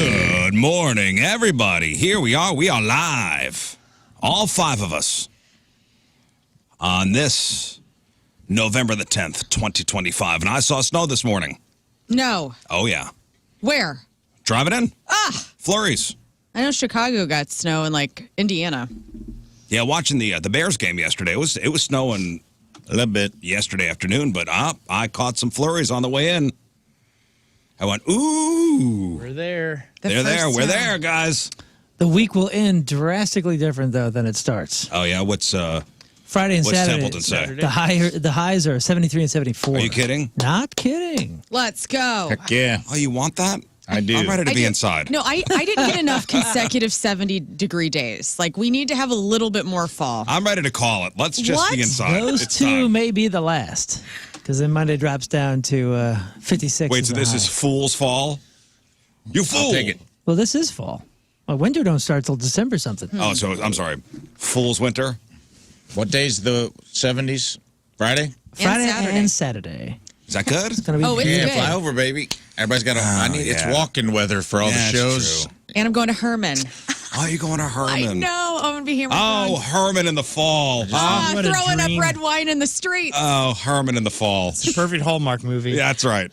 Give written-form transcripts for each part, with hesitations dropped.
Good morning, everybody. Here we are. We are live. All 5 of us on this November the 10th, 2025. And I saw snow this morning. No. Oh, yeah. Where? Driving in. Flurries. I know Chicago got snow in, like, Indiana. Yeah, watching the Bears game yesterday. It was snowing a little bit yesterday afternoon, but I caught some flurries on the way in. I went, ooh. We're there. They're there. We're there, guys. The week will end drastically different, though, than it starts. Oh, yeah? What's Friday and Saturday. Templeton say? The highs are 73 and 74. Are you kidding? Not kidding. Let's go. Heck yeah. Oh, you want that? I do. I'm ready to be inside. No, I didn't get enough consecutive 70-degree days. Like, we need to have a little bit more fall. I'm ready to call it. Let's just be inside. Those It's two time. may be the last. Because then Monday drops down to 56. Wait, so this is Fool's Fall? You fool! I'll take it. Well, this is fall. Well, winter don't start till December something. Oh, so I'm sorry. Fool's Winter? What day's the 70s? Friday? Friday Saturday. and Saturday. Is that good? It's gonna be Oh, it's Yeah, good. fly over, baby. Everybody's got it's yeah. walking weather for all the That's shows. true. And I'm going to Herman. Oh, you're going to Herman. I know. I'm going to be here. Oh, Herman in the fall. Huh? what a Throwing up dream. red wine in the streets. Oh, Herman in the fall. It's a perfect Hallmark movie. Yeah, that's right.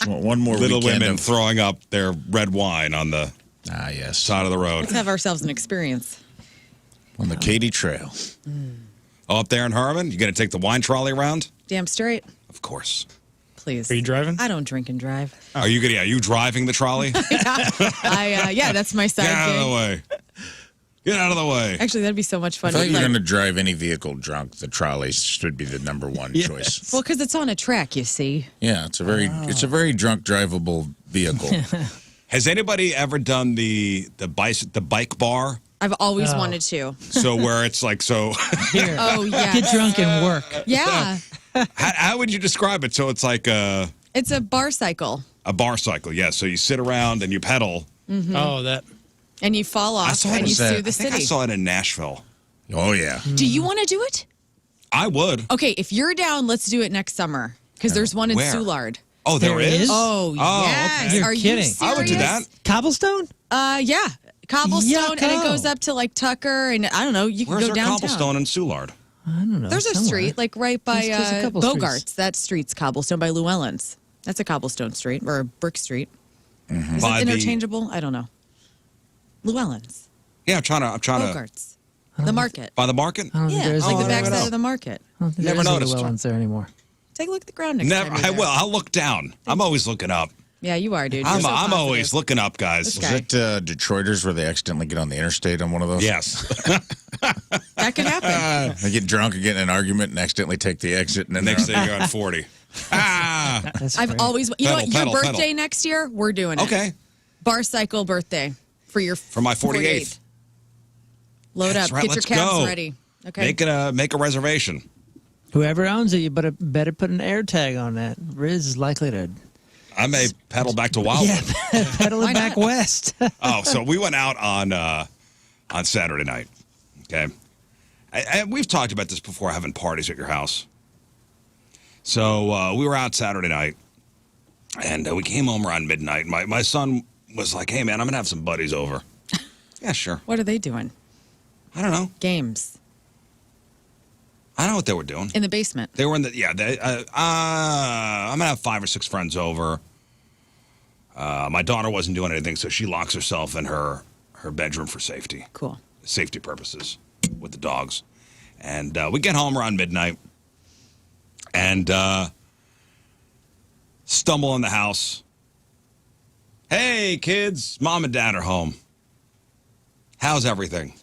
One more Little weekend women of- throwing up their red wine on the yes. side of the road. Let's have ourselves an experience. On the Katy Trail. Oh, up there in Herman? You going to take the wine trolley around? Damn straight. Of course. Please. Are you driving? I don't drink and drive. Are you gonna? Are you driving the trolley? Yeah, that's my side Get out of the gig. way. Get out of the way. Actually, that'd be so much I fun. thought you were Like- going to drive any vehicle drunk. The trolleys should be the number one choice. Well, because it's on a track, you see. Yeah, it's a very drunk drivable vehicle. Has anybody ever done the bike bar? I've always wanted to. So where it's like Here. Oh, yeah. Get drunk and work. Yeah. how would you describe it? So it's like It's a bar cycle. a bar cycle, yeah. So you sit around and you pedal. Oh, that. And you fall off saw and it. you sue the I think I city. saw it in Nashville. Oh, yeah. Do you want to do it? I would. Okay, if you're down, let's do it next summer. Because there's one in Where? Soulard. Oh, there There is? is? Oh, yes. okay. You're Are kidding. you serious? I would do that. Cobblestone? Yeah. Cobblestone, and it Yucko. goes up to like Tucker, and I don't know, you can Where's go there downtown. cobblestone in Soulard? I don't know. There's a somewhere. street like right by There's a couple Bogart's. streets. That street's cobblestone by Llewellyn's. That's a cobblestone street or a brick street. Is By it the- interchangeable? I don't know. Llewellyn's, Yeah, I'm trying to Bogart's, the market. by the market. I don't think Yeah, there is like a the Llewellyn's. backside of the market. I don't think Never there is a noticed. Llewellyn's there anymore. Take a look at the ground next Never. time. you're I there. will. I'll look down. I'm always looking up. Yeah, you are, dude. You're I'm so always positive. looking up, guys. This Is guy. it Detroiters where they accidentally get on the interstate on one of those? Yes. That could happen. They get drunk and get in an argument and accidentally take the exit. And then Next they're thing you're on 40. Ah. That's I've great. always, you know what? Pedal, Your pedal, birthday pedal. next year, we're doing it. Okay. Bar cycle birthday for your For my 48th. Load That's up. right, Get your let's cabs go. ready. Okay. Make a reservation. Whoever owns it, you better put an air tag on that. Rizz is likely to I may pedal back to Wildwood. pedal Why it back not? west. Oh, so we went out on Saturday night. Okay. And we've talked about this before, having parties at your house. So we were out Saturday night, and we came home around midnight. My son was like, "Hey, man, I'm going to have some buddies over." Yeah, sure. What are they doing? I don't know. Games I don't know what they were doing. in the basement. They were in the, I'm going to have 5 or 6 friends over. My daughter wasn't doing anything, so she locks herself in her bedroom for safety Cool. purposes with the dogs. And we get home around midnight and stumble in the house. Hey, kids, mom and dad are home. How's everything?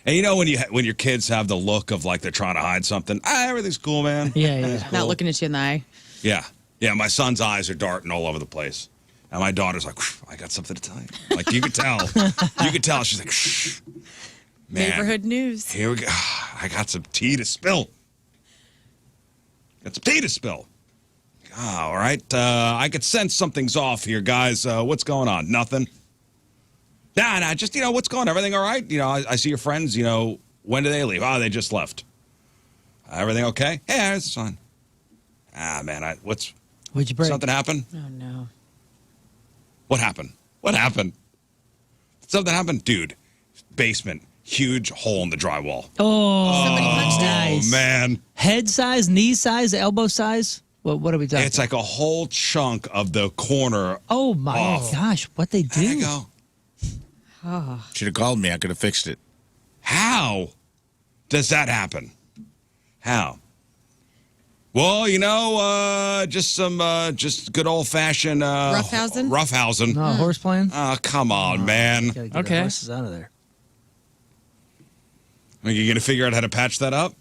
And you know when your kids have the look of like they're trying to hide something? Everything's cool, man. Yeah. Not looking at you in the eye. Yeah. Yeah, my son's eyes are darting all over the place. And my daughter's like, I got something to tell you. Like, you could tell. You could tell. She's like, shh. Man, Neighborhood news. here we go. I got some tea to spill. Got some tea to spill. All right. I could sense something's off here, guys. What's going on? Nothing? Nah, just, what's going on? Everything all right? I see your friends, when do they leave? Oh, they just left. Everything okay? Yeah, it's fine. Ah, man, What'd you break? something happened? Oh, no. What happened? What happened? Something happened? Dude, basement, huge hole in the drywall. Oh, Somebody punched it. nice. Man. Head size, knee size, elbow size? What are we talking It's like a whole chunk of the corner. Oh, my gosh. What they do? There you go. Should have called me. I could have fixed it. How does that happen? How? Well, just good old fashioned Roughhousing? Roughhousing. No, horse playing? Oh, come on, man. Gotta get Okay. the horses out of there. Are you going to figure out how to patch that up?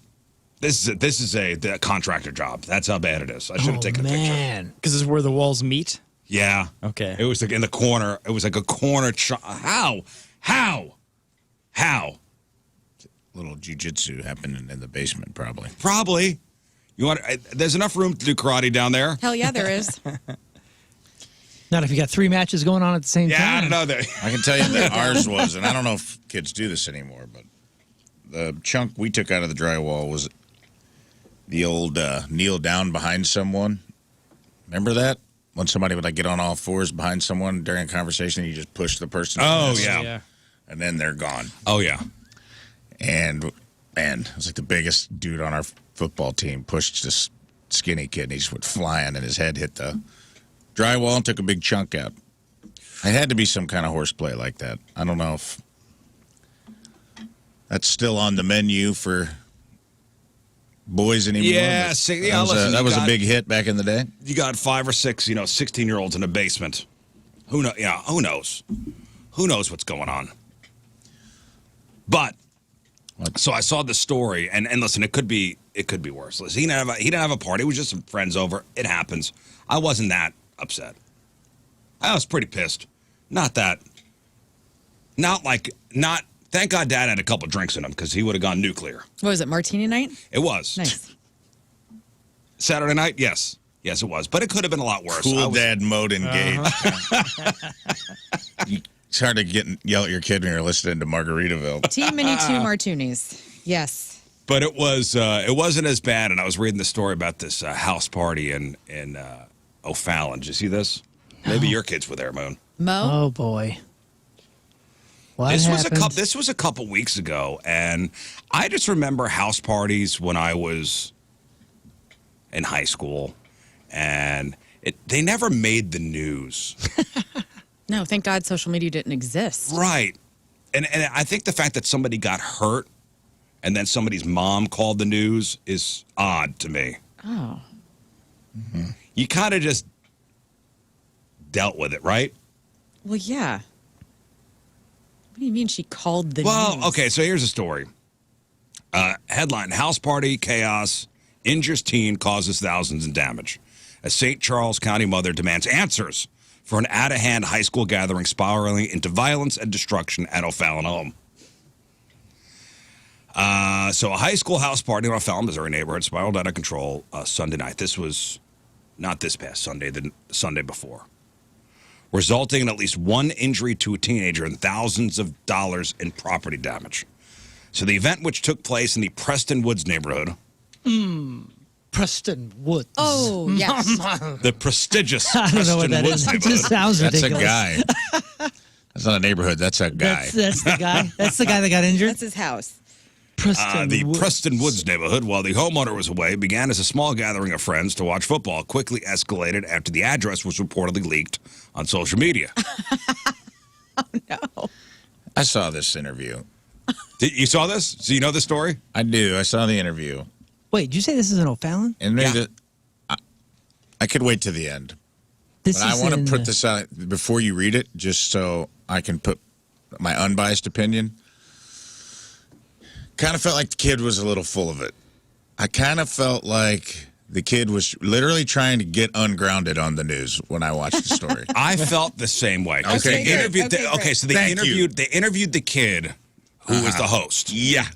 This is the contractor job. That's how bad it is. I should have taken a picture. Man. Because this is where the walls meet. Yeah. Okay. It was like in the corner. It was like a corner. How? Little jujitsu happening in the basement, probably. Probably. There's enough room to do karate down there. Hell yeah, there is. Not if you got 3 matches going on at the same Yeah, time. I don't know that. I can tell you that ours was, and I don't know if kids do this anymore, but the chunk we took out of the drywall was the old kneel down behind someone. Remember that? When somebody would get on all fours behind someone during a conversation, you just push the person. Oh, yeah. And then they're gone. Oh, yeah. And, man, it was like the biggest dude on our football team pushed this skinny kid, and he just went flying, and his head hit the drywall and took a big chunk out. It had to be some kind of horseplay like that. I don't know if that's still on the menu for boys anymore. Yeah, but see, yeah, that was listen, a big hit back in the day. You got 5 or 6, 16-year-olds in a basement. Who knows? Yeah, who knows? Who knows what's going on? But so I saw the story, and listen, it could be worse. Listen, he didn't have a party. It was just some friends over. It happens. I wasn't that upset. I was pretty pissed. Not. Thank God Dad had a couple drinks in him because he would have gone nuclear. What was it, martini night? It was. Nice. Saturday night, yes. Yes, it was. But it could have been a lot worse. Cool dad mode engaged. It's hard to yell at your kid when you're listening to Margaritaville. Team Mini 2 martinis. Yes. But it wasn't as bad. And I was reading the story about this house party in O'Fallon. Did you see this? Maybe your kids were there, Moon. Mo? Oh, boy. What This happened? was a couple weeks ago, and I just remember house parties when I was in high school, and they never made the news. No, thank God social media didn't exist. Right. And I think the fact that somebody got hurt and then somebody's mom called the news is odd to me. Oh. Mm-hmm. You kind of just dealt with it, right? Well, yeah. What do you mean she called the news? Well, okay, so here's a story. Headline, house party, chaos, injures teen, causes thousands in damage. A St. Charles County mother demands answers for an out-of-hand high school gathering spiraling into violence and destruction at O'Fallon home. So a high school house party in O'Fallon, Missouri neighborhood spiraled out of control Sunday night. This was not this past Sunday, the Sunday before, resulting in at least one injury to a teenager and thousands of dollars in property damage. So the event, which took place in the Preston Woods neighborhood. Preston Woods. Oh, yes. The prestigious I don't know what Preston that Woods is. It neighborhood. just sounds That's ridiculous. a guy. That's not a neighborhood. That's a guy. That's the guy. That's the guy that got injured. That's his house. Preston The Woods. Preston Woods neighborhood, while the homeowner was away, began as a small gathering of friends to watch football. Quickly escalated after the address was reportedly leaked on social media. No. I saw this interview. You saw this? So you know the story? I do. I saw the interview. Wait, did you say this is an O'Fallon? And maybe Yeah. I could wait to the end. This But I is want in, to put this out before you read it, just so I can put my unbiased opinion. Kind of felt like the kid was a little full of it. I kind of felt like the kid was literally trying to get ungrounded on the news when I watched the story. I felt the same way. 'Cause Okay, they good. interviewed Okay, so they Thank you. interviewed the kid who was the host. Yeah.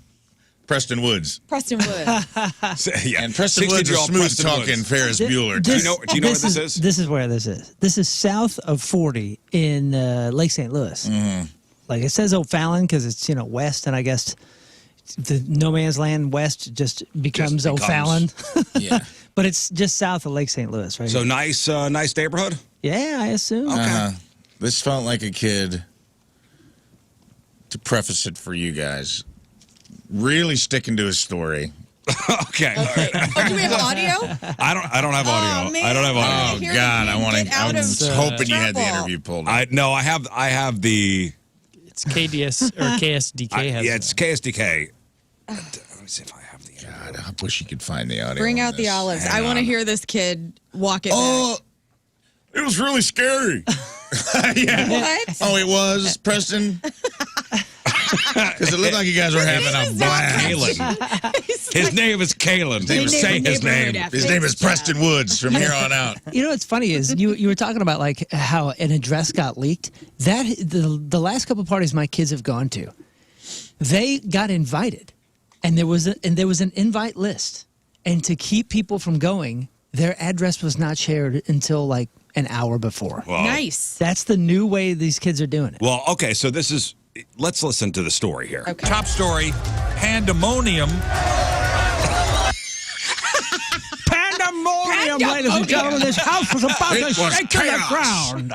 Preston Woods. Preston Wood. Yeah. And Preston Woods is 16-year-old smooth Preston talking Woods. Ferris Bueller. Do you know where this is? This is where this is. This is south of 40 in Lake St. Louis. Mm-hmm. Like it says O'Fallon because it's west, and I guess the no man's land west just becomes O'Fallon. Yeah. But it's just south of Lake St. Louis, right? So nice neighborhood? yeah, I assume. Okay. This felt like a kid, to preface it for you guys, really sticking to his story. Okay. Okay. Oh, do we have audio? I don't have audio. Oh, man. I don't have audio. Oh God, I was hoping you had the trouble. interview pulled up. I have the. It's KDS or KSDK. Has it's KSDK. Let me see if I have the. God, I wish you could find the audio. Bring on out the this. olives. Hang I want to on. hear this kid walk it Oh, it was really scary. Yeah. back. What? Oh, it was, Preston? Because it looked like you guys were having a blast. Kalen. His name is Kalen. They Say named the his neighborhood name. after His name is Preston Woods from here on out. You know what's funny is you were talking about like how an address got leaked. That the last couple parties my kids have gone to, they got invited, and there was an invite list, and to keep people from going, their address was not shared until like an hour before. Well, Nice. That's the new way these kids are doing it. Well, okay, so this is. Let's listen to the story here. Okay. Top story, pandemonium. Pandemonium, ladies and gentlemen. This house was about It to was shake to the chaos. ground.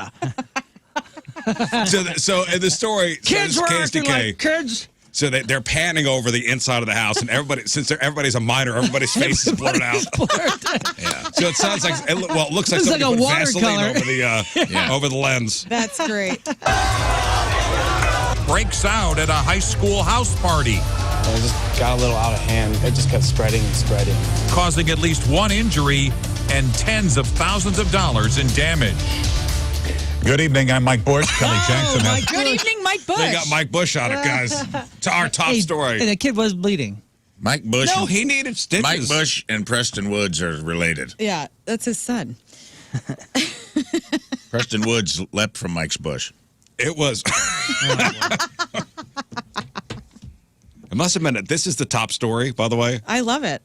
So in the story, Kids says were KSDK. acting like kids. So they're panning over the inside of the house, and everybody's a minor, everybody's face is blurred out. Yeah. So it sounds like it looks like It's somebody like a put Vaseline watercolor. over the lens. That's great. Breaks out at a high school house party, It just got a little out of hand. It just kept spreading and spreading. causing at least one injury and tens of thousands of dollars in damage. Good evening. I'm Mike Bush. Kelly Jackson has Good evening, Mike Bush. They got Mike Bush on it, guys. To our top Hey, story. And the kid was bleeding. Mike Bush. No, he needed stitches. Mike Bush and Preston Woods are related. Yeah, that's his son. Preston Woods leapt from Mike's bush. It was. It must have been. This is the top story, by the way. I love it.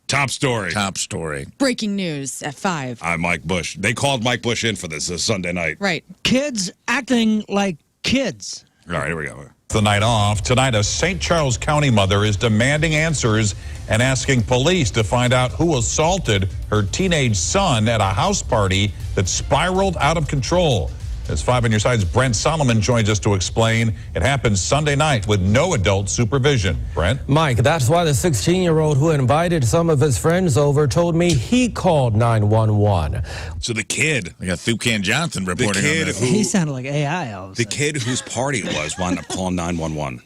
Top story. Top story. Breaking news at 5. I'm Mike Bush. They called Mike Bush in for this Sunday night. Right. Kids acting like kids. All right, here we go. the night off. Tonight, a St. Charles County mother is demanding answers and asking police to find out who assaulted her teenage son at a house party that spiraled out of control. As 5 on your side's Brent Solomon joins us to explain. It happened Sunday night with no adult supervision. Brent? Mike, that's why the 16-year-old who invited some of his friends over told me he called 911. So the kid, We got Thucan Johnson reporting kid on that. who- He sounded like AI all of a the sudden. kid whose party it was wound up calling 911.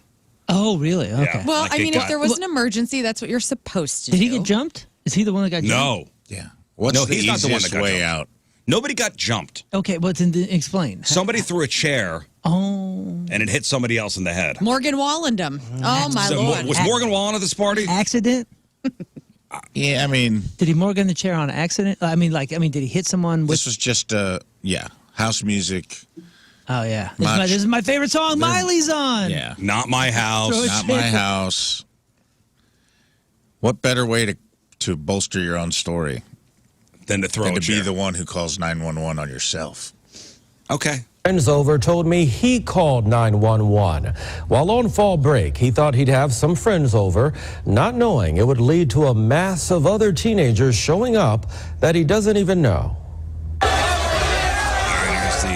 Oh, really? Okay. Yeah. Well, Like I it mean, got- if there was an emergency, that's what you're supposed to Did do. he get jumped? Is he the one that got jumped? No. Yeah. What's No, the he's not the one easiest that got way jumped. out? Nobody got jumped. Okay, what's in the explain? Somebody threw a chair Oh, and it hit somebody else in the head. Morgan Wallenham. Oh, my So, Lord. was Morgan Wallen at this party? accident? Yeah, I mean, Did he Morgan the chair on accident? Did he hit someone with? this was just, house music. Oh yeah, Much. this is my favorite song. Miley's on. Yeah. Not my house. Throw a Not my house. What better way to bolster your own story Than to throw than a to chair. be the one who calls 911 on yourself? Okay. Friends over told me he called 911. While on fall break, he thought he'd have some friends over, not knowing it would lead to a mass of other teenagers showing up that he doesn't even know.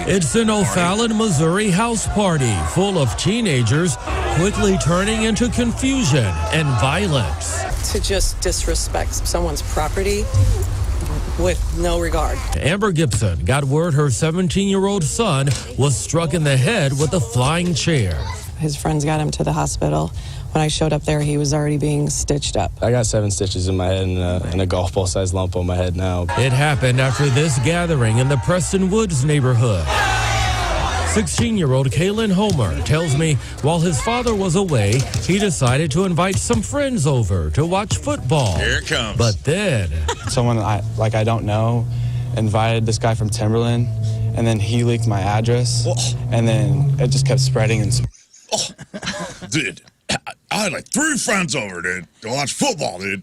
It's an O'Fallon, Missouri house party full of teenagers quickly turning into confusion and violence. To just disrespect someone's property with no regard. Amber Gibson got word her 17-year-old son was struck in the head with a flying chair. His friends got him to the hospital. When I showed up there, he was already being stitched up. I got 7 stitches in my head and a golf ball sized lump on my head now. It happened after this gathering in the Preston Woods neighborhood. 16-year-old Kaylin Homer tells me while his father was away, he decided to invite some friends over to watch football. Here it comes. But then, Someone I don't know invited this guy from Timberland, and then he leaked my address, and then it just kept spreading. And Dude, I had like 3 friends over, dude, to watch football, dude.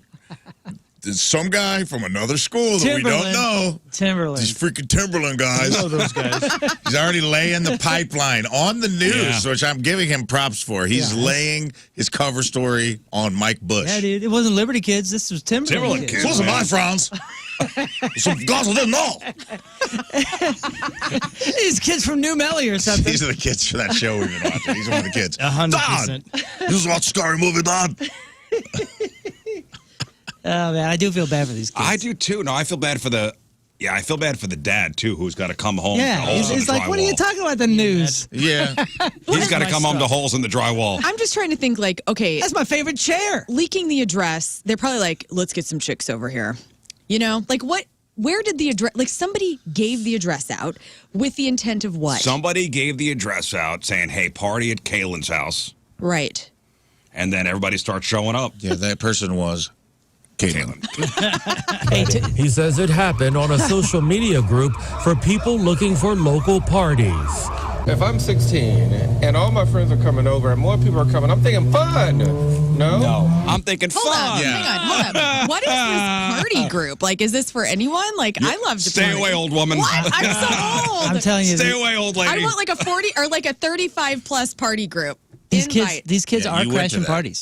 There's some guy from another school that we don't know. Timberland. These freaking Timberland guys. those guys. He's already laying the pipeline on the news, Yeah. which I'm giving him props for. He's laying his cover story on Mike Bush. Yeah, dude. It wasn't Liberty Kids. This was Timberland, Timberland kids. Kids. Those are my friends. Some guys I didn't know. These kids from New Melly or something. These are the kids for that show we've been watching. These are one of the kids. 100%. This is what scary movie, Don. Oh man, I do feel bad for these kids. I do too. No, I feel bad for the. Yeah, I feel bad for the dad too, who's got to come home. Yeah, to holes in he's the like, what are you drywall. talking about? The news. Yeah. He's got to my come home to stuff? holes in the drywall. I'm just trying to think like, okay, That's my favorite chair. leaking the address, they're probably like, let's get some chicks over here. You know, like what? Where did the address? Like somebody gave the address out with the intent of what? Somebody gave the address out saying, "Hey, party at Kaylin's house," Right. and then everybody starts showing up. Yeah, that person was Caitlin. He says it happened on a social media group for people looking for local parties. If I'm 16 and all my friends are coming over and more people are coming, I'm thinking fun. No? I'm thinking Hold on. fun. Hang on. Hold on. What is this party group? Like, is this for anyone? Like, I love to Stay party. away, old woman. What? I'm so old. I'm telling you, Stay away, old I lady. want like a 40 or like a 35 plus party group. these Invite. kids Yeah, are you went to crashing that. parties.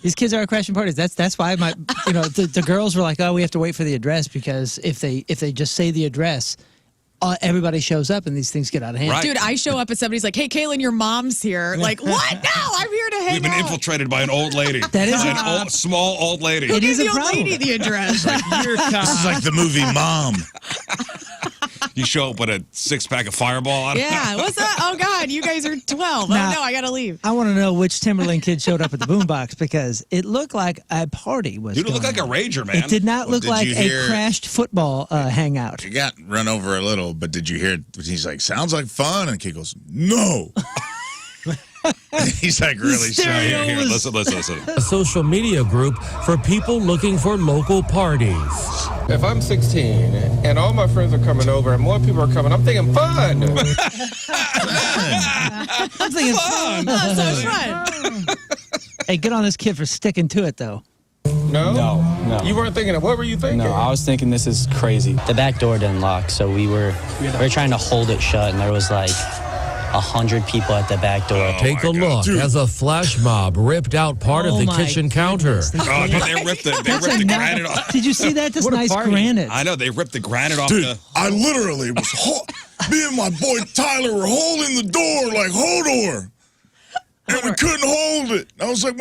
These kids are crashing parties. That's why the girls were like, oh, we have to wait for the address because if they just say the address, everybody shows up and these things get out of hand. Right. Dude, I show up and somebody's like, hey, Kaylin, your mom's here. Like, what? No, I'm here to hang We've been out. infiltrated by an old lady. That is an old, small old lady. It is Give a the old problem. lady the address. This is like the movie Mom. You show up with a 6-pack of Fireball on. Yeah, what's that? Oh, God, you guys are 12. Nah. Oh, no, I got to leave. I want to know which Timberland kid showed up at the boombox because it looked like a party was Dude, it looked going like a on. rager, man. It did not look did like you a hear- crashed football hangout. He got run over a little, but did you hear? He's like, sounds like fun. And the kid goes, no. He's like really sorry. Here, listen. A social media group for people looking for local parties. If I'm 16 and all my friends are coming over and more people are coming, I'm thinking fun. I'm thinking, That's so fun. hey, good on this kid for sticking to it, though. No? You weren't thinking of, what were you thinking? No, I was thinking this is crazy. The back door didn't lock, so we were trying to hold it shut, and there was like 100 people at the back door. Take a look as a flash mob ripped out part of Oh the my kitchen counter. Oh, dude, they ripped the granite off. Did you see that? That's What a nice party. granite. I know, they ripped the granite off the... I literally was, me and my boy Tyler were holding the door like Hodor. And we couldn't hold it. I was like,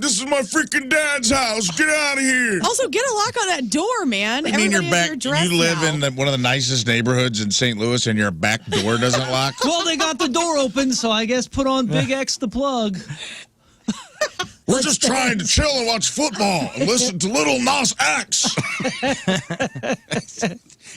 this is my freaking dad's house. Get out of here. Also, get a lock on that door, man. I mean, Everybody has your dress you live now. in one of the nicest neighborhoods in St. Louis and your back door doesn't lock? Well, they got the door open, so I guess put on Big X the plug. We're just trying to chill and watch football and listen to Little Nas X.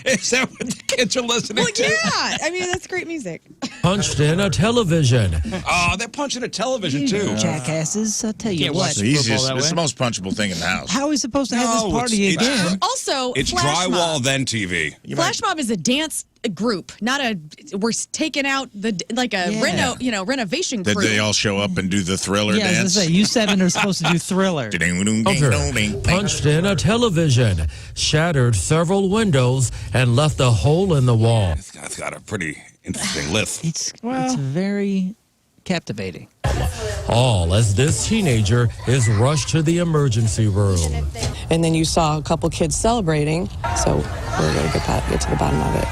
Is that what the kids are listening Well, to? yeah. I mean, that's great music. Punched in a television. Oh, they're punching a television, too. Jackasses, I'll tell you Can't what. watch The the easiest, that it's the way. most punchable thing in the house. How are we supposed to have No, this party it's- again? Also, It's Flash drywall, Mob. then TV. Flash Mob is a dance group, not a. We're taking out the like a Yeah. renovation That crew. they all show up and do the Thriller Yeah, I was dance. gonna say, you seven are supposed to do Thriller. Punched in a television, shattered several windows, and left a hole in the wall. It's got a pretty interesting lift. It's very captivating. All as this teenager is rushed to the emergency room. And then you saw a couple kids celebrating, so we're going to get to the bottom of it.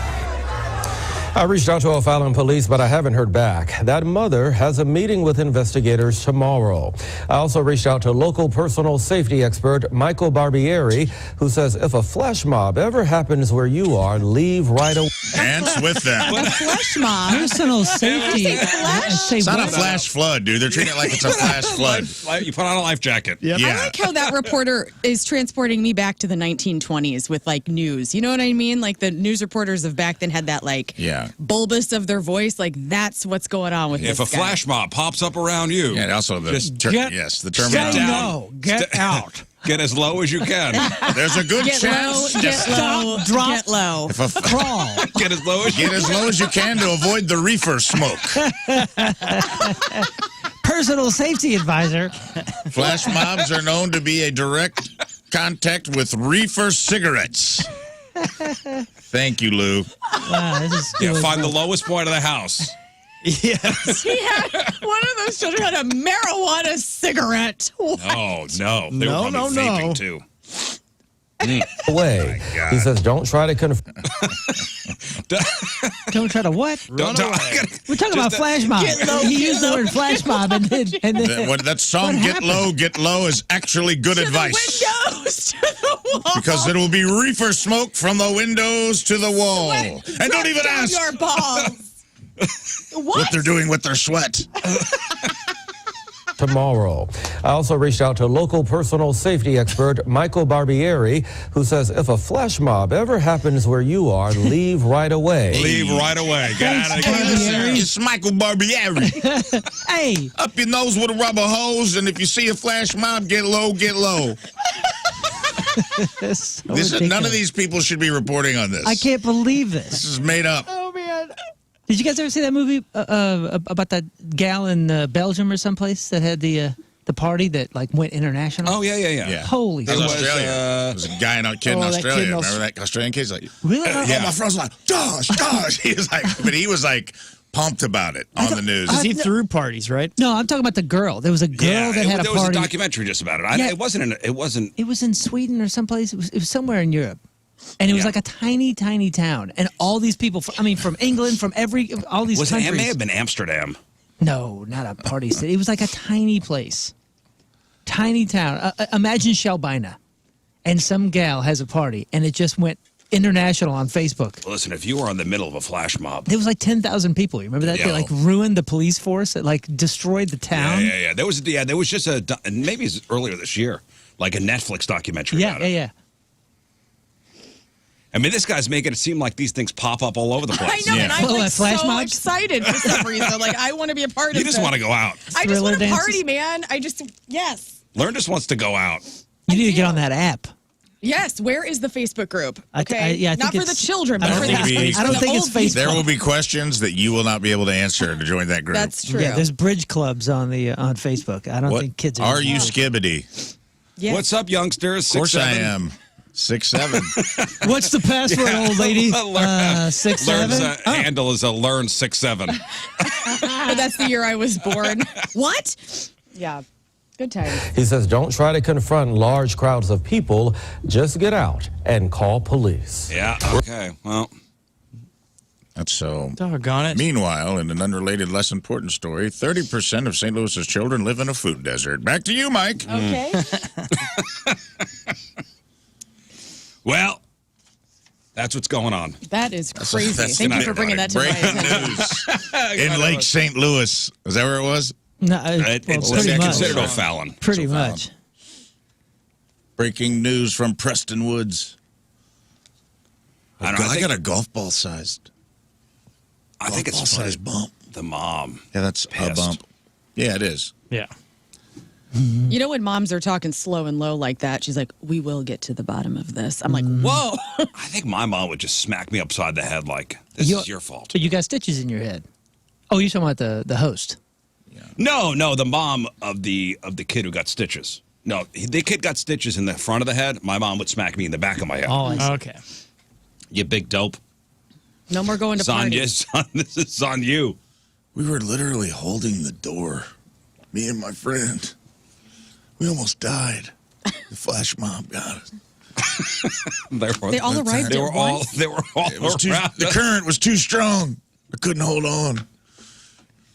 I reached out to O'Fallon police, but I haven't heard back. That mother has a meeting with investigators tomorrow. I also reached out to local personal safety expert Michael Barbieri, who says if a flash mob ever happens where you are, leave right away. Dance with them. Flash Mob. Personal safety. Say flash? Say It's not a what? flash flood, dude. They're treating it like it's a flash flood. You put on a life jacket. Yeah. I like how that reporter is transporting me back to the 1920s with like news. You know what I mean? Like the news reporters of back then had that like bulbous of their voice. Like that's what's going on with If this a guy. flash mob pops up around you, Yeah, and also the Just the say terminology. down. No, get out. Get as low as you can. There's a good Get low, chance. get low, drop. get low. If a Crawl. Get as low as you Get as low as you can to avoid the reefer smoke. Personal safety advisor. Flash mobs are known to be a direct contact with reefer cigarettes. Thank you, Lou. Wow, this is Yeah, find the lowest point of the house. Yes. He had one of those children had a marijuana cigarette. Oh, no. They No, were no, probably vaping, no. too. Away. God. He says don't try to Don't try to what? Don't- We're talking about flash mob. He used the word flash mob, and then That song, Get Low, is actually good advice. Windows to the wall. Because it will be reefer smoke from the windows to the wall. And don't even Down ask your balls. what they're doing with their sweat. Tomorrow. I also reached out to local personal safety expert Michael Barbieri, who says if a flash mob ever happens where you are, leave right away. Leave right away. Get out of Hey, here. listen, it's Michael Barbieri. hey, Up your nose with a rubber hose, and if you see a flash mob, get low, get low. None of these people should be reporting on this. I can't believe this. This is made up. Oh man! Did you guys ever see that movie about that gal in Belgium or someplace that had the party that like went international? Oh, yeah. Holy That was shit. Australia. There was a guy and a kid in that kid Australia. in Remember that Australian kid? He's like, Really? yeah. My friend's like, gosh. He was like, but he was like pumped about it on the news. He threw parties, right? No, I'm talking about the girl. There was a girl that had a there was a party. documentary just about it. Yeah. It wasn't. It was in Sweden or someplace. It was somewhere in Europe. And it was like a tiny, tiny town. And all these people, from England, from all these It countries. may have been Amsterdam. No, not a party city. It was like a tiny place. Tiny town. Imagine Shelbina. And some gal has a party. And it just went international on Facebook. Listen, if you were in the middle of a flash mob. There was like 10,000 people. You remember that? Yeah. They like ruined the police force. It like destroyed the town. Yeah. There was just maybe it's earlier this year, like a Netflix documentary about it. Yeah. I mean, this guy's making it seem like these things pop up all over the place. I know, and I'm like flash so mobs? excited for some reason. Like, I want to be a part of You this. just want to go out. I just want to Thriller party, dances? man. Yes. Learn just wants to go out. You need to get on that app. Yes. Where is the Facebook group? I Okay. think Not for the it's- children, I but don't for think the it's- I don't the think it's old people. Facebook. There will be questions that you will not be able to answer to join that group. That's true. Yeah, there's bridge clubs on Facebook. I don't What think kids are you, involved. Skibbity? Yeah. What's up, youngsters? Of course 6'7"? I am. 6'7". What's the password, old lady? 6'7"? Learn's handle is a learn 6'7". But that's the year I was born. What? Yeah. Good times. He says don't try to confront large crowds of people. Just get out and call police. Yeah. Okay. Well, That's so. Doggone it. Meanwhile, in an unrelated, less important story, 30% of St. Louis's children live in a food desert. Back to you, Mike. Okay. well, that's what's going on. That is crazy. That's Thank you tonight. for bringing that to my Breaking attention. news in Lake St. Louis. Is that where it was? No, It's pretty much. considered O'Fallon. Pretty O'Fallon. much. Breaking news from Preston Woods. I don't know, I think- got a golf ball sized. I think it's size bump. the mom. Yeah, that's a Pissed. bump. Yeah, it is. Yeah. You know when moms are talking slow and low like that, she's like, we will get to the bottom of this. I'm like, whoa. I think my mom would just smack me upside the head like, this is your fault. But you got stitches in your head. Oh, you're talking about the host. No, the mom of the kid who got stitches. No, the kid got stitches in the front of the head. My mom would smack me in the back of my head. Oh, I see. Okay. You big dope. No more going to It's on you, parties. son. This is on you. We were literally holding the door. Me and my friend. We almost died. The flash mob got us. They all arrived They at were all. once? They were all It was too, around. the current was too strong. I couldn't hold on.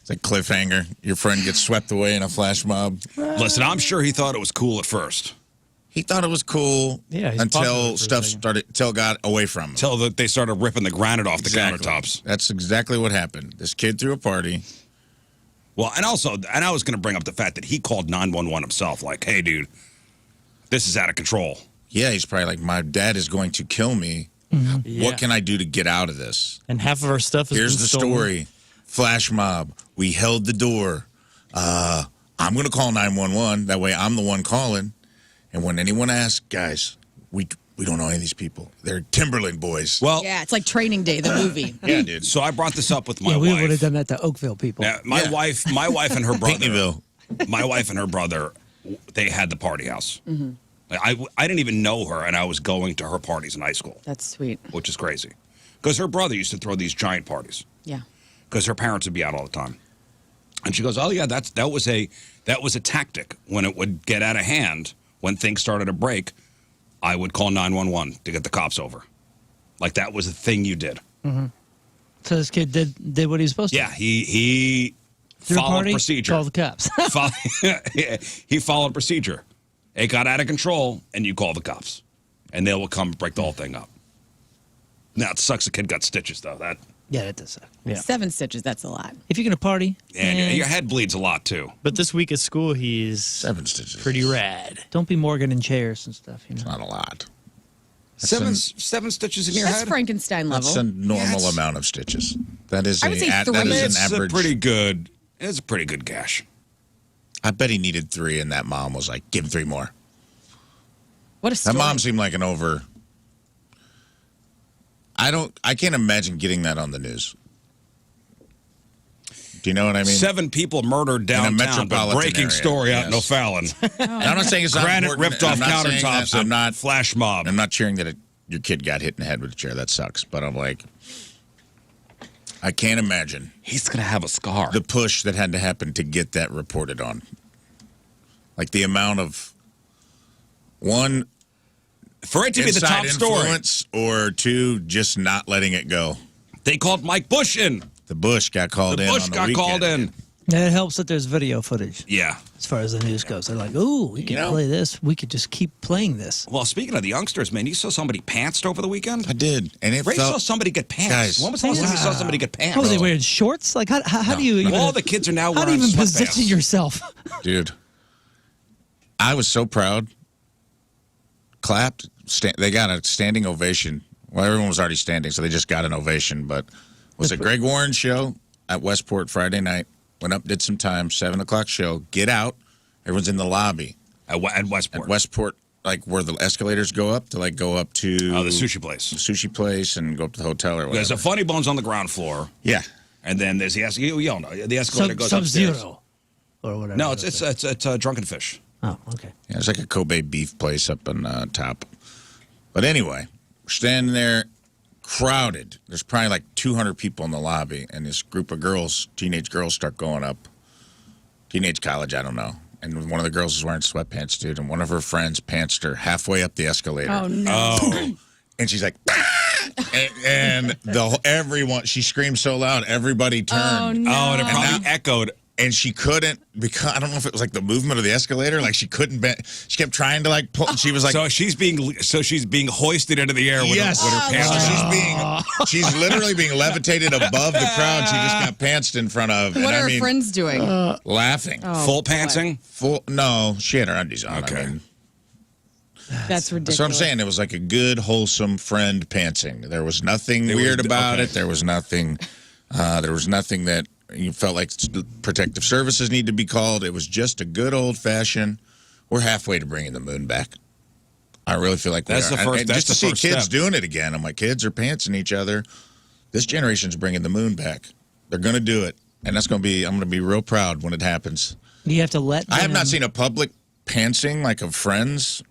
It's like cliffhanger. Your friend gets swept away in a flash mob. Listen, I'm sure he thought it was cool at first. He thought it was cool Yeah, he's popular until for a stuff second. started, until got away from him. Until they started ripping the granite off the Exactly. countertops. That's exactly what happened. This kid threw a party. Well, and I was going to bring up the fact that he called 911 himself. Like, hey, dude, this is out of control. Yeah, he's probably like, my dad is going to kill me. Yeah. What can I do to get out of this? And half of our stuff is Here's the story. Flash mob. We held the door. I'm going to call 911. That way I'm the one calling. And when anyone asks, guys, we don't know any of these people. They're Timberland boys. Well, Yeah, it's like Training Day, the movie. yeah, dude. so I brought this up with my Yeah, we would wife. have done that to Oakville people. Yeah, my wife and her brother. Pinckneyville. My wife and her brother, they had the party house. Like, I didn't even know her, and I was going to her parties in high school, That's sweet. which is crazy. Because her brother used to throw these giant parties. Yeah. Because her parents would be out all the time. And she goes, oh, yeah, that was a tactic. When it would get out of hand, when things started to break, I would call 911 to get the cops over. Like, that was a thing you did. So this kid did what he was supposed to. Yeah, he Threw a followed party, procedure. Call the cops. He followed procedure. It got out of control, and you call the cops, and they will come break the whole thing up. Now it sucks. The kid got stitches though. That Yeah, that does suck. Yeah. 7 stitches, that's a lot. If you're gonna party, and your head bleeds a lot too. But this week at school, he's 7 stitches. pretty rad. don't be Morgan in chairs and stuff. You know. Not a lot. Seven stitches in your That's head? Frankenstein level. That's a normal amount of stitches. That is I would say 3. that is It's an a average. pretty good. It's a pretty good gash. I bet he needed 3, and that mom was like, "Give him 3 more." What a story. That mom seemed like an over. I can't imagine getting that on the news. Do you know what I mean? 7 people murdered downtown, but metropolitan breaking area, story out in yes. O'Fallon. And I'm not saying it's not Granite important. ripped off I'm not saying countertops that. I'm and not flash mob. I'm not cheering that your kid got hit in the head with a chair. That sucks. But I'm like, I can't imagine He's going to have a scar. the push that had to happen to get that reported on. Like the amount of, one, For it to be the inside top story, influence, or 2, just not letting it go. they called Mike Bush in. The Bush got called The in. Bush on the got weekend. called in. It helps that there's video footage Yeah. as far as the news goes. They're like, "Ooh, we can play this. We could just keep playing this." Well, speaking of the youngsters, man, you saw somebody pantsed over the weekend? I did. And it Ray saw felt, somebody get pants. Guys. When was the last time you saw somebody get pants? How are they wearing shorts? Like, how do you even? All the kids are now How do you wearing even sweatpants. position yourself? dude, I was so proud. Clapped. They got a standing ovation. Well, everyone was already standing, so they just got an ovation. But was it Greg Warren's show at Westport Friday night? Went up, did some time, 7 o'clock show. Get out. Everyone's in the lobby. At Westport. At Westport, like where the escalators go up to like go up to the sushi place. the sushi place and go up to the hotel or whatever. There's a Funny Bones on the ground floor. Yeah. And then there's the you know, the escalator goes upstairs. Sub-Zero or whatever. No, it's Drunken Fish. Oh, okay. Yeah, it's like a Kobe beef place up on top. But anyway, we're standing there, crowded. There's probably like 200 people in the lobby, and this group of girls, teenage girls, start going up. Teenage college, I don't know. And one of the girls is wearing sweatpants, dude, and one of her friends pantsed her halfway up the escalator. Oh, no. Oh. And she's like, "Ah!" and everyone, she screamed so loud, everybody turned. Oh, no. Oh, and it probably echoed. And she couldn't, because I don't know if it was like the movement of the escalator, like she couldn't bend. She kept trying to like pull, and she was like, So she's being hoisted into the air with, yes. with her pants. So she's literally being levitated above the crowd. She just got pantsed in front of. What and are her friends doing? Laughing. Full pantsing? No, she had her undies on. Okay. I mean, That's ridiculous. that's what I'm saying. It was like a good, wholesome friend pantsing. There was nothing It weird was- about okay. it. There was nothing that you felt like protective services need to be called. It was just a good old fashioned. We're halfway to bringing the moon back. I really feel like That's we the are. first- And that's just the to first see kids step. doing it again. I'm like, kids are pantsing each other. This generation's bringing the moon back. They're going to do it, and I'm going to be real proud when it happens. You have to let. I have them- not seen a public pantsing like of friends,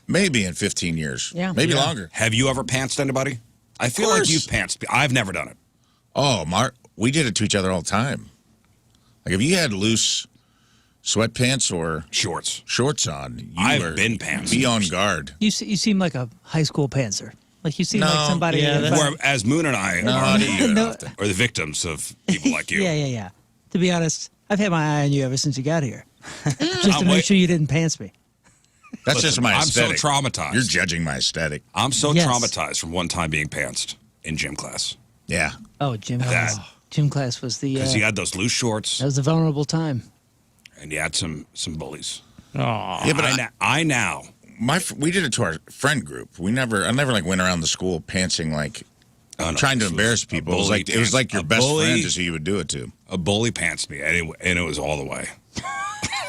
maybe in 15 years. Yeah. Maybe longer. Have you ever pantsed anybody? I feel like course. you've pantsed. I've never done it. Oh, Mark, we did it to each other all the time. Like if you had loose sweatpants or Shorts. shorts on, you I've were been pantsed. Be on guard. You seem like a high school pantser. Like you seem No, like somebody. yeah, if that's- I- Whereas Moon and I No, are, I didn't do it No. often. are the victims of people like you. Yeah. To be honest, I've had my eye on you ever since you got here, just to I'm make wait- sure you didn't pants me. That's Listen, just my I'm so aesthetic. traumatized. You're judging my aesthetic. I'm so Yes. traumatized from one time being pantsed in gym class. Yeah. Oh, gym That- class. Gym class was the. Because you had those loose shorts That was a vulnerable time. and you had some bullies. Aw. Yeah, but I now. we did it to our friend group. I never like went around the school pantsing like Oh, no, trying to this was embarrass a people. It was bully like pants- your a best bully- friend is who you would do it to. A bully pantsed me, and it was all the way.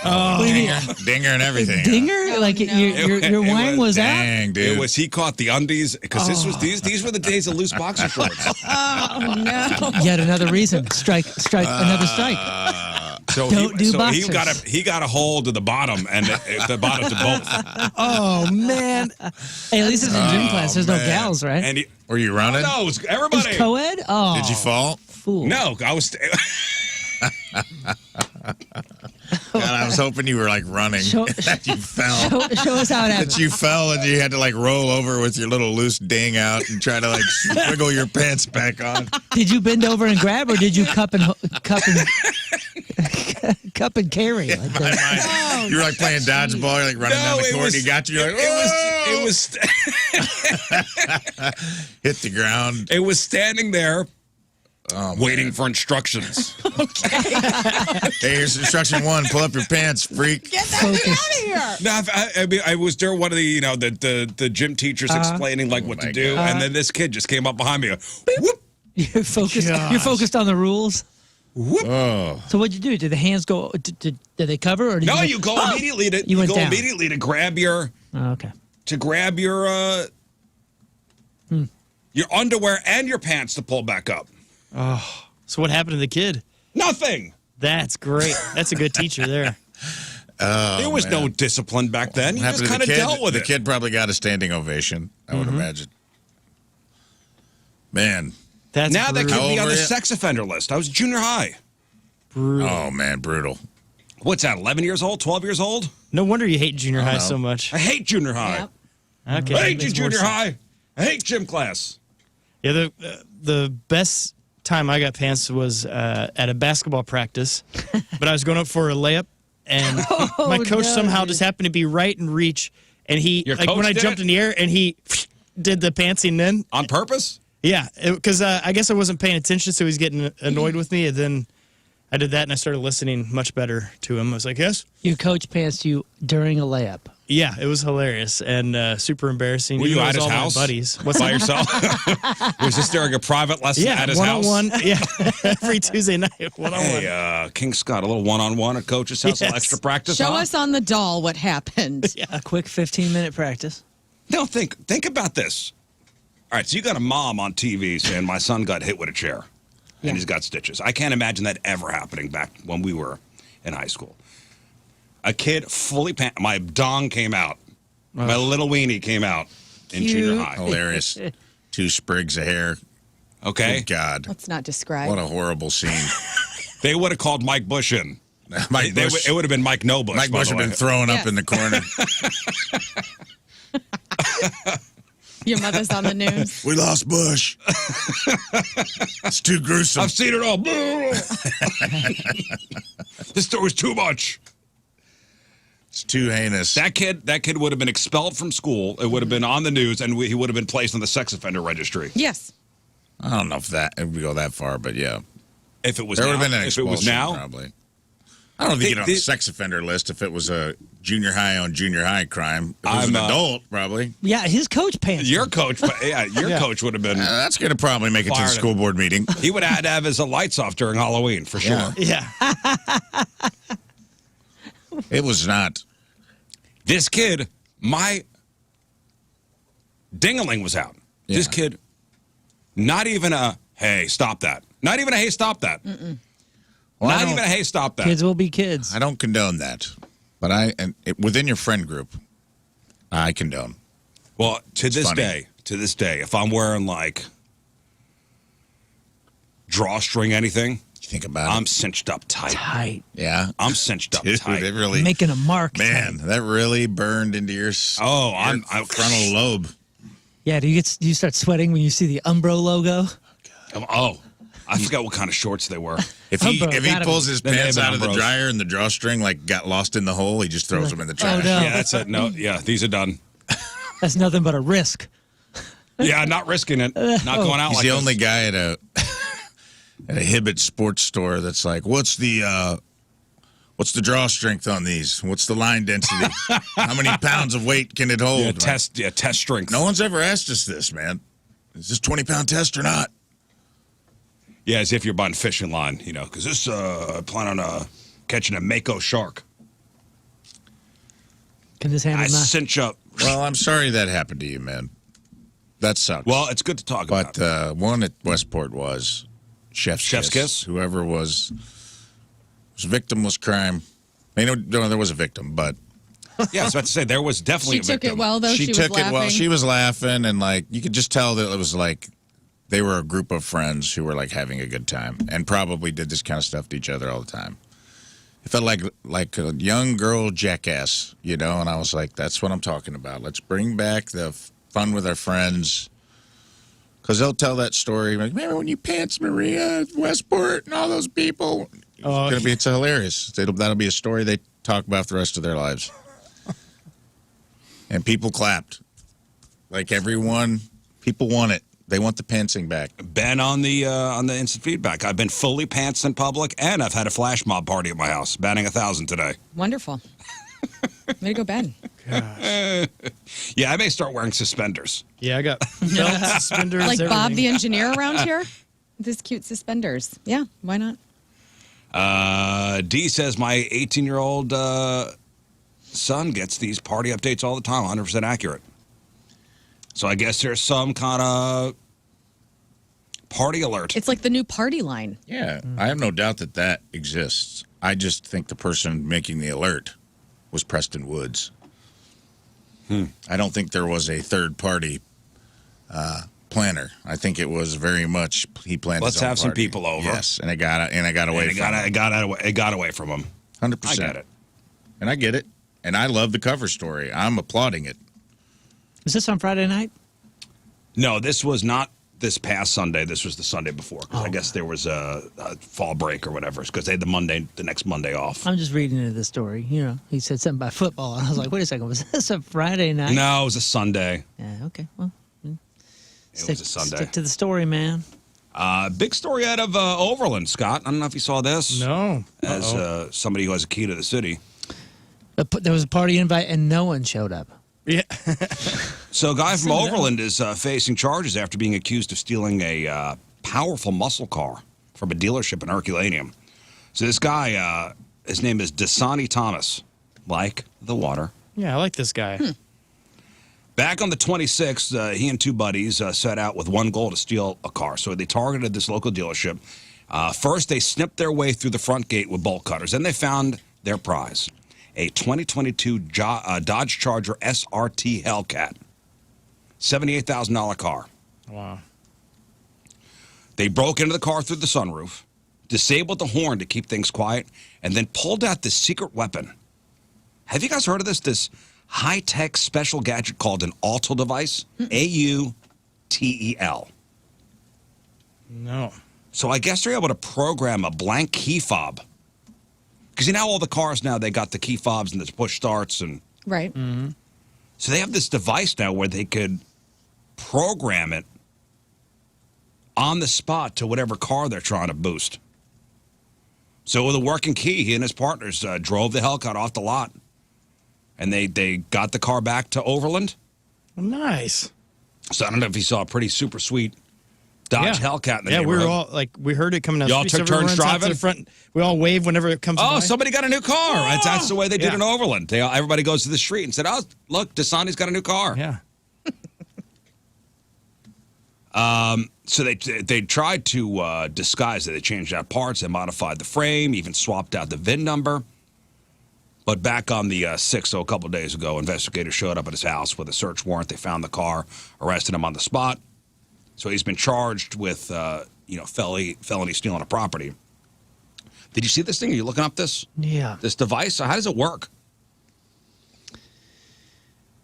What do you mean? Dinger and everything. Dinger? Like no. your It wine was out? Dang, dude. It was he caught the undies because these were the days of loose boxer shorts. Oh, no. Yet another reason. Strike, another strike. So Don't do boxers. he got a hold of the bottom and the bottom to both. Oh man! Hey, at least it's in gym class. There's no man. gals, right? And he, Were you running? no, it was everybody. It's co-ed. Oh, Did you fall? Fool. No, I was. God, I was hoping you were like running. That you fell. Show us how it happened. That you fell and you had to like roll over with your little loose ding out and try to like wiggle your pants back on. Did you bend over and grab, or did you cup and carry? Like that? You were like playing dodgeball. You're like running down the court. You got you. You're like, it was hit the ground. It was standing there. Waiting for instructions. Okay. Hey, here's instruction 1. Pull up your pants, freak. Get that thing out of here. No, I was during one of the, the gym teachers explaining like what to do, and then this kid just came up behind me. Whoop. You're focused. You're focused on the rules. Whoop. Oh. So what'd you do? Did the hands go? Did they cover? Or did no, you go immediately to immediately to grab your. Oh, okay. To grab your underwear and your pants to pull back up. Oh, so what happened to the kid? Nothing. That's great. That's a good teacher there. There was no discipline back then. You just kind of dealt with it. The kid probably got a standing ovation, I would imagine. Man. That's now brutal. that could be on the sex offender list. I was junior high. Brutal. Oh, man, brutal. What's that, 11 years old, 12 years old? No wonder you hate junior high so much. I hate junior high. Yep. Okay, I hate junior high. I hate gym class. Yeah, the best time I got pants was at a basketball practice, but I was going up for a layup, and my coach somehow just happened to be right in reach, and he when I jumped in the air, and he did the pantsing then on purpose. Yeah, because I guess I wasn't paying attention, so he was getting annoyed with me, and then I did that, and I started listening much better to him. I was like, yes? Your coach pantsed you during a layup. Yeah, it was hilarious and super embarrassing. Were you at his all house? My buddies. What's by yourself? Was this during a private lesson at his house? one-on-one. Yeah, every Tuesday night, one-on-one. Hey, King Scott, a little one-on-one at coach's house, a little extra practice. Show us on the doll what happened. Yeah. A quick 15-minute practice. No, think about this. All right, so you got a mom on TV saying my son got hit with a chair and he's got stitches. I can't imagine that ever happening back when we were in high school. A kid fully my dong came out. My little weenie came out in junior high. Hilarious. 2 sprigs of hair. Okay. Good God. Let's not describe. What a horrible scene. They would have called Mike Bush in. It would have been Mike No Bush. Mike Bush would have been thrown up in the corner. Your mother's on the news. We lost Bush. It's too gruesome. I've seen it all. This story's too much. It's too heinous. That kid would have been expelled from school. It would have been on the news, and he would have been placed on the sex offender registry. Yes. I don't know if it would go that far, but yeah. If it was there now, would have been an if it was expulsion, now, probably. I don't think you'd get on the sex offender list if it was a junior high on junior high crime. If it was an adult, probably. Yeah, his coach pants. Your coach, coach would have been. That's going to probably make it to the school board meeting. He would have had to have his lights off during Halloween for sure. Yeah. It was not. This kid, my ding-a-ling was out. Yeah. This kid, not even a, hey, stop that. Not even a, hey, stop that. Well, not even a, hey, stop that. Kids will be kids. I don't condone that. But within your friend group, I condone. Well, to this day, if I'm wearing like drawstring anything, think about it. I'm cinched up tight. Yeah. I'm cinched up tight. It really, making a mark. Man, that really burned into your frontal lobe. Yeah, do you start sweating when you see the Umbro logo? Oh, I forgot what kind of shorts they were. If he pulls his pants out of the dryer and the drawstring got lost in the hole, he just throws them in the trash. Oh, no. Yeah, that's it. No, yeah, these are done. That's nothing but a risk. Yeah, not risking it. Not going out. He's the only guy at a Hibbett sports store that's like, what's the draw strength on these? What's the line density? How many pounds of weight can it hold? Test strength. No one's ever asked us this, man. Is this 20-pound test or not? Yeah, as if you're buying fishing line, because this I plan on catching a mako shark. Can this handle that? Cinch up. Well, I'm sorry that happened to you, man. That sucks. Well, it's good to talk about. But one at Westport was Chef's Kiss. Whoever was victimless crime. No, there was a victim, but yeah, I was about to say there was definitely a victim. She took it well, though. She took it well. She was laughing, and you could just tell that it was they were a group of friends who were having a good time, and probably did this kind of stuff to each other all the time. It felt like a young girl jackass, you know, and I was like, that's what I'm talking about. Let's bring back the fun with our friends. Because they'll tell that story. Like, remember when you pants Maria, Westport, and all those people? It's hilarious. That'll be a story they talk about for the rest of their lives. And people clapped. Like people want it. They want the pantsing back. Ben on the instant feedback. I've been fully pants in public, and I've had a flash mob party at my house. Batting 1,000 today. Wonderful. Way to go, Ben. Gosh. Yeah, I may start wearing suspenders. Yeah, I got belt, suspenders, Like everything. Bob the engineer around here? With his cute suspenders. Yeah, why not? D says my 18-year-old son gets these party updates all the time, 100% accurate. So I guess there's some kind of party alert. It's like the new party line. Yeah, I have no doubt that exists. I just think the person making the alert was Preston Woods. I don't think there was a third-party planner. I think it was very much he planned. Let's his own have some party. people over. Yes, and I got away from him. It got away from him. 100%. I get it. And I get it. And I love the cover story. I'm applauding it. Was this on Friday night? No, this was not this past Sunday. This was the Sunday before. Because I guess there was a fall break or whatever. Because they had the next Monday off. I'm just reading into the story. You know, he said something about football, and I was like, wait a second, was this a Friday night? No, it was a Sunday. Yeah, okay. Well, It was a Sunday. Stick to the story, man. Big story out of Overland, Scott. I don't know if you saw this. No. As somebody who has a key to the city. There was a party invite, and no one showed up. Yeah. So a guy from Overland is facing charges after being accused of stealing a powerful muscle car from a dealership in Herculaneum. So this guy, his name is Dasani Thomas, like the water. Yeah, I like this guy. Back on the 26th, he and two buddies set out with one goal to steal a car. So they targeted this local dealership. First, they snipped their way through the front gate with bolt cutters. Then they found their prize, a 2022 Dodge Charger SRT Hellcat. $78,000 car. Wow. They broke into the car through the sunroof, disabled the horn to keep things quiet, and then pulled out this secret weapon. Have you guys heard of this? This high-tech special gadget called an AUTEL device? AUTEL. No. So I guess they're able to program a blank key fob. Because you know all the cars now, they got the key fobs and the push starts. And Right. so they have this device now where they could program it on the spot to whatever car they're trying to boost. So with a working key, he and his partners drove the Hellcat off the lot. And they got the car back to Overland. Nice. So I don't know if you saw a pretty super sweet Dodge Hellcat in the neighborhood. We were all like, we heard it coming down the Y'all street. took turns Everyone runs out to driving? the front. We all wave whenever it comes by. Oh, somebody got a new car. That's the way they did Yeah. in Overland. Everybody goes to the street and said, oh, look, Dasani's got a new car. Yeah. So they tried to disguise it. They changed out parts. They modified the frame, even swapped out the VIN number. But back on the 6th, so a couple of days ago, investigators showed up at his house with a search warrant. They found the car, arrested him on the spot. So he's been charged with, felony stealing a property. Did you see this thing? Are you looking up this? Yeah. This device? How does it work?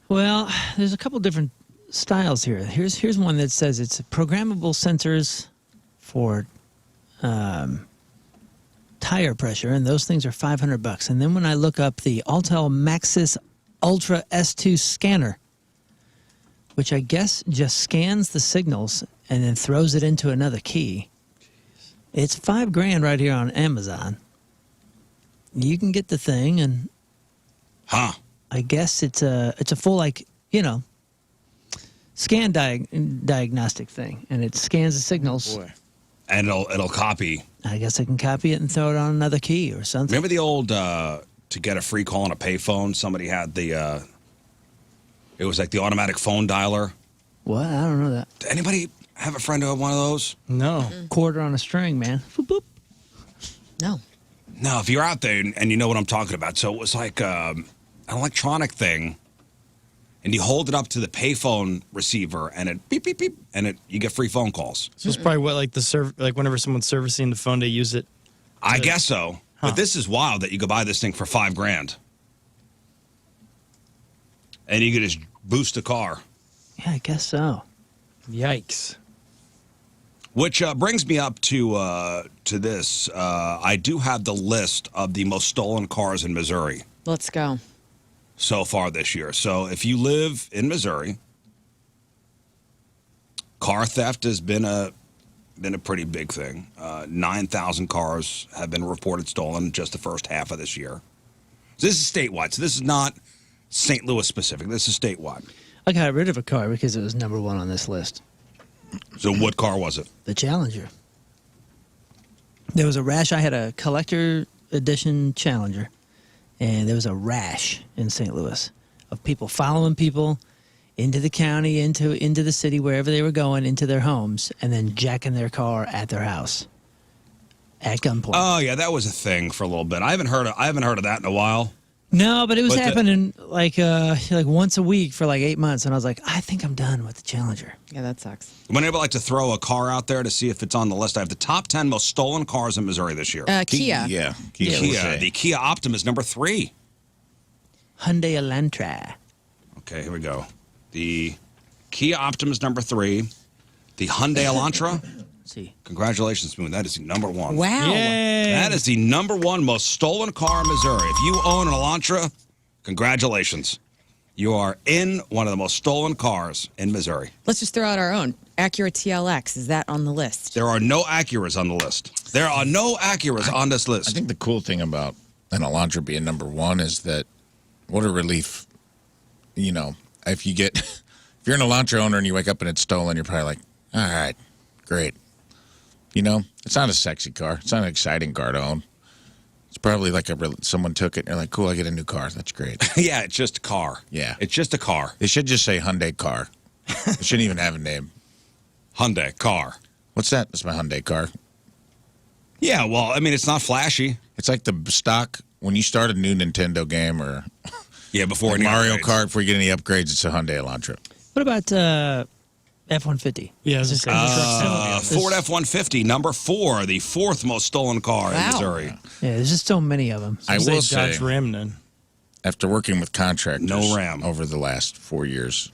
Well, there's a couple different styles here. Here's one that says it's programmable sensors for tire pressure, and those things are $500. And then when I look up the Autel Maxis Ultra S2 scanner, which I guess just scans the signals and then throws it into another key, it's $5,000 right here on Amazon. You can get the thing, and I guess it's a full scan diagnostic thing, and it scans the signals. Boy. And it'll copy. I guess I can copy it and throw it on another key or something. Remember the old to get a free call on a payphone? Somebody had the it was like the automatic phone dialer. What? I don't know that. Did anybody have a friend who had one of those? No. Quarter on a string, man. Boop, boop. No. No, if you're out there and you know what I'm talking about. So it was like an electronic thing, and you hold it up to the payphone receiver, and it beep, beep, beep, and you get free phone calls. So it's probably what, like whenever someone's servicing the phone, they use it. I guess so. But this is wild that you could buy this thing for $5,000. And you could just boost a car. Yeah, I guess so. Yikes. Which brings me up to this. I do have the list of the most stolen cars in Missouri Let's go. so far this year. So if you live in Missouri, car theft has been a pretty big thing. 9,000 cars have been reported stolen just the first half of this year. So this is statewide. So this is not St. Louis specific. This is statewide. I got rid of a car because it was number 1 on this list. So what car was it? The Challenger. There was a rash. I had a collector edition Challenger, and there was a rash in St. Louis of people following people into the county, into the city, wherever they were going, into their homes, and then jacking their car at their house at gunpoint. Oh yeah, that was a thing for a little bit. I haven't heard of that in a while. No, but it was happening like once a week for like 8 months, and I was like, I think I'm done with the Challenger. Yeah, that sucks. Would anybody like to throw a car out there to see if it's on the list? I have the top 10 most stolen cars in Missouri this year. Kia. Yeah. The Kia Optima is number 3. Hyundai Elantra. Okay, here we go. The Kia Optima is number 3. The Hyundai Elantra. See. Congratulations, Moon. That is the number 1. Wow. Yay. That is the number 1 most stolen car in Missouri. If you own an Elantra, congratulations. You are in one of the most stolen cars in Missouri. Let's just throw out our own. Acura TLX. Is that on the list? There are no Acuras on the list. There are no Acuras on this list. I think the cool thing about an Elantra being number 1 is that what a relief. You know, if you're an Elantra owner and you wake up and it's stolen, you're probably like, all right, great. You know, it's not a sexy car. It's not an exciting car to own. It's probably like someone took it and they're like, cool, I get a new car. That's great. Yeah, it's just a car. Yeah. It's just a car. They should just say Hyundai car. It shouldn't even have a name. Hyundai car. What's that? That's my Hyundai car. Yeah, well, I mean, it's not flashy. It's like the stock when you start a new Nintendo game or before like any Mario upgrades. Kart, before you get any upgrades, it's a Hyundai Elantra. What about F-150? Yeah, Is this Ford F-150, number 4, the 4th most stolen car in Missouri. Yeah, there's just so many of them. I will say, Dodge Ram then. after working with contractors No Ram. over the last 4 years,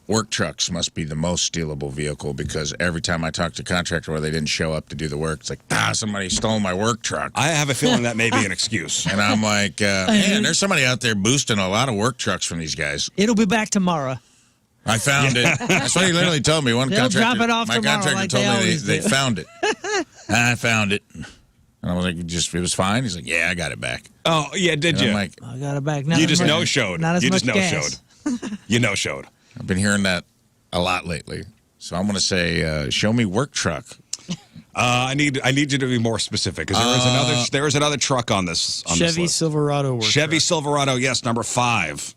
work trucks must be the most stealable vehicle because every time I talk to a contractor where they didn't show up to do the work, it's like, somebody stole my work truck. I have a feeling that may be an excuse. And I'm like, man, there's somebody out there boosting a lot of work trucks from these guys. It'll be back tomorrow. I found it. That's what he literally told me. One They'll contractor, drop it off my tomorrow contractor like told they me always they do. found it. I found it. And I was like, it was fine? He's like, yeah, I got it back. Oh, yeah, did And you? I'm like, I got it back. Not You as just much- no-showed. Not as You much just gas. no-showed. You no-showed. I've been hearing that a lot lately. So I'm going to say, show me work truck. I need you to be more specific because there is another truck on this. On Chevy this list. Silverado work Chevy truck. Silverado, yes, number 5.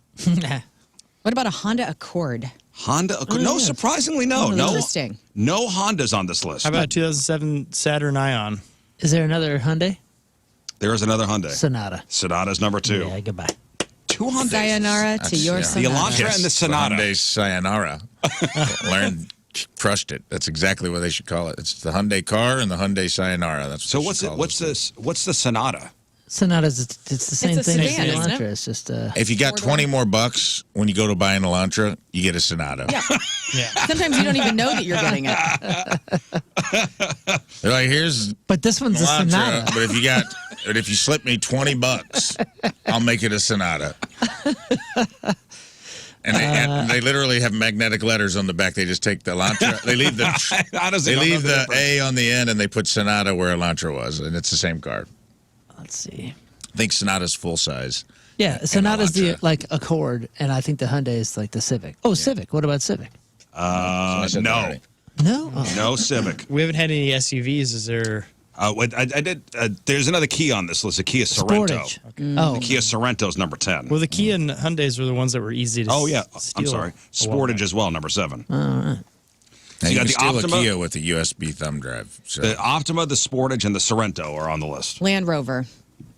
What about a Honda Accord? Honda Accord? No, yeah. surprisingly, no. Interesting. No Hondas on this list. How about 2007 Saturn Ion? Is there another Hyundai? There is another Hyundai. Sonata. Sonata's number 2. Yeah, goodbye. 2 Hyundais. Sayonara to your The Sonata. Elantra and the Sonata. Hyundai Sayonara. Learned, crushed it. That's exactly what they should call it. It's the Hyundai car and the Hyundai Sayonara. That's So what what's they it? should call What's those this? What's the Sonata? Sonata's it's the same a thing as sedan, the isn't it? Elantra. It's just things. If you got 20 more bucks when you go to buy an Elantra, you get a Sonata. Yeah. Yeah. Sometimes you don't even know that you're getting it. They're like, here's but this one's a Elantra, Sonata. but if you slip me 20 bucks, I'll make it a Sonata. And they literally have magnetic letters on the back. They just take the Elantra. They leave the How does it they know leave the the difference? A on the end, and they put Sonata where Elantra was, and it's the same car. Let's see. I think Sonata's full size. Yeah, Sonata's the Elantra. like Accord, and I think the Hyundai is like the Civic. Oh, Civic. What about Civic? I said that no. already. No. Oh. No Civic. We haven't had any SUVs. Is there? I did. There's another Kia on this list. A Kia Sorento. Sportage. Oh, Kia Sorento's number 10. Well, the Kia and Hyundais were the ones that were easy to Oh yeah, steal. I'm sorry. a while Sportage back. as well, number 7. Now, you you got can the steal Optima? a Kia with a USB thumb drive. So. The Optima, the Sportage, and the Sorento are on the list. Land Rover.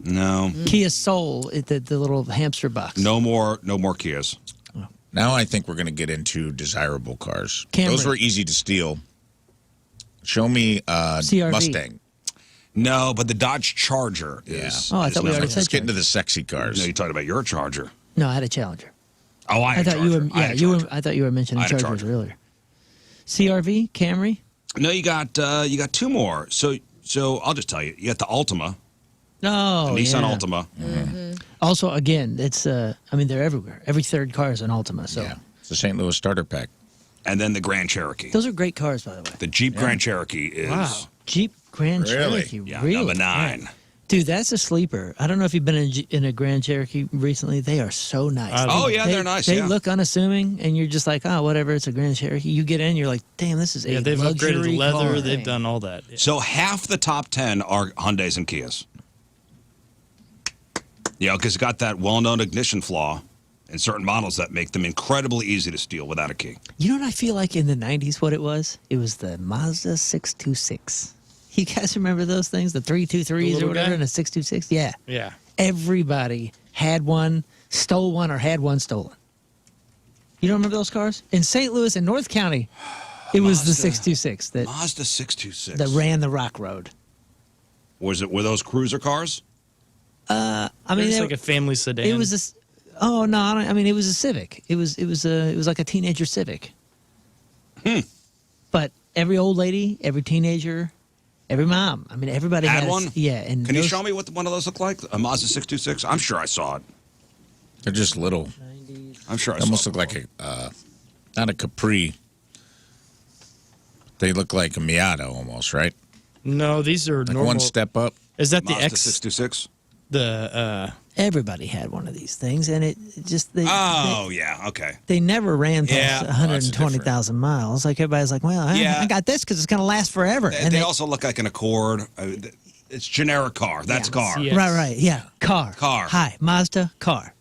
No, Kia Soul, the little hamster box. no more Kias. Now I think we're going to get into desirable cars. Camry. Those were easy to steal. Show me CRV. Mustang. No, but the Dodge Charger is. Oh, I thought we already said Let's get into the sexy cars. No, you talked about your Charger. No, I had a Challenger. Oh, I thought you were. Yeah, I thought you were mentioning Chargers earlier. CRV, Camry. No, you got 2 more. So I'll just tell you, you got the Altima. No, the Nissan Altima. Mm-hmm. Also, again, it's they're everywhere. Every third car is an Altima. So it's the St. Louis starter pack. And then the Grand Cherokee. Those are great cars, by the way. The Jeep Grand Cherokee is. Wow, Jeep Grand Cherokee. Yeah, really? number 9. Man. Dude, that's a sleeper. I don't know if you've been in a Grand Cherokee recently. They are so nice. They're nice. They look unassuming, and you're just like, oh, whatever. It's a Grand Cherokee. You get in, you're like, damn, this is a they've luxury upgraded the leather. car. They've done all that. Yeah. So half the top 10 are Hyundais and Kias. Because it's got that well-known ignition flaw in certain models that make them incredibly easy to steal without a key. You know what I feel like in the 90s what it was? It was the Mazda 626. You guys remember those things? The 323s or whatever, and a 626? Yeah. Yeah. Everybody had one, stole one, or had one stolen. You don't remember those cars? In St. Louis and North County, it was the 626 that Mazda 626 that ran the Rock Road. Were those cruiser cars? I mean, it's like a family sedan. It was a. Oh no! It was a Civic. It was like a teenager Civic. But every old lady, every teenager, every mom. I mean, everybody had one. Yeah. And can you show me what one of those look like? A Mazda 626. I'm sure I saw it. They're just little. 90s. I'm sure I saw almost it. look like not a Capri. They look like a Miata almost, right? No, these are Like normal. one step up. Is that the Mazda X? 626. Everybody had one of these things, and it just okay. They never ran past Yeah, 120,000 miles. Like everybody's like, well, I got this because it's going to last forever. They also look like an Accord. It's generic car. That's car. Yes. Right. Yeah, car. Hi, Mazda car.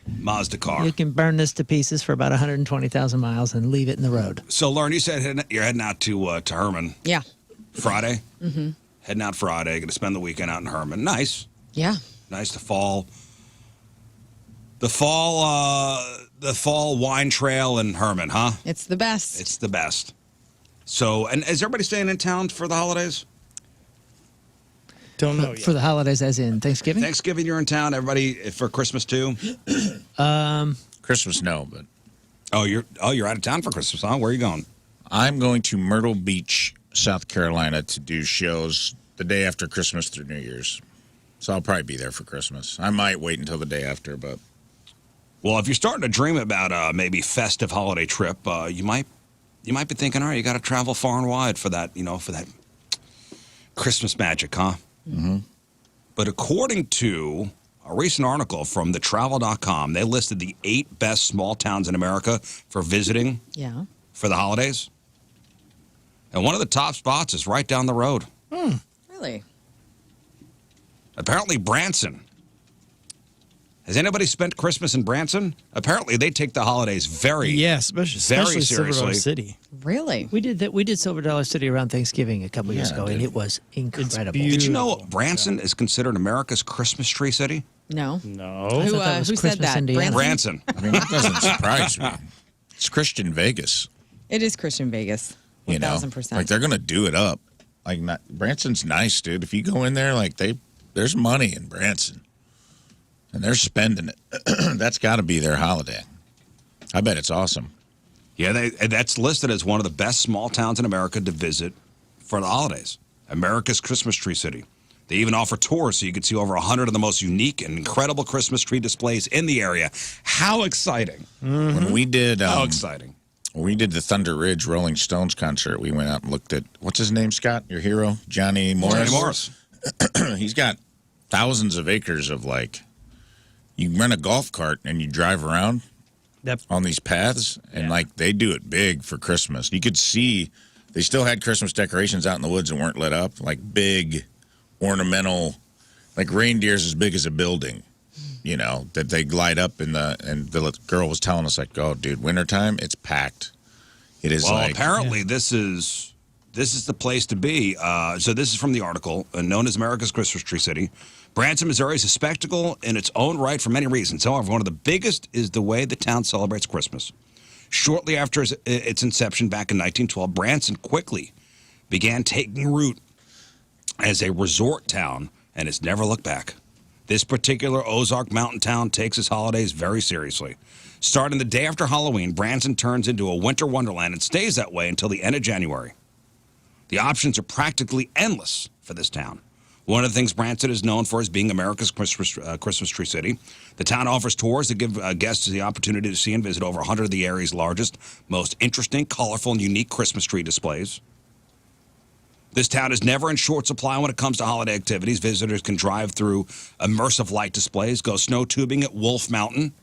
Mazda car. You can burn this to pieces for about 120,000 miles and leave it in the road. So, Lauren, you said you're heading out to Herman. Yeah. Friday. Mm-hmm. Heading out Friday. Going to spend the weekend out in Herman. Nice. Yeah. Nice to fall. The fall wine trail in Herman, huh? It's the best. It's the best. So, and is everybody staying in town for the holidays? Don't know yet. For the holidays, as in Thanksgiving? Thanksgiving, you're in town. Everybody for Christmas too. Christmas, no, but you're out of town for Christmas, huh? Where are you going? I'm going to Myrtle Beach, South Carolina, to do shows the day after Christmas through New Year's. So I'll probably be there for Christmas. I might wait until the day after, but. Well, if you're starting to dream about a maybe festive holiday trip, you might be thinking, all right, you got to travel far and wide for that, for that Christmas magic, huh? Mm-hmm. But according to a recent article from thetravel.com, they listed the 8 best small towns in America for visiting for the holidays. And one of the top spots is right down the road. Really? Apparently, Branson. Has anybody spent Christmas in Branson? Apparently, they take the holidays especially Silver seriously. Dollar City. Really? We did that. We did Silver Dollar City around Thanksgiving a couple years ago, and it was incredible. Did you know Branson is considered America's Christmas tree city? No. No. Who said that? Indiana. Branson. I mean, that doesn't surprise me. It's Christian Vegas. It is Christian Vegas. 1,000%. Like they're gonna do it up. Like Branson's nice, dude. If you go in there, like there's money in Branson, and they're spending it. That's got to be their holiday. I bet it's awesome. Yeah, that's listed as one of the best small towns in America to visit for the holidays. America's Christmas tree city. They even offer tours so you can see over 100 of the most unique and incredible Christmas tree displays in the area. How exciting! Mm-hmm. When we did, how exciting! When we did the Thunder Ridge Rolling Stones concert, we went out and looked at what's his name, Scott? Your hero, Johnny Morris. Johnny Morris. He's got thousands of acres of you rent a golf cart and you drive around on these paths, and they do it big for Christmas. You could see they still had Christmas decorations out in the woods and weren't lit up, like big ornamental, like reindeers as big as a building, that they light up and the girl was telling us oh, dude, wintertime, it's packed. It is apparently this is the place to be. So this is from the article, known as America's Christmas Tree City. Branson, Missouri is a spectacle in its own right for many reasons. However, one of the biggest is the way the town celebrates Christmas. Shortly after its inception back in 1912, Branson quickly began taking root as a resort town and has never looked back. This particular Ozark mountain town takes its holidays very seriously. Starting the day after Halloween, Branson turns into a winter wonderland and stays that way until the end of January. The options are practically endless for this town. One of the things Branson is known for is being America's Christmas tree city. The town offers tours that give guests the opportunity to see and visit over 100 of the area's largest, most interesting, colorful, and unique Christmas tree displays. This town is never in short supply when it comes to holiday activities. Visitors can drive through immersive light displays, go snow tubing at Wolf Mountain,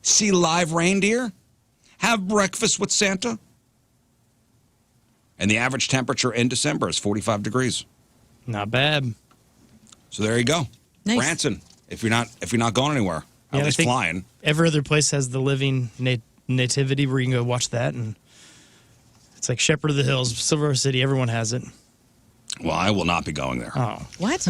see live reindeer, have breakfast with Santa. And the average temperature in December is 45 degrees. Not bad. So there you go. Nice. Branson, if you're not going anywhere, at least flying. Every other place has the living nativity where you can go watch that, and it's like Shepherd of the Hills, Silver City. Everyone has it. Well, I will not be going there. Oh, What?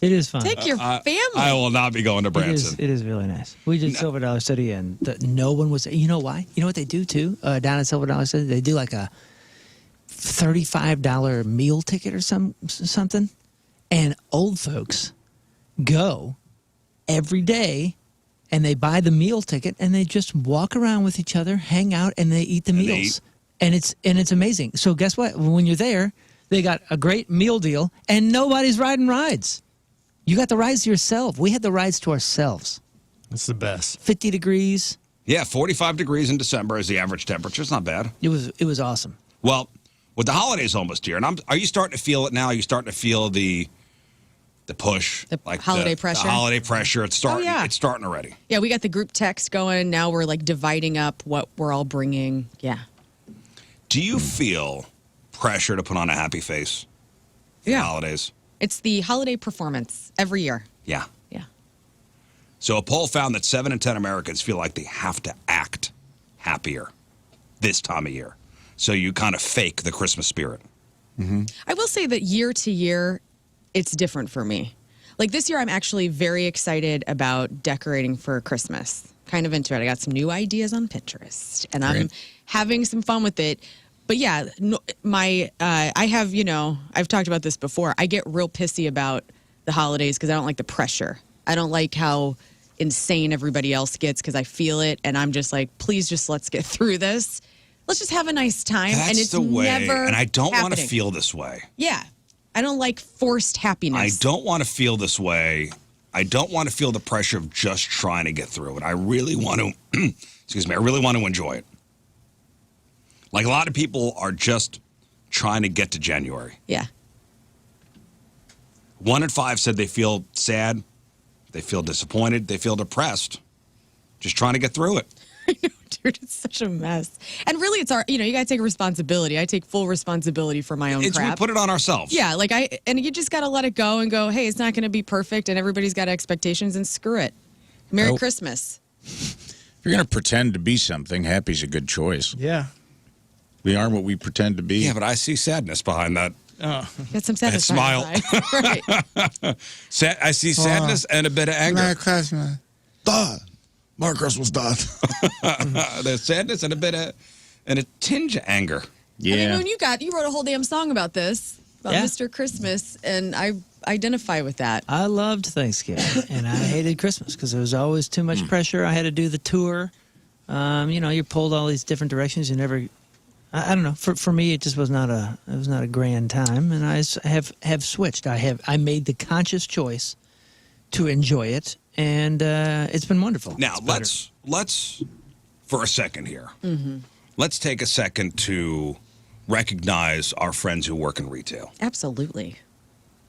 It is fun. Take your family. I will not be going to Branson. It is really nice. We did Silver Dollar City, and no one was. You know why? You know what they do too? Down at Silver Dollar City, they do like a $35 meal ticket or something, and old folks go every day, and they buy the meal ticket, and they just walk around with each other, hang out, and they eat the meals, and it's amazing. So guess what? When you're there, they got a great meal deal, and nobody's riding rides. You got the rides to yourself. We had the rides to ourselves. that's the best. 50 degrees. Yeah, 45 degrees in December is the average temperature. It's not bad. It was awesome. Well, with the holidays almost here, and are you starting to feel it now? Are you starting to feel the push, The holiday pressure? The holiday pressure. It's starting. yeah. It's starting already. Yeah, we got the group text going. Now we're like dividing up what we're all bringing. Yeah. Do you feel pressure to put on a happy face for the holidays? It's the holiday performance every year. Yeah. Yeah. So a poll found that 7 in 10 Americans feel like they have to act happier this time of year. So you kind of fake the Christmas spirit. I will say that year to year, it's different for me. Like this year, I'm actually very excited about decorating for Christmas. Kind of into it. I got some new ideas on Pinterest, and I'm having some fun with it. But yeah, I have, I've talked about this before. I get real pissy about the holidays because I don't like the pressure. I don't like how insane everybody else gets because I feel it, and I'm just like, please, just let's get through this. Let's just have a nice time. That's and it's the way, never and I don't want to happening. feel this way. Yeah. I don't like forced happiness. I don't want to feel this way. I don't want to feel the pressure of just trying to get through it. I really want to, excuse me, I really want to enjoy it. Like a lot of people are just trying to get to January. Yeah. 1 in 5 said they feel sad, they feel disappointed, they feel depressed. Just trying to get through it. I know, dude, it's such a mess. And really, it's you got to take responsibility. I take full responsibility for my own crap. We put it on ourselves. Yeah, and you just got to let it go and go, hey, it's not going to be perfect, and everybody's got expectations, and screw it. Merry Christmas. If you're going to pretend to be something, happy's a good choice. Yeah. We are what we pretend to be. Yeah, but I see sadness behind that. Got some sadness. smile. Right. I see sadness and a bit of anger. Merry Christmas. Done. Merry Christmas, done. There's sadness and a tinge of anger. Yeah. I mean, you wrote a whole damn song about this, about Mr. Christmas, and I identify with that. I loved Thanksgiving, and I hated Christmas because there was always too much pressure. I had to do the tour. You're pulled all these different directions. You never, I don't know. For me, it just was not a grand time, and I have switched. I made the conscious choice to enjoy it, and it's been wonderful. Now let's for a second here. Mm-hmm. Let's take a second to recognize our friends who work in retail. Absolutely.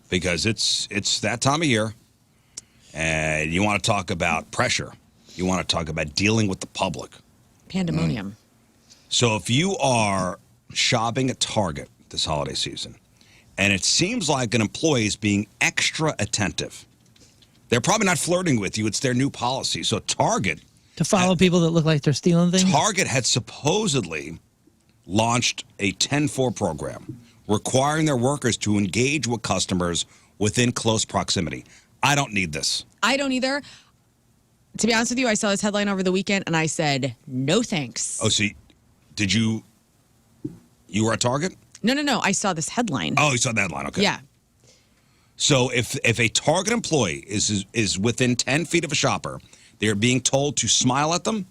Because it's that time of year, and you want to talk about pressure. You want to talk about dealing with the public. Pandemonium. So if you are shopping at Target this holiday season, and it seems like an employee is being extra attentive, they're probably not flirting with you. It's their new policy. So Target... To follow people that look like they're stealing things? Target had supposedly launched a 10-4 program requiring their workers to engage with customers within close proximity. I don't need this. I don't either. To be honest with you, I saw this headline over the weekend, and I said, no thanks. Oh, see, you were at Target? No. I saw this headline. Oh, you saw that headline. Okay. Yeah. So if a Target employee is within 10 feet of a shopper, they're being told to smile at them.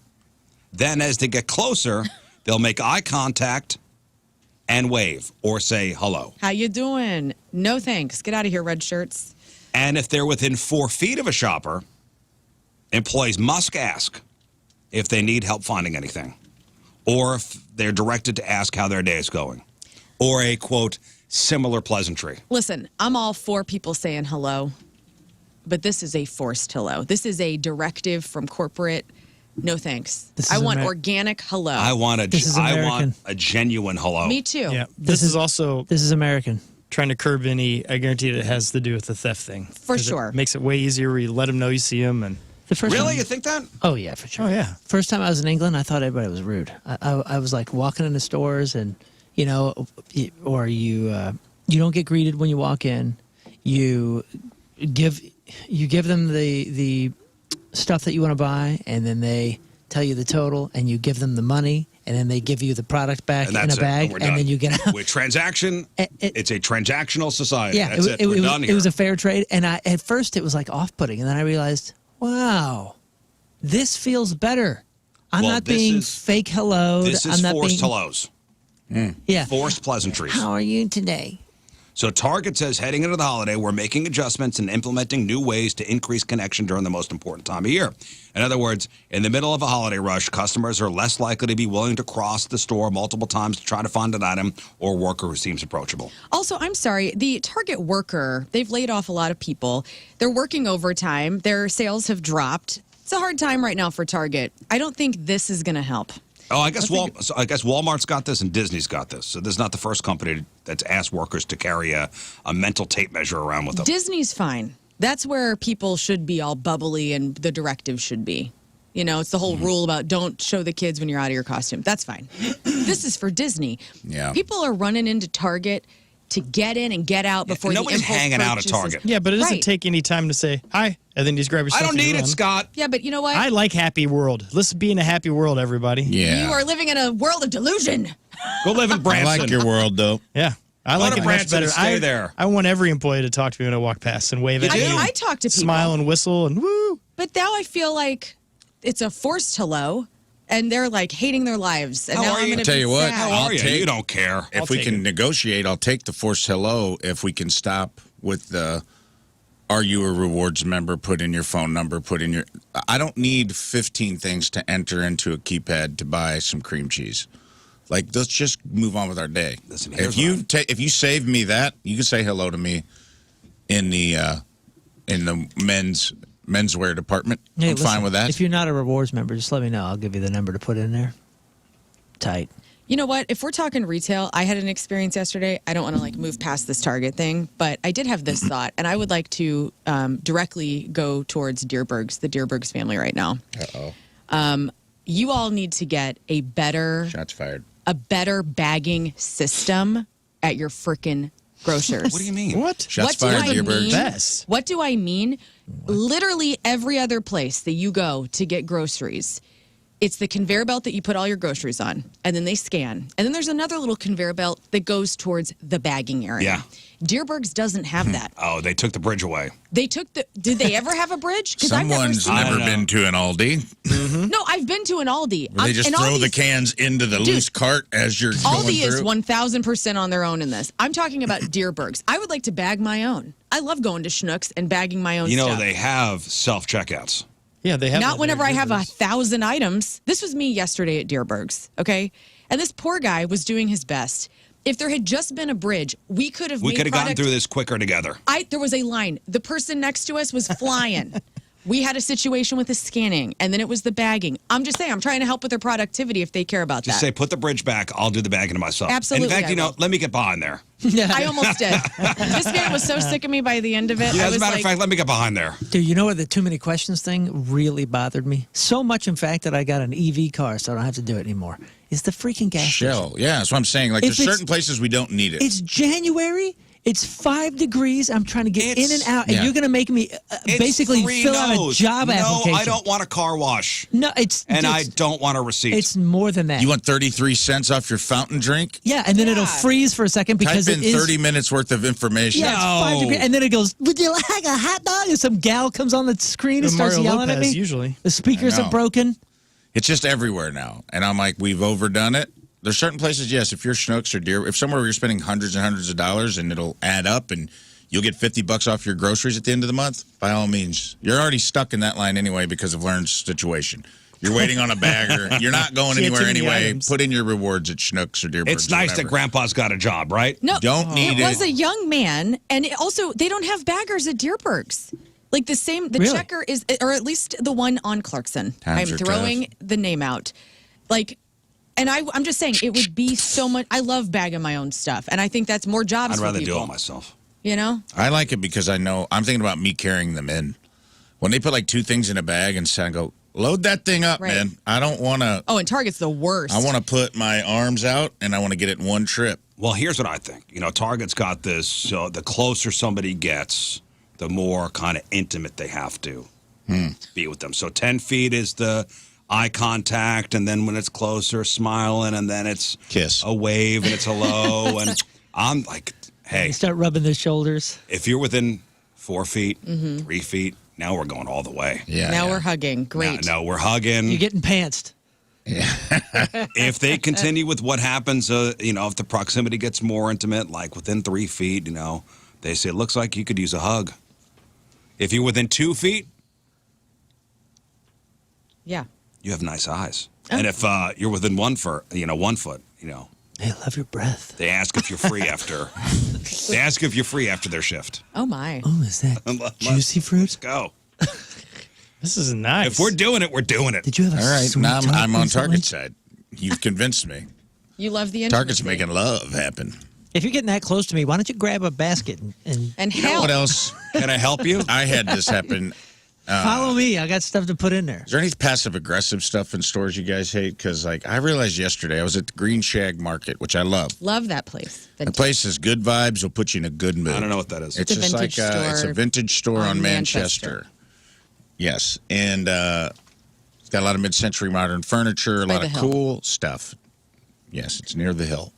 Then as they get closer, they'll make eye contact and wave or say hello. How you doing? No thanks. Get out of here, red shirts. And if they're within 4 feet of a shopper, employees must ask if they need help finding anything, or if they're directed to ask how their day is going, or a, quote, similar pleasantry. Listen, I'm all for people saying hello, but this is a forced hello. This is a directive from corporate. No thanks. I want organic hello. I want a genuine hello. Me too. Yeah, this is American. Trying to curb any. I guarantee it has to do with the theft thing. For sure. It makes it way easier. You let them know you see them, and Really, you think that? Oh yeah, for sure. Oh yeah. First time I was in England, I thought everybody was rude. I was like walking into stores, and or you don't get greeted when you walk in. You give them the stuff that you want to buy, and then they tell you the total, and you give them the money, and then they give you the product back in a bag, and then you get out. With transaction, it's a transactional society. Yeah, That's it. We're done here. It was a fair trade, and at first it was like off-putting, and then I realized, wow, this feels better. I'm not being fake helloed. This is forced hellos. Yeah. Forced pleasantries. How are you today? So Target says heading into the holiday, we're making adjustments and implementing new ways to increase connection during the most important time of year. In other words, in the middle of a holiday rush, customers are less likely to be willing to cross the store multiple times to try to find an item or worker who seems approachable. Also, I'm sorry, the Target worker, they've laid off a lot of people. They're working overtime. Their sales have dropped. It's a hard time right now for Target. I don't think this is going to help. Oh, I guess Walmart's got this and Disney's got this. So this is not the first company that's asked workers to carry a mental tape measure around with them. Disney's fine. That's where people should be all bubbly and the directive should be. You know, it's the whole rule about don't show the kids when you're out of your costume. That's fine. This is for Disney. Yeah. People are running into Target to get in and get out before nobody's the impulse hanging out at purchases. Target. Yeah, but it doesn't take any time to say hi, and then you just grab your stuff. I don't and need run. it, Scott. Yeah, but you know what? I like happy world. Let's be in a happy world, everybody. Yeah. You are living in a world of delusion. Go live in I Branson. like your world, though. Yeah. I Go like to it much Branson better. and stay there. I want every employee to talk to me when I walk past and wave at me. I talk to people. Smile and whistle and woo. But now I feel like it's a forced hello, and they're like hating their lives. And How now are I'm you? going to Tell be you what, sad. How are you? You don't care. If we can negotiate, I'll take the forced hello if we can stop with the are you a rewards member, put in your phone number, put in your... I don't need 15 things to enter into a keypad to buy some cream cheese. Like, let's just move on with our day. Listen, if you save me that, you can say hello to me in the menswear department. Hey, I'm fine with that. If you're not a rewards member, just let me know. I'll give you the number to put in there. Tight. You know what? If we're talking retail, I had an experience yesterday. I don't want to like move past this Target thing, but I did have this thought, and I would like to directly go towards Deerbergs, the Deerbergs family right now. Uh-oh. You all need to get a better Shots fired. bagging system at your frickin' grocers. What do you mean? What? Shots What do fired, I Deerbergs. mean? Best. What do I mean? Literally every other place that you go to get groceries, it's the conveyor belt that you put all your groceries on, and then they scan. And then there's another little conveyor belt that goes towards the bagging area. Yeah. Deerbergs doesn't have that. Oh, they took the bridge away. They took the... Did they ever have a bridge? Because I've never Someone's seen never it. been to an Aldi. No, I've been to an Aldi. Where they just and throw the Aldi's- cans into the loose cart as you're going Aldi through. is 1,000% on their own in this. I'm talking about Deerbergs. I would like to bag my own. I love going to Schnucks and bagging my own You know, stuff. they have self-checkouts. Yeah, they have Not that whenever there, I have Deerbergs. 1,000 items. This was me yesterday at Deerbergs, okay? And this poor guy was doing his best. If there had just been a bridge, we could have We made could have gotten product- through this quicker together. There was a line. The person next to us was flying. We had a situation with the scanning, and then it was the bagging. I'm just saying, I'm trying to help with their productivity if they care about Just that. say, put the bridge back. I'll do the bagging myself. Absolutely, In fact, I you know, will. let me get behind there. I almost did. This man was so sick of me by the end of it. Yeah, I as was a matter like, of fact, let me get behind there. Dude, you know what? The too many questions thing really bothered me. So much, in fact, that I got an EV car, so I don't have to do it anymore. It's the freaking gas station. Shell. Yeah, that's what I'm saying. Like, If there's it's- certain places we don't need it. It's January. It's 5 degrees. I'm trying to get in and out, and yeah. you're going to make me basically fill out a job application. No, I don't want a car wash. No, I don't want a receipt. It's more than that. You want 33 cents off your fountain drink? Yeah, and then it'll freeze for a second because Type in 30 minutes worth of information. Yeah, it's 5 degrees, and then it goes, would you like a hot dog? And some gal comes on the screen and starts Mario yelling Lopez, at me. usually. The speakers I know. are broken. It's just everywhere now. And I'm like, we've overdone it. There's certain places, yes, if you're Schnucks or Deer, if somewhere where you're spending hundreds and hundreds of dollars and it'll add up and you'll get $50 off your groceries at the end of the month, by all means. You're already stuck in that line anyway because of Learn's situation. You're waiting on a bagger. You're not going anywhere anyway. items. Put in your rewards at Schnucks or Dearborns. It's nice that Grandpa's got a job, right? No, Don't need it was a young man, and also they don't have baggers at Deerbergs. Like the Really? checker is, or at least the one on Clarkson. Times I'm are throwing the name out. Like, and I'm just saying, it would be so much. I love bagging my own stuff, and I think that's more jobs I'd for rather people. do it myself. You know? I like it because I know I'm thinking about me carrying them in. When they put like 2 things in a bag and I go, load that thing up, Right. man. I don't want to. Oh, and Target's the worst. I want to put my arms out and I want to get it in one trip. Well, here's what I think. You know, Target's got this. So the closer somebody gets, the more kind of intimate they have to be with them. So 10 feet is the eye contact, and then when it's closer, smiling, and then it's Kiss. a wave, and it's hello. And I'm like, hey, They start rubbing their shoulders. if you're within 4 feet, 3 feet, now we're going all the way. Yeah. now yeah. we're hugging. Great. Now we're hugging. You're getting pantsed. If they continue with what happens, you know, if the proximity gets more intimate, like within 3 feet, you know, they say it looks like you could use a hug. If you're within 2 feet, Yeah. you have nice eyes. And if you're within 1 foot, you know, They love your breath. they ask if you're free after. They ask if you're free after their shift. Oh my. Oh, is that juicy fruit? Let's go. This is nice. If we're doing it, we're doing it. Did you have a All right. sweet Now talk I'm on recently? Target's side. You've convinced me. You love the Target's intimacy. making love happen. If you're getting that close to me, why don't you grab a basket and And You know help. what else? Can I help you? I had this happen. follow me? I got stuff to put in there. Is there any passive aggressive stuff in stores you guys hate? Because like I realized yesterday, I was at the Green Shag Market, which I love. Love that place. The place is good vibes. Will put you in a good mood. I don't know what that is. It's a just like vintage it's a store vintage store on on Manchester. Manchester. Yes, and it's got a lot of mid-century modern furniture, a By lot the of hill. cool stuff. Yes, it's near the hill.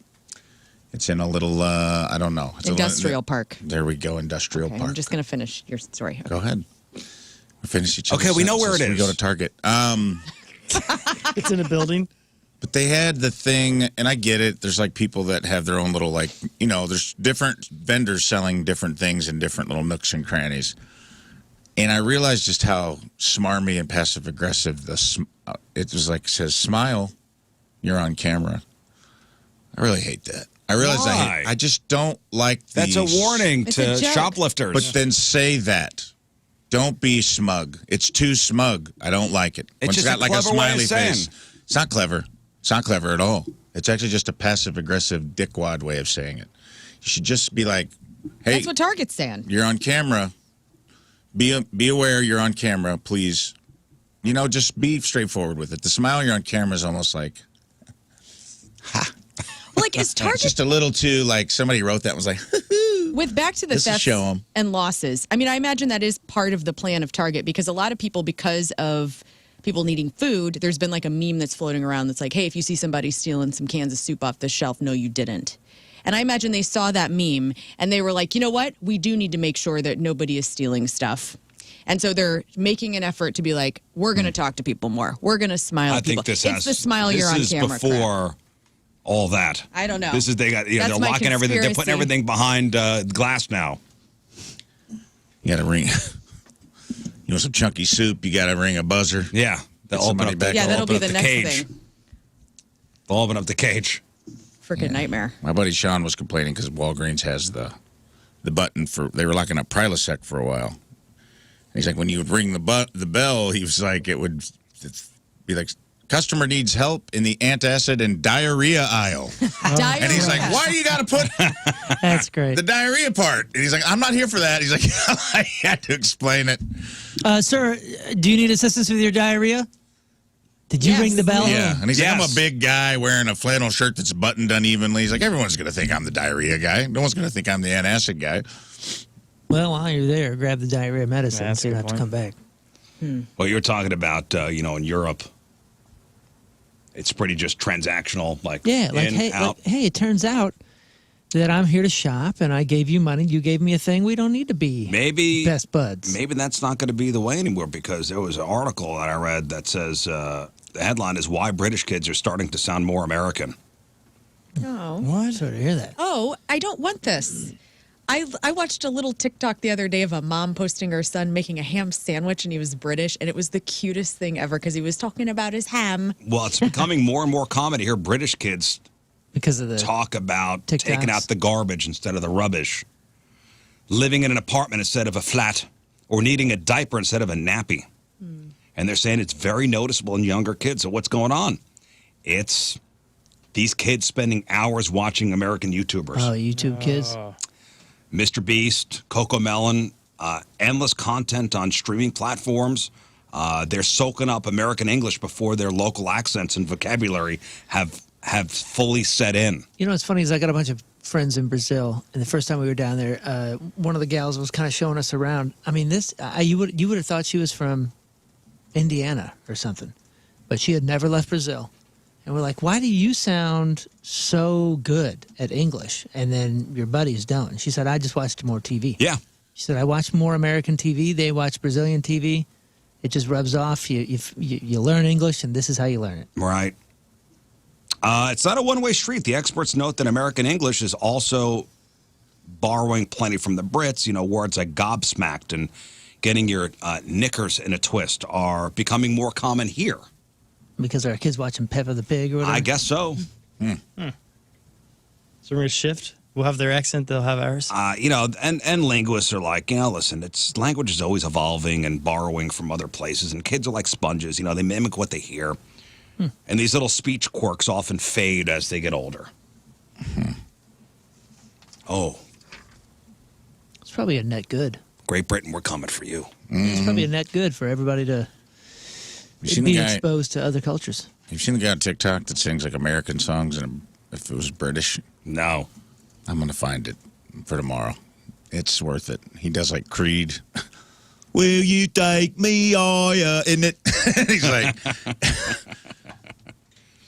It's in a little, I don't know. It's Industrial park. There we go, industrial Okay, park. I'm just going to finish your story. Go ahead. We finish each Okay, other's we know where sentences. it We go is. to Target. It's in a building. But they had the thing, and I get it. There's like people that have their own little, like, you know, there's different vendors selling different things in different little nooks and crannies. And I realized just how smarmy and passive aggressive it was like, it says, smile, you're on camera. I really hate that. I realize Why? I just don't like That's a these- warning It's to a joke. shoplifters. But then say that. Don't be smug. It's too smug. I don't like it. When It's just got a like a clever way of smiley saying. face. It's not clever. It's not clever at all. It's actually just a passive aggressive dickwad way of saying it. You should just be like, hey, That's what Target's saying. you're on camera. Be aware you're on camera, please. You know, just be straightforward with it. The smile you're on camera is almost like, Like, is it's Target just a little too, like somebody wrote that and was like, with back to the This will thefts show 'em. and losses? I mean, I imagine that is part of the plan of Target because a lot of people, because of people needing food, there's been like a meme that's floating around that's like, hey, if you see somebody stealing some cans of soup off the shelf, no, you didn't. And I imagine they saw that meme and they were like, you know what? We do need to make sure that nobody is stealing stuff. And so they're making an effort to be like, we're going to talk to people more. We're going to smile I at people. think this it's has the smile this you're on is camera. crap. before all that. I don't know. This is they got That's they're my locking everything. They're putting conspiracy. everything behind glass now. you got to ring. You want some chunky soup? You got to ring a buzzer. Yeah, they'll Get open somebody up. back. Yeah, They'll that'll open be up the next cage. thing. They'll open up the cage. Freaking nightmare. My buddy Sean was complaining because Walgreens has the button for. They were locking up Prilosec for a while. And he's like, when you would ring the bell, he was like, it would be like, customer needs help in the antacid and diarrhea aisle. Diarrhea. And he's like, why do you got to put That's great. the diarrhea part? And he's like, I'm not here for that. He's like, I had to explain it. Sir, do you need assistance with your diarrhea? Did you Yes. ring the bell? Yeah, and he's like, I'm Yes. a big guy wearing a flannel shirt that's buttoned unevenly. He's like, everyone's going to think I'm the diarrhea guy. No one's going to think I'm the antacid guy. Well, while you're there, grab the diarrhea medicine Yeah, that's so you a don't good have to come back. Well, you're talking about, in Europe, it's pretty just transactional, like Yeah, like, in, hey, out. it turns out that I'm here to shop and I gave you money, you gave me a thing. We don't need to be Maybe best buds. Maybe that's not going to be the way anymore because there was an article that I read that says the headline is why British kids are starting to sound more American. Oh. What? Sorry to hear that. Oh, I don't want this. I watched a little TikTok the other day of a mom posting her son making a ham sandwich, and he was British, and it was the cutest thing ever because he was talking about his ham. Well, it's becoming more and more common to hear British kids Because of the talk about TikToks. taking out the garbage instead of the rubbish, living in an apartment instead of a flat, or needing a diaper instead of a nappy. And they're saying it's very noticeable in younger kids. So what's going on? It's these kids spending hours watching American YouTubers. Oh, YouTube kids. Mr. Beast, Coco Melon, endless content on streaming platforms. They're soaking up American English before their local accents and vocabulary have fully set in. You know what's funny is I got a bunch of friends in Brazil, and the first time we were down there, one of the gals was kind of showing us around. I mean, you would have thought she was from Indiana or something, but she had never left Brazil. And we're like, why do you sound so good at English, and then your buddies don't? And she said, I just watched more TV. Yeah. She said, I watch more American TV. They watch Brazilian TV. It just rubs off. You learn English, and this is how you learn it. Right. It's not a one-way street. The experts note that American English is also borrowing plenty from the Brits. Words like gobsmacked and getting your knickers in a twist are becoming more common here. Because our kids watching Peppa the Pig or whatever. I guess so. So we're going to shift. We'll have their accent. They'll have ours. And linguists are like, listen, language is always evolving and borrowing from other places. And kids are like sponges. They mimic what they hear. And these little speech quirks often fade as they get older. Oh, It's probably a net good. Great Britain, we're coming for you. It's probably a net good for everybody to be exposed to other cultures. You've seen the guy on TikTok that sings like American songs, and if it was British? No. I'm going to find it for tomorrow. It's worth it. He does like Creed. Will you take me higher? Isn't it? He's like,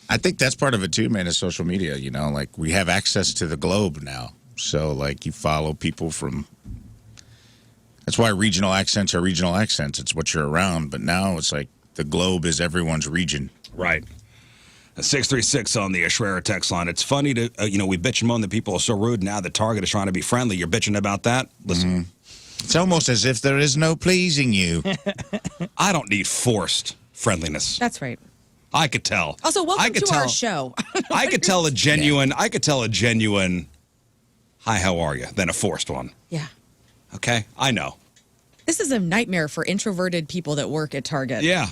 I think that's part of it too, man, is social media. Like we have access to the globe now. So like you follow people from, that's why regional accents are regional accents. It's what you're around. But now it's like the globe is everyone's region. Right. 636 on the Ashwara text line. It's funny to, we bitch and moan that people are so rude. Now the Target is trying to be friendly. You're bitching about that? Listen. It's almost as if there is no pleasing you. I don't need forced friendliness. That's right. I could tell. Also, welcome to our show. I could tell a genuine, hi, how are you, than a forced one. Yeah. Okay? I know. This is a nightmare for introverted people that work at Target. Yeah.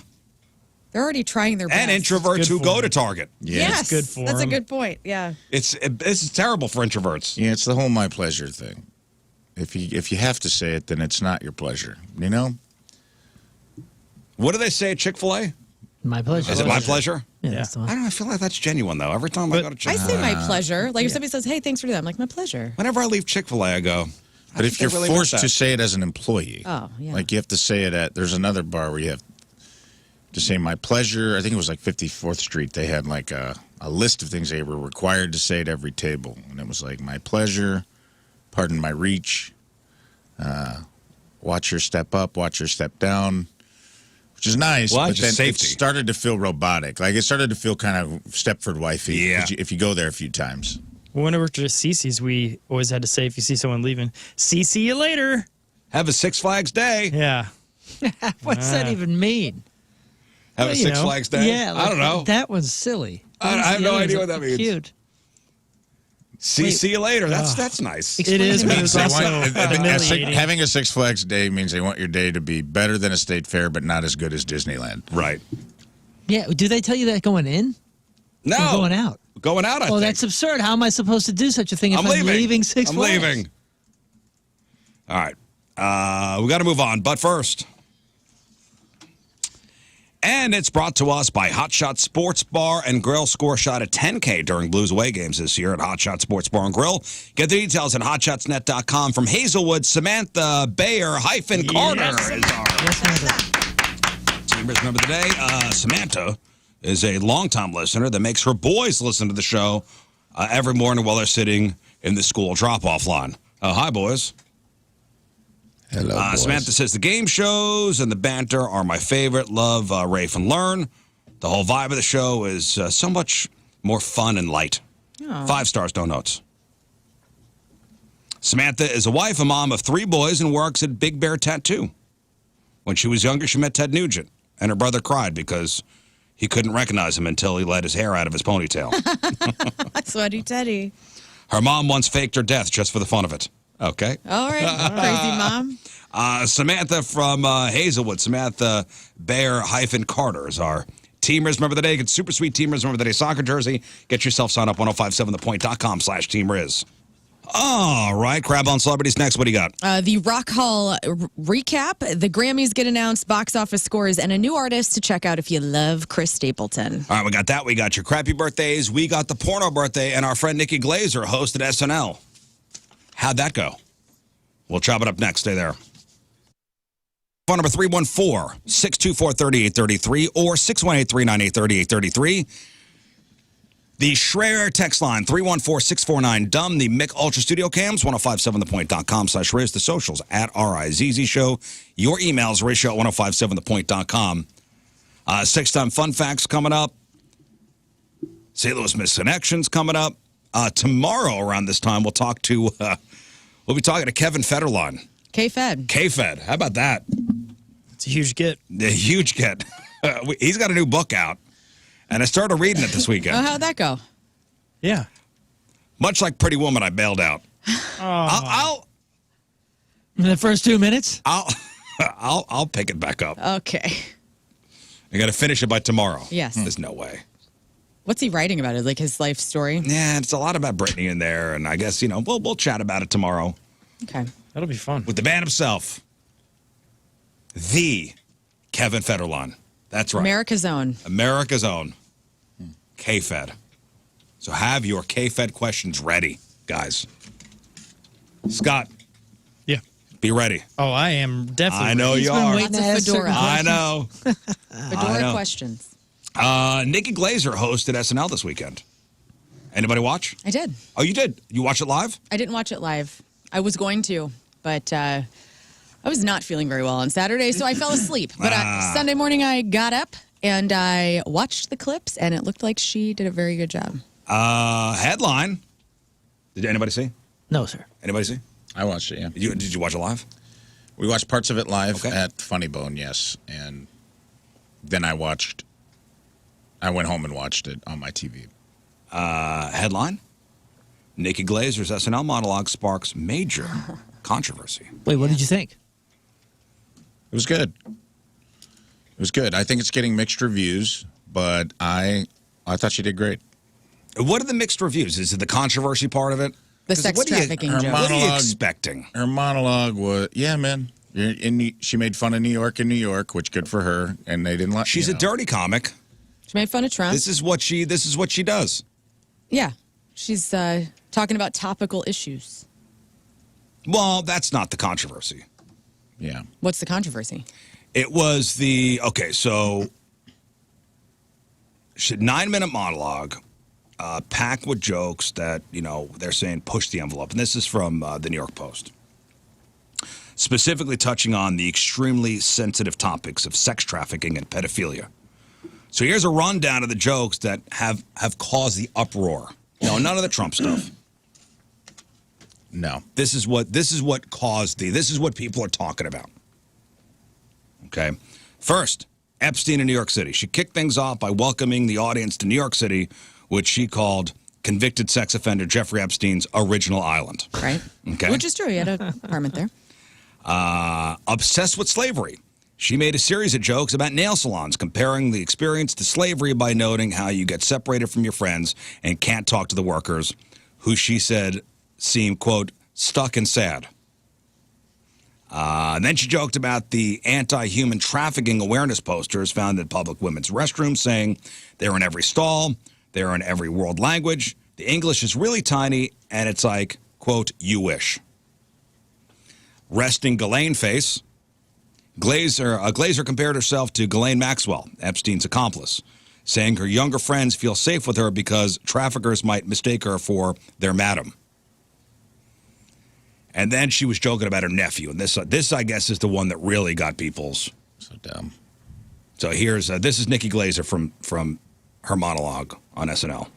They're already trying their best. And introverts who go to Target. Yeah. Yes. It's good for That's a them. good point. Yeah. This is terrible for introverts. Yeah, it's the whole my pleasure thing. If you have to say it, then it's not your pleasure. What do they say at Chick-fil-A? My pleasure. Is it my pleasure? Yeah, Yeah. that's the I one. don't know. I feel like that's genuine, though. Every time I go to I Chick-fil-A. say my pleasure. Like if somebody says, hey, thanks for that. I'm like, my pleasure. Whenever I leave Chick-fil-A, I go. But if you're forced to say it as an employee, Oh, yeah. like you have to say it there's another bar where you have to say my pleasure. I think it was like 54th Street. They had like a list of things they were required to say at every table. And it was like my pleasure, pardon my reach, watch your step up, watch your step down, which is nice. Well, but just then safety. it started to feel robotic. Like it started to feel kind of Stepford wifey. Yeah. If you go there a few times. When we worked at CC's, we always had to say, if you see someone leaving, see you later. Have a Six Flags day. Yeah. What's that even mean? Have a Well, Six Flags day. Yeah, I don't know. That one's silly. I have no idea what that means. Cute. See you later. That's nice. It is, but it's They also want- humiliating. having a Six Flags day means they want your day to be better than a state fair, but not as good as Disneyland. Right. Yeah, do they tell you that going in? No. Or going out? Going out, I think. That's absurd. How am I supposed to do such a thing if I'm leaving Six I'm Flags? leaving. All right. We got to move on. But first. And And it's brought to us by Hot Shot Sports Bar and Grill. Score shot at 10K during Blues away games this year at Hot Shot Sports Bar and Grill. Get the details at hotshotsnet.com. From Hazelwood, Samantha Bayer-Carter is our team member of the day. Samantha is a longtime listener that makes her boys listen to the show every morning while they're sitting in the school drop-off line. Hi, boys. Hello, boys. Samantha says, the game shows and the banter are my favorite. Love Rafe and Learn. The whole vibe of the show is so much more fun and light. Aw. 5 stars, no notes. Samantha is a wife, a mom of 3 boys, and works at Big Bear Tattoo. When she was younger, she met Ted Nugent, and her brother cried because he couldn't recognize him until he let his hair out of his ponytail. Sweaty Teddy. Her mom once faked her death just for the fun of it. Okay. All right, crazy mom. Samantha from Hazelwood, Samantha Bayer-Carter is our Teamers Member of the Day. Get super sweet Teamers Member of the Day soccer jersey. Get yourself signed up 1057thepoint.com/TeamRizz. All right, Crab on Celebrities next. What do you got? The Rock Hall recap. The Grammys get announced, box office scores, and a new artist to check out if you love Chris Stapleton. All right, we got that. We got your crappy birthdays. We got the porno birthday, and our friend Nikki Glazer hosted SNL. How'd that go? We'll chop it up next. Stay there. Phone number 314-624-3833 or 618-398-3833. The Schreier text line, 314-649-DUMB. The Mick Ultra Studio Cams, 1057thepoint.com/Rizz. The socials, at Rizz Show. Your emails, rizzshow at 1057thepoint.com. 6-time fun facts coming up. St. Louis Misconnections coming up. Tomorrow around this time, we'll be talking to Kevin Federline. K-Fed. K-Fed. How about that? It's a huge get. A huge get. He's got a new book out, and I started reading it this weekend. Oh, how'd that go? Yeah. Much like Pretty Woman, I bailed out. I'll In the first 2 minutes? I'll pick it back up. Okay. I got to finish it by tomorrow. Yes. There's no way. What's he writing about? It like his life story? Yeah, it's a lot about Britney in there, and I guess, we'll chat about it tomorrow. Okay. That'll be fun. With the man himself, the Kevin Federline. That's right. America's Own. America's Own. K-Fed. So have your K-Fed questions ready, guys. Scott. Yeah. Be ready. Oh, I am definitely. I know ready. you are. Lots of fedora. I know. Fedora questions. Nikki Glazer hosted SNL this weekend. Anybody watch? I did. Oh, you did? You watch it live? I didn't watch it live. I was going to, but I was not feeling very well on Saturday, so I fell asleep. But Sunday morning, I got up and I watched the clips, and it looked like she did a very good job. Headline. Did anybody see? No, sir. Anybody see? I watched it, yeah. Did you watch it live? We watched parts of it live Okay. at Funny Bone, yes. And then I went home and watched it on my TV. Headline. Nikki Glazer's SNL monologue sparks major controversy. Wait, what did you think? It was good. It was good. I think it's getting mixed reviews, but I thought she did great. What are the mixed reviews? Is it the controversy part of it? The sex trafficking joke. What are you expecting? Her monologue was, yeah, man. She made fun of New York, which good for her, and they didn't let. She's a dirty comic. She made fun of Trump. This is what she does. Yeah. She's talking about topical issues. Well, that's not the controversy. Yeah. What's the controversy? It was so 9-minute monologue, packed with jokes that, they're saying push the envelope. And this is from the New York Post. Specifically touching on the extremely sensitive topics of sex trafficking and pedophilia. So here's a rundown of the jokes that have caused the uproar. None of the Trump stuff. No. This is what caused this is what people are talking about. Okay. First, Epstein in New York City. She kicked things off by welcoming the audience to New York City, which she called convicted sex offender Jeffrey Epstein's original island. Right. Okay. Which is true. He had an apartment there. Obsessed with slavery. She made a series of jokes about nail salons, comparing the experience to slavery by noting how you get separated from your friends and can't talk to the workers, who she said seem, quote, stuck and sad. And then she joked about the anti-human trafficking awareness posters found in public women's restrooms, saying they're in every stall, they're in every world language. The English is really tiny, and it's like, quote, you wish. Resting Ghislaine face. Glazer compared herself to Ghislaine Maxwell, Epstein's accomplice, saying her younger friends feel safe with her because traffickers might mistake her for their madam. And then she was joking about her nephew, and this I guess is the one that really got people's so dumb. So here's this is Nikki Glazer from her monologue on SNL.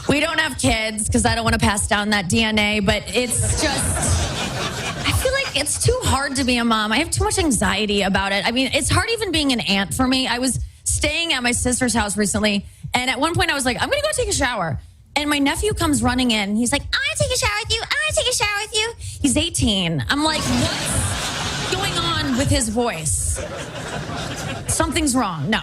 We don't have kids because I don't want to pass down that DNA, but it's just. I feel like it's too hard to be a mom. I have too much anxiety about it. I mean, it's hard even being an aunt for me. I was staying at my sister's house recently, and at one point I was like, I'm going to go take a shower. And my nephew comes running in. He's like, I want to take a shower with you. I want to take a shower with you. He's 18. I'm like, what's going on with his voice? Something's wrong. No.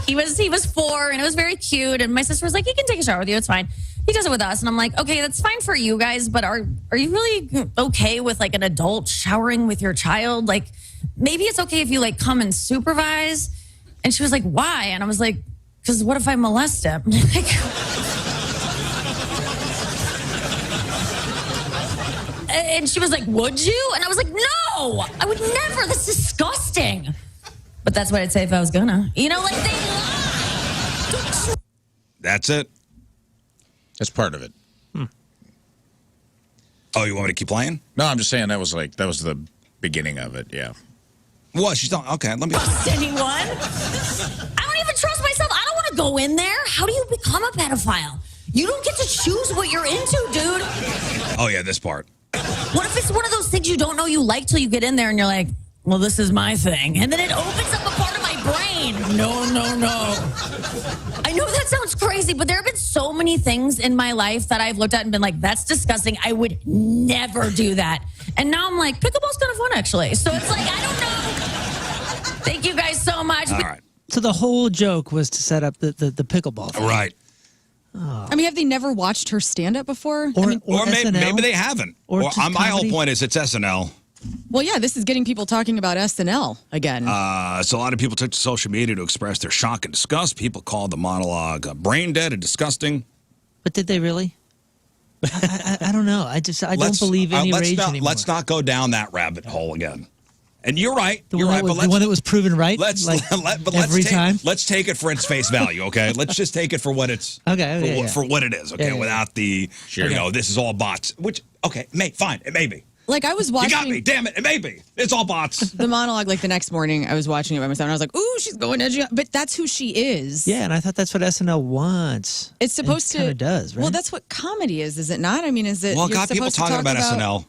He was 4, and it was very cute. And my sister was like, he can take a shower with you. It's fine. He does it with us. And I'm like, okay, that's fine for you guys, but are you really okay with like an adult showering with your child? Like, maybe it's okay if you like come and supervise. And she was like, why? And I was like, because what if I molest him? And she was like, would you? And I was like, no, I would never. That's disgusting. But that's what I'd say if I was gonna. You know, like they lie. That's it. That's part of it. Oh, you want me to keep playing? No, I'm just saying that was the beginning of it. Yeah. Well, she's not. Okay, let me. Trust anyone? I don't even trust myself. I don't want to go in there. How do you become a pedophile? You don't get to choose what you're into, dude. Oh yeah, this part. What if it's one of those things you don't know you like till you get in there and you're like, well, this is my thing. And then it opens up a part of my brain. No. I know that sounds crazy, but there have been so many things in my life that I've looked at and been like, that's disgusting. I would never do that. And now I'm like, pickleball's kind of fun, actually. So it's like, I don't know. Thank you guys so much. All right. So the whole joke was to set up the pickleball thing. Right. I mean, have they never watched her stand up before? Or maybe they haven't. Or my whole point is it's SNL. Well, yeah, this is getting people talking about SNL again. So a lot of people took to social media to express their shock and disgust. People called the monologue brain dead and disgusting. But did they really? I don't know. I don't believe any rage anymore. Let's not go down that rabbit hole again. And you're right. The one that was proven right. Let's take it for its face value. Okay, let's just take it for what it's for what it is. Okay, without the this is all bots. Which fine, it may be. Like I was watching. You got me. Damn it. It may be. It's all bots. The monologue, like the next morning, I was watching it by myself, and I was like, "Ooh, she's going edgy." But that's who she is. Yeah, and I thought that's what SNL wants. It's supposed to. It does, right? Well, that's what comedy is it not? I mean, is it? Well, got people talking about SNL.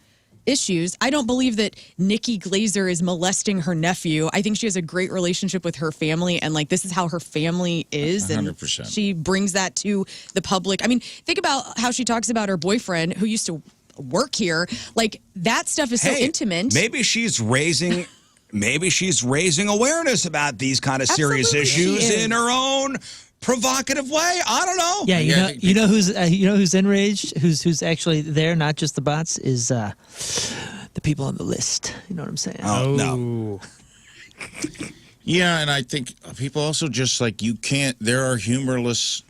Issues. I don't believe that Nikki Glazer is molesting her nephew. I think she has a great relationship with her family, and like this is how her family is, 100%. And she brings that to the public. I mean, think about how she talks about her boyfriend who used to work here. Like that stuff is so intimate. Maybe she's raising awareness about these kind of serious issues in her own provocative way. I don't know. Yeah, you know who's enraged, who's actually there, not just the bots, is the people on the list. You know what I'm saying? Oh no. Yeah, and I think people also just like there are humorless.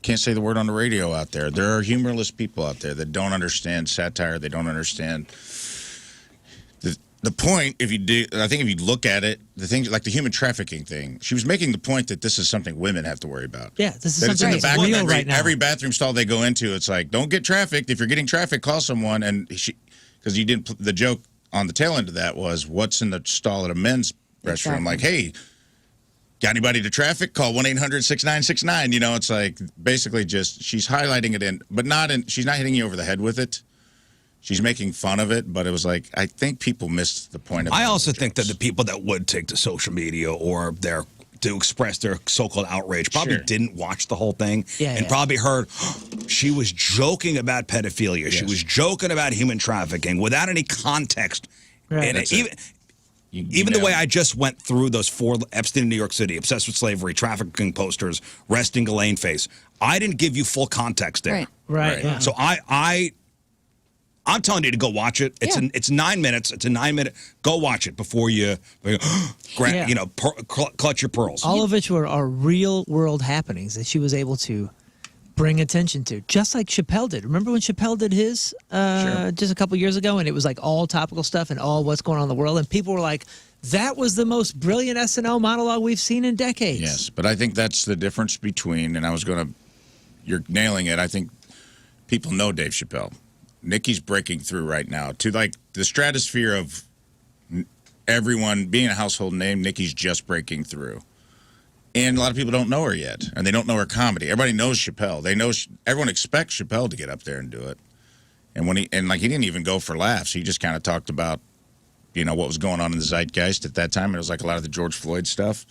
Can't say the word on the radio out there. There are humorless people out there that don't understand satire. They don't understand the point. If you do, I think if you look at it, the things like the human trafficking thing, she was making the point that this is something women have to worry about. Yeah, this is that something it's in the back of right now. every bathroom stall they go into. It's like, don't get trafficked. If you're getting trafficked, call someone. And because you didn't. The joke on the tail end of that was, what's in the stall at a men's restroom? Like, hey. Got anybody to traffic? Call 1-800-6969. You know, it's like basically just she's highlighting it she's not hitting you over the head with it. She's making fun of it, but it was like I think people missed the point of it. I also think that the people that would take to social media or to express their so-called outrage probably didn't watch the whole thing and probably heard she was joking about pedophilia. Yes. She was joking about human trafficking without any context. Right. And even the way I just went through those 4 Epstein in New York City, obsessed with slavery, trafficking posters, resting Ghislaine face, I didn't give you full context there. Right. Yeah. So I I'm telling you to go watch it. It's 9 minutes. It's a 9-minute. Go watch it before you, clutch your pearls. All of which are real world happenings that she was able to bring attention to, just like Chappelle did. Remember when Chappelle did his just a couple years ago, and it was like all topical stuff and all what's going on in the world, and people were like, that was the most brilliant SNL monologue we've seen in decades. Yes, but I think that's the difference between, and you're nailing it, I think people know Dave Chappelle. Nikki's breaking through right now to like the stratosphere of everyone being a household name. Nikki's just breaking through. And a lot of people don't know her yet, and they don't know her comedy. Everybody knows Chappelle. Everyone expects Chappelle to get up there and do it. And he didn't even go for laughs. He just kind of talked about, what was going on in the zeitgeist at that time. It was like a lot of the George Floyd stuff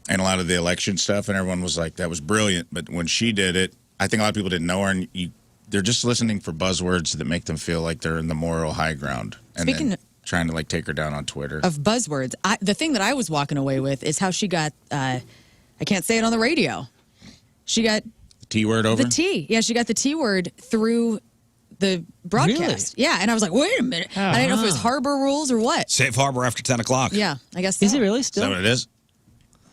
and a lot of the election stuff, and everyone was like, that was brilliant. But when she did it, I think a lot of people didn't know her, and they're just listening for buzzwords that make them feel like they're in the moral high ground. And then trying to take her down on Twitter. Of buzzwords, the thing that I was walking away with is how she got, I can't say it on the radio. She got the T word over? The T. Yeah, she got the T word through the broadcast. Really? Yeah, and I was like, wait a minute. I didn't know if it was harbor rules or what. Safe harbor after 10 o'clock. Yeah, I guess so. Is it really still? Is that what it is?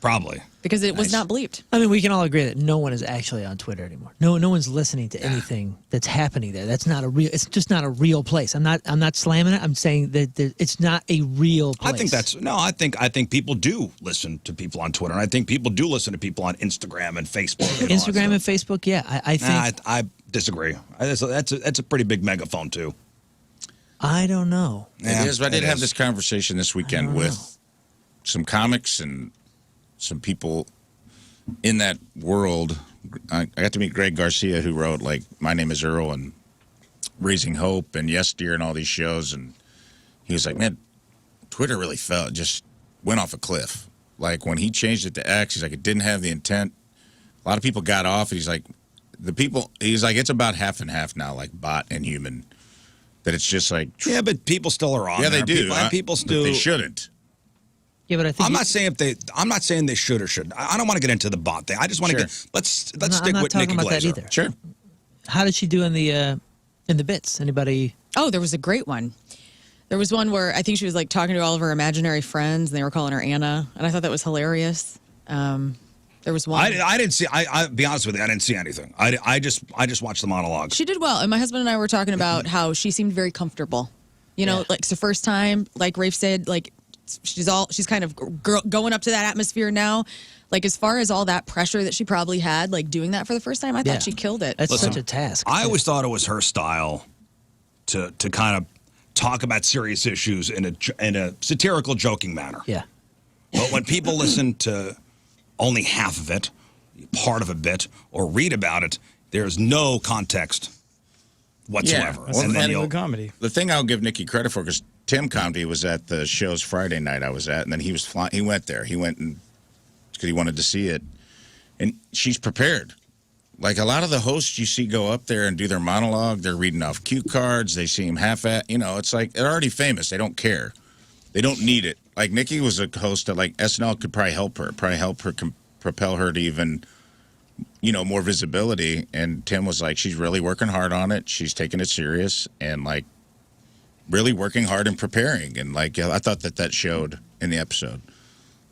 Probably. Because it was not bleeped. I mean, we can all agree that no one is actually on Twitter anymore. No one's listening to anything that's happening there. That's not a real. It's just not a real place. I'm not slamming it. I'm saying that it's not a real place. I think people do listen to people on Twitter, and I think people do listen to people on Instagram and Facebook. Instagram and Facebook, yeah. I think I disagree. That's a pretty big megaphone too. I don't know. Yeah, it is. But I did have this conversation this weekend with some comics and some people in that world. I got to meet Greg Garcia, who wrote My Name is Earl and Raising Hope and Yes Dear and all these shows, and he was like, man, Twitter really just went off a cliff. Like when he changed it to X, he's like, it didn't have the intent. A lot of people got off, and he's like, it's about half and half now, like bot and human. That it's just like, yeah, but people still are on. Yeah, there. they do. People still. But they shouldn't. Yeah, but I think I'm not saying they should or shouldn't. I don't want to get into the bot thing. I just want to let's stick with Nikki Glaser. I'm not talking about that either. Sure. How did she do in the bits? Anybody? Oh, there was a great one. There was one where I think she was talking to all of her imaginary friends, and they were calling her Anna, and I thought that was hilarious. There was one. I didn't see. I'll be honest with you. I didn't see anything. I just watched the monologue. She did well, and my husband and I were talking about how she seemed very comfortable. It's the first time, like Rafe said, she's kind of going up to that atmosphere now. As far as all that pressure that she probably had, doing that for the first time, I thought she killed it. That's such a task. I always thought it was her style to kind of talk about serious issues in a satirical, joking manner. Yeah. But when people listen to only half of it, part of a bit, or read about it, there's no context whatsoever. Yeah, and then comedy. The thing I'll give Nikki credit for, because Tim Comedy was at the show's Friday night I was at, and then he was flying. He went there. He went because he wanted to see it, and she's prepared. Like a lot of the hosts you see go up there and do their monologue, they're reading off cue cards. They seem half-at. It's like they're already famous. They don't care. They don't need it. Like Nikki was a host that SNL could probably help her propel her to even, more visibility. And Tim was like, she's really working hard on it. She's taking it serious and really working hard and preparing. And I thought that showed in the episode.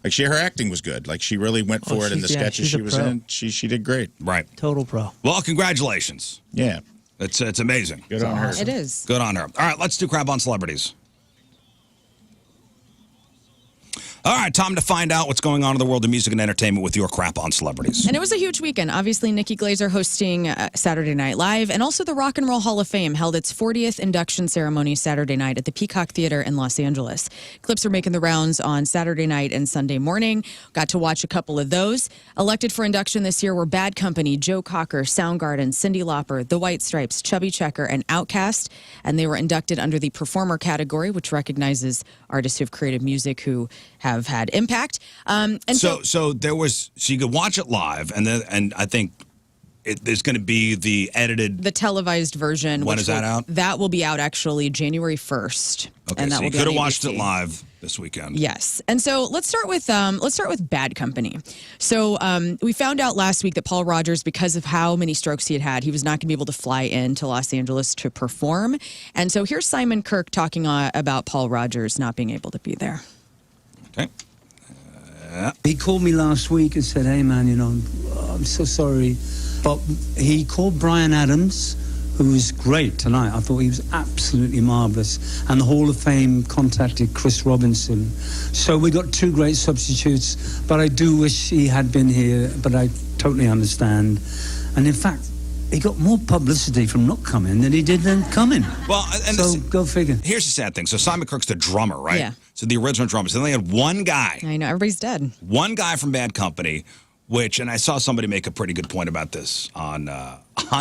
Her acting was good. She really went for it in the sketches she was in. She did great. Right. Total pro. Well, congratulations. Yeah. It's amazing. Good on her. It is. Good on her. All right, let's do Crap on Celebrities. All right, time to find out what's going on in the world of music and entertainment with your Crap on Celebrities. And it was a huge weekend. Obviously, Nikki Glaser hosting Saturday Night Live, and also the Rock and Roll Hall of Fame held its 40th induction ceremony Saturday night at the Peacock Theater in Los Angeles. Clips are making the rounds on Saturday night and Sunday morning. Got to watch a couple of those. Elected for induction this year were Bad Company, Joe Cocker, Soundgarden, Cyndi Lauper, The White Stripes, Chubby Checker, and Outkast. And they were inducted under the Performer category, which recognizes artists who have created music who have had impact. So you could watch it live, and I think there's going to be the edited, the televised version. When is that out? That will be out actually January 1st. Okay, and that so will you be could on have watched ABC. it live this weekend. Yes. And so let's start with Bad Company. So we found out last week that Paul Rogers, because of how many strokes he had, he was not going to be able to fly into Los Angeles to perform. And so here's Simon Kirk talking about Paul Rogers not being able to be there. Okay. He called me last week and said, hey, man, I'm so sorry. But he called Bryan Adams, who was great tonight. I thought he was absolutely marvelous. And the Hall of Fame contacted Chris Robinson. So we got 2 great substitutes, but I do wish he had been here, but I totally understand. And in fact, he got more publicity from not coming than he did then coming. Well, and so go figure. Here's the sad thing. So Simon Kirk's the drummer, right? Yeah. So the original drummer. So they had one guy. I know, everybody's dead. One guy from Bad Company, and I saw somebody make a pretty good point about this on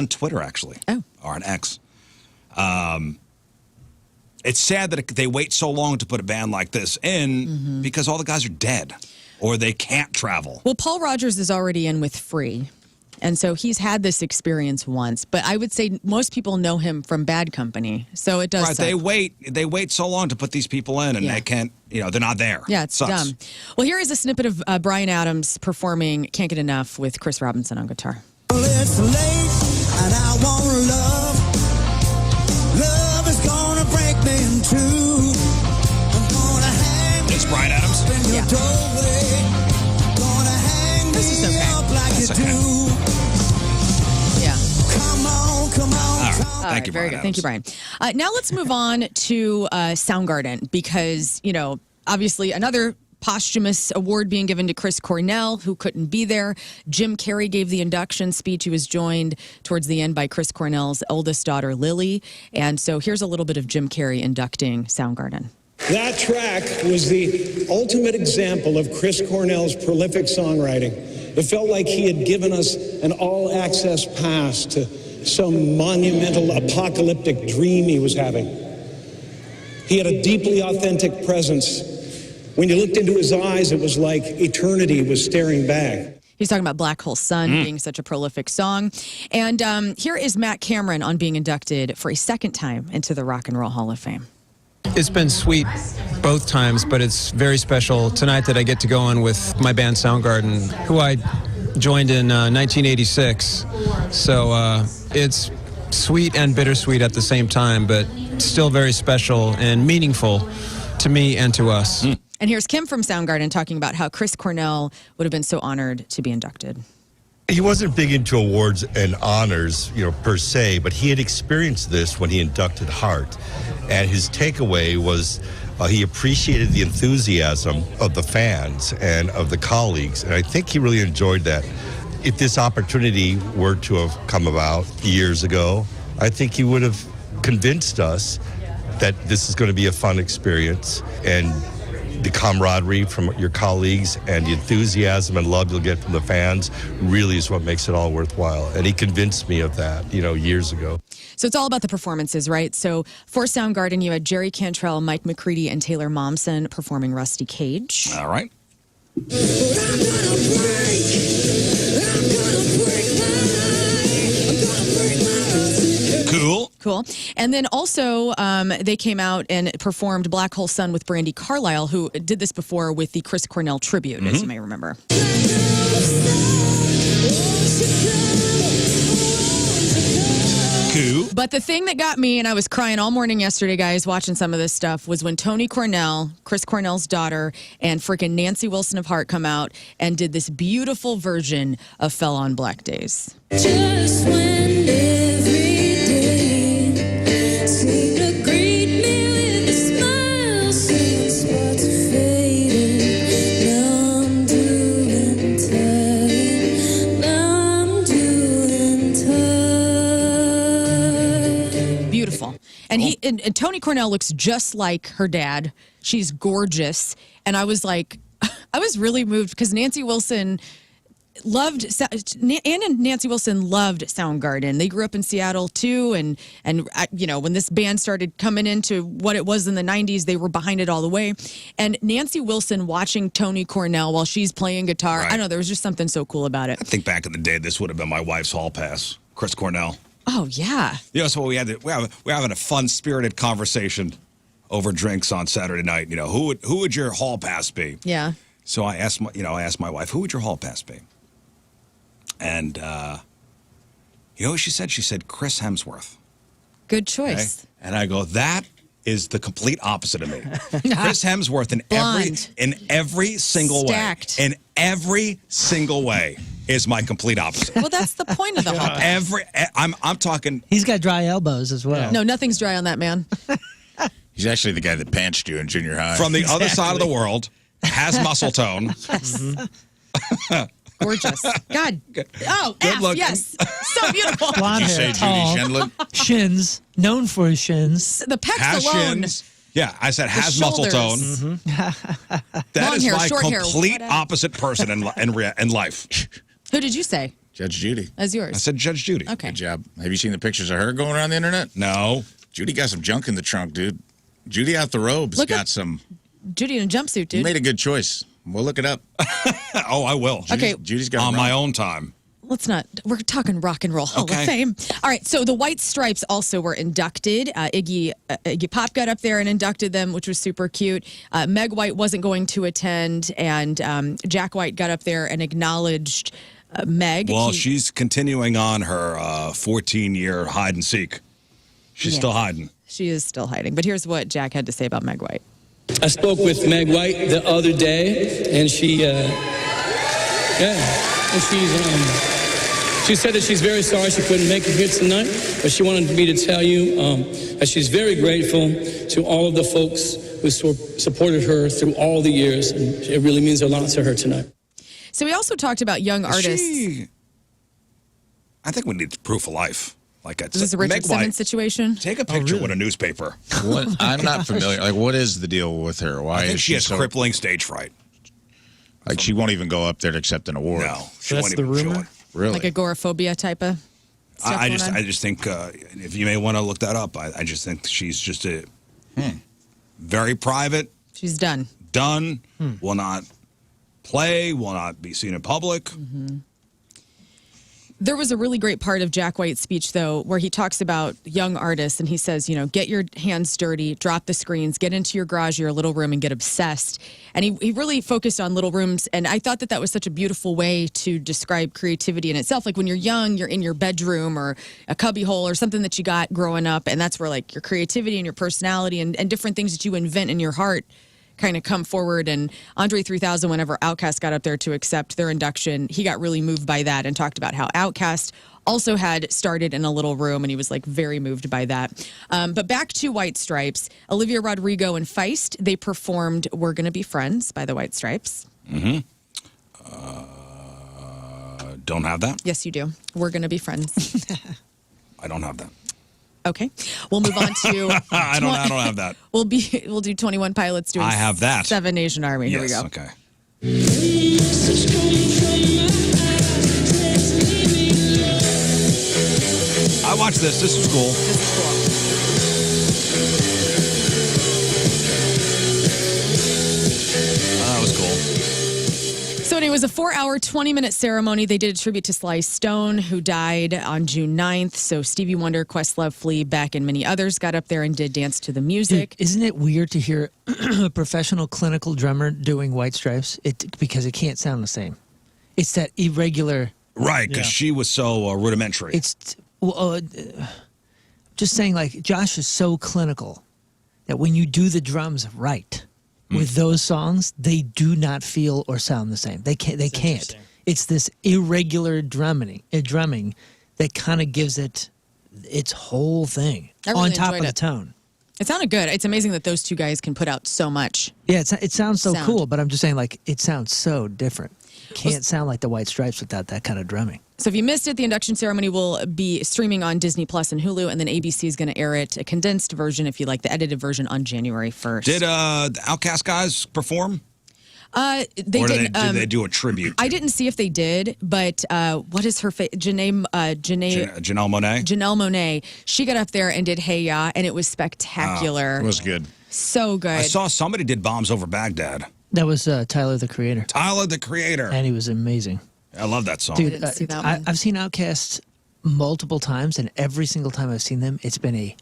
Twitter, actually. Oh. Or on X. It's sad that they wait so long to put a band like this in because all the guys are dead or they can't travel. Well, Paul Rogers is already in with Free. And so he's had this experience once, but I would say most people know him from Bad Company. So it does. Right, suck. they wait so long to put these people in, and they can't. They're not there. Yeah, it's Sucks. dumb. Well, here is a snippet of Bryan Adams performing "Can't Get Enough" with Chris Robinson on guitar. Well, it's late, and I want love. Love is gonna break me in two. I'm gonna hang. It's Bryan Adams. Yeah. Gonna hang this is okay. up like That's you okay. do. Come on. All right. Thank you, very good. Thank you, Brian. Now let's move on to Soundgarden because, obviously another posthumous award being given to Chris Cornell, who couldn't be there. Jim Carrey gave the induction speech. He was joined towards the end by Chris Cornell's oldest daughter, Lily. And so here's a little bit of Jim Carrey inducting Soundgarden. That track was the ultimate example of Chris Cornell's prolific songwriting. It felt like he had given us an all-access pass to some monumental apocalyptic dream he was having. He had a deeply authentic presence. When you looked into his eyes, it was like eternity was staring back. He's talking about Black Hole Sun being such a prolific song. And here is Matt Cameron on being inducted for a second time into the Rock and Roll Hall of Fame. It's been sweet both times, but it's very special tonight that I get to go on with my band Soundgarden, who I joined in 1986. So it's sweet and bittersweet at the same time, but still very special and meaningful to me and to us. And here's Kim from Soundgarden talking about how Chris Cornell would have been so honored to be inducted. He wasn't big into awards and honors, per se, but he had experienced this when he inducted Hart. And his takeaway was he appreciated the enthusiasm of the fans and of the colleagues. And I think he really enjoyed that. If this opportunity were to have come about years ago, I think he would have convinced us that this is going to be a fun experience. And the camaraderie from your colleagues and the enthusiasm and love you'll get from the fans really is what makes it all worthwhile. And he convinced me of that, years ago. So it's all about the performances, right? So for Soundgarden, you had Jerry Cantrell, Mike McCready, and Taylor Momsen performing Rusty Cage. All right. Cool. And then also they came out and performed Black Hole Sun with Brandi Carlile, who did this before with the Chris Cornell tribute, as you may remember. Cool. But the thing that got me, and I was crying all morning yesterday, guys, watching some of this stuff, was when Toni Cornell, Chris Cornell's daughter, and freaking Nancy Wilson of Heart come out and did this beautiful version of Fell on Black Days. Just when every day seemed to greet me with a smile, seeing spots fading. Now I'm doing tired. Now I'm doing tired. Beautiful. And and Toni Cornell looks just like her dad. She's gorgeous. And I was like, I was really moved because Nancy Wilson, Ann and Nancy Wilson loved Soundgarden. They grew up in Seattle too, and when this band started coming into what it was in the 90s, they were behind it all the way. And Nancy Wilson watching Toni Cornell while she's playing guitar, I don't know, there was just something so cool about it. I think back in the day, this would have been my wife's hall pass, Chris Cornell. Oh yeah. So we're having a fun spirited conversation over drinks on Saturday night. Who would your hall pass be? Yeah. So I asked my wife, who would your hall pass be? And what she said? She said Chris Hemsworth. Good choice. Okay? And I go, that is the complete opposite of me. Chris Hemsworth in every single Stacked. way. In every single way is my complete opposite. Well, that's the point of the hall pass. I'm talking. He's got dry elbows as well. No, nothing's dry on that man. He's actually the guy that pantsed you in junior high. From the other side of the world, has muscle tone. Gorgeous. God. Oh, Good F, looking. yes. So beautiful. Blonde Did you hair, say tall, Judy Shendlin? shins, known for his shins. The pecs Has alone. shins. Yeah, I said has shoulders. muscle tone. That Long is hair, my short hair, complete whatever. opposite person in life. Who did you say? Judge Judy. As yours. I said Judge Judy. Okay. Good job. Have you seen the pictures of her going around the internet? No. Judy got some junk in the trunk, dude. Judy out the robes Look got up- some. Judy in a jumpsuit, You dude. made a good choice. We'll look it up. Oh, I will. Okay. Judy's got On it my wrong. own time. Let's not. We're talking Rock and Roll Hall Okay. of Fame. All right. So the White Stripes also were inducted. Iggy Pop got up there and inducted them, which was super cute. Meg White wasn't going to attend, and Jack White got up there and acknowledged Meg. Well, she's continuing on her 14-year hide and seek. She's still hiding. She is still hiding. But here's what Jack had to say about Meg White. I spoke with Meg White the other day, and she said that she's very sorry she couldn't make it here tonight, but she wanted me to tell you that she's very grateful to all of the folks who supported her through all the years, and it really means a lot to her tonight. So we also talked about young artists. I think we need proof of life. Like Is this a Richard Simmons situation? Take a picture with a newspaper. What? I'm not familiar. Like, what is the deal with her? Why I think is she has so crippling stage fright. Like, she won't even go up there to accept an award. No, So that's the rumor? Really? Like agoraphobia type of stuff I going on? just think if you may want to look that up, I just think she's just a very private. She's done. Done. Will not play. Will not be seen in public. Mm-hmm. There was a really great part of Jack White's speech, though, where he talks about young artists and he says, get your hands dirty, drop the screens, get into your garage, your little room, and get obsessed. And he really focused on little rooms. And I thought that was such a beautiful way to describe creativity in itself. Like when you're young, you're in your bedroom or a cubby hole or something that you got growing up. And that's where like your creativity and your personality and different things that you invent in your heart kind of come forward. And Andre 3000, whenever Outkast got up there to accept their induction, he got really moved by that and talked about how Outkast also had started in a little room, and he was like very moved by that. But back to White Stripes, Olivia Rodrigo and Feist, they performed We're Gonna Be Friends by the White Stripes. Mm-hmm. Don't have that. Yes, you do. We're Gonna Be Friends. I don't have that. Okay, we'll move on to. I don't have that. We'll do 21 Pilots doing. I have that. 7 Nation Army. Here we Yes, go. Okay. I watched this. This is cool. This is cool. That was cool. So anyway, it was a 4-hour, 20-minute ceremony. They did a tribute to Sly Stone, who died on June 9th. So Stevie Wonder, Questlove, Flea, Beck, and many others got up there and did Dance to the Music. Dude, isn't it weird to hear a professional clinical drummer doing White Stripes? Because it can't sound the same. It's that irregular. Right, because she was so rudimentary. It's just saying, like, Josh is so clinical that when you do the drums right with those songs, they do not feel or sound the same. They can't. It's this irregular drumming that kind of gives it its whole thing on top of the tone. It sounded good. It's amazing that those two guys can put out so much. Yeah, it sounds so cool, but I'm just saying, like, it sounds so different. Can't sound like the White Stripes without that kind of drumming. So if you missed it, the induction ceremony will be streaming on Disney Plus and Hulu, and then ABC is going to air it, a condensed version, if you like, the edited version, on January 1st. Did the Outkast guys perform? They or didn't. did they do a tribute? I didn't see if they did, but what is her face? Janelle Monáe. Janelle Monáe. She got up there and did Hey Ya, and it was spectacular. It was good. So good. I saw somebody did Bombs Over Baghdad. That was Tyler, the Creator. Tyler, the Creator. And he was amazing. I love that song. Dude, I didn't see that one. I've seen Outkast multiple times, and every single time I've seen them, it's been a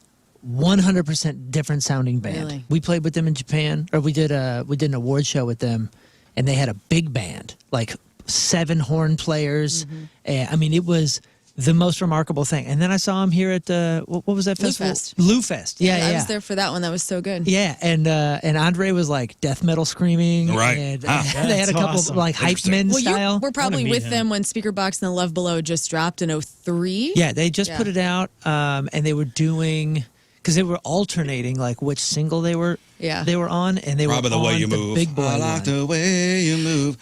100% different sounding band. Really? We played with them in Japan, or we did an award show with them, and they had a big band, like 7 horn players. Mm-hmm. And, I mean, it was the most remarkable thing. And then I saw him here at what was that festival? Lou Fest. Yeah. I was there for that one. That was so good. Yeah, and Andre was like death metal screaming. Right. And, Huh. they had a couple awesome. like hype men Well, style. you were probably with them when Speakerbox and the Love Below just dropped in 03. Yeah, they just put it out, and they were doing, because they were alternating like which single they were on, and they Probably were The Way on You the Move. Big Boy I like the way you move.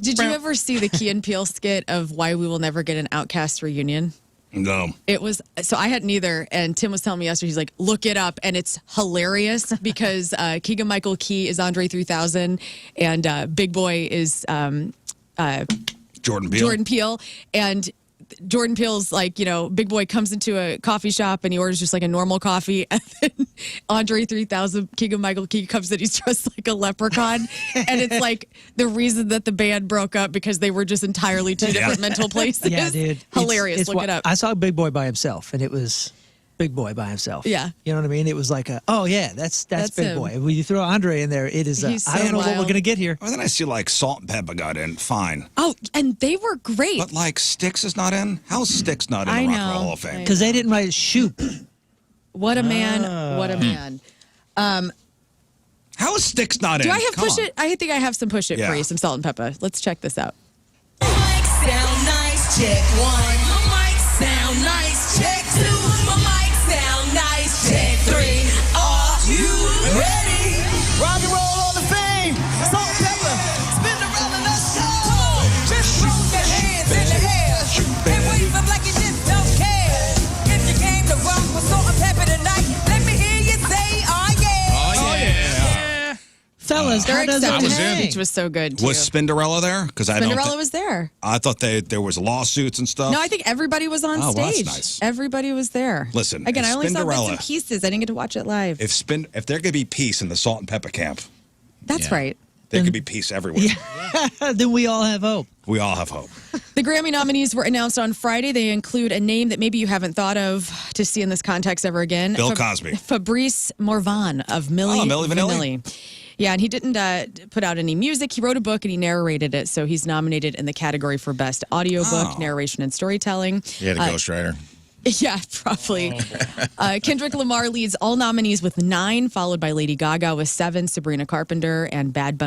Did you ever see the Key and Peele skit of Why We Will Never Get an Outcast Reunion? No. It was, so I hadn't either, and Tim was telling me yesterday, he's like, look it up, and it's hilarious because Keegan-Michael Key is Andre 3000, and Big Boy is Jordan Peele. Jordan Peele, and Jordan Peele's like, Big Boy comes into a coffee shop and he orders just like a normal coffee, and then Andre 3000, Keegan-Michael Key comes in, he's dressed like a leprechaun, and it's like the reason that the band broke up because they were just entirely two different mental places. Yeah, dude. Hilarious. Look it up. I saw Big Boy by himself, and it was Big Boy by himself. Yeah. You know what I mean? It was like that's Big him. Boy. When you throw Andre in there, it is, He's I don't so know what we're wild. going to get here. Well, then I see like Salt and Pepper got in. Fine. Oh, and they were great. But like Styx is not in? How's Styx not in I the Rock and know. Roll Hall of Fame? Because they didn't write Shoop. What a man. What a man. How is Styx not in? Do I have Come Push on. It? I think I have some Push It Yeah. for you, some Salt and Pepper. Let's check this out. Sound nice, check 1. My mic sound nice, check 2. My mic sound nice, check 3. Are you ready? Rock and roll Hall of Fame. Salt and Pepper, Spinderella, let's go. Just throw your hands in the air and wave them like you just don't care. If you came to rock with Salt and Pepper tonight, let me hear you say, oh yeah. Oh, yeah. Fellas, Their how does it acceptance hang? speech was so good, too. Was Spinderella there? Because I don't. Spinderella was there. I thought there was lawsuits and stuff. No, I think everybody was on Oh, well, that's stage. nice. Everybody was there. Listen, Again, if I only saw bits Spinderella- and pieces. I didn't get to watch it live. If there could be peace in the Salt and Pepper camp, That's right. there could be peace everywhere. Then we all have hope. We all have hope. The Grammy nominees were announced on Friday. They include a name that maybe you haven't thought of to see in this context ever again. Bill Cosby. Fabrice Morvan of Milli Milli Vanilli. Yeah, and he didn't put out any music. He wrote a book and he narrated it. So he's nominated in the category for Best Audiobook, Narration and Storytelling. He had a ghostwriter. Yeah, probably. Kendrick Lamar leads all nominees with 9, followed by Lady Gaga with 7, Sabrina Carpenter and Bad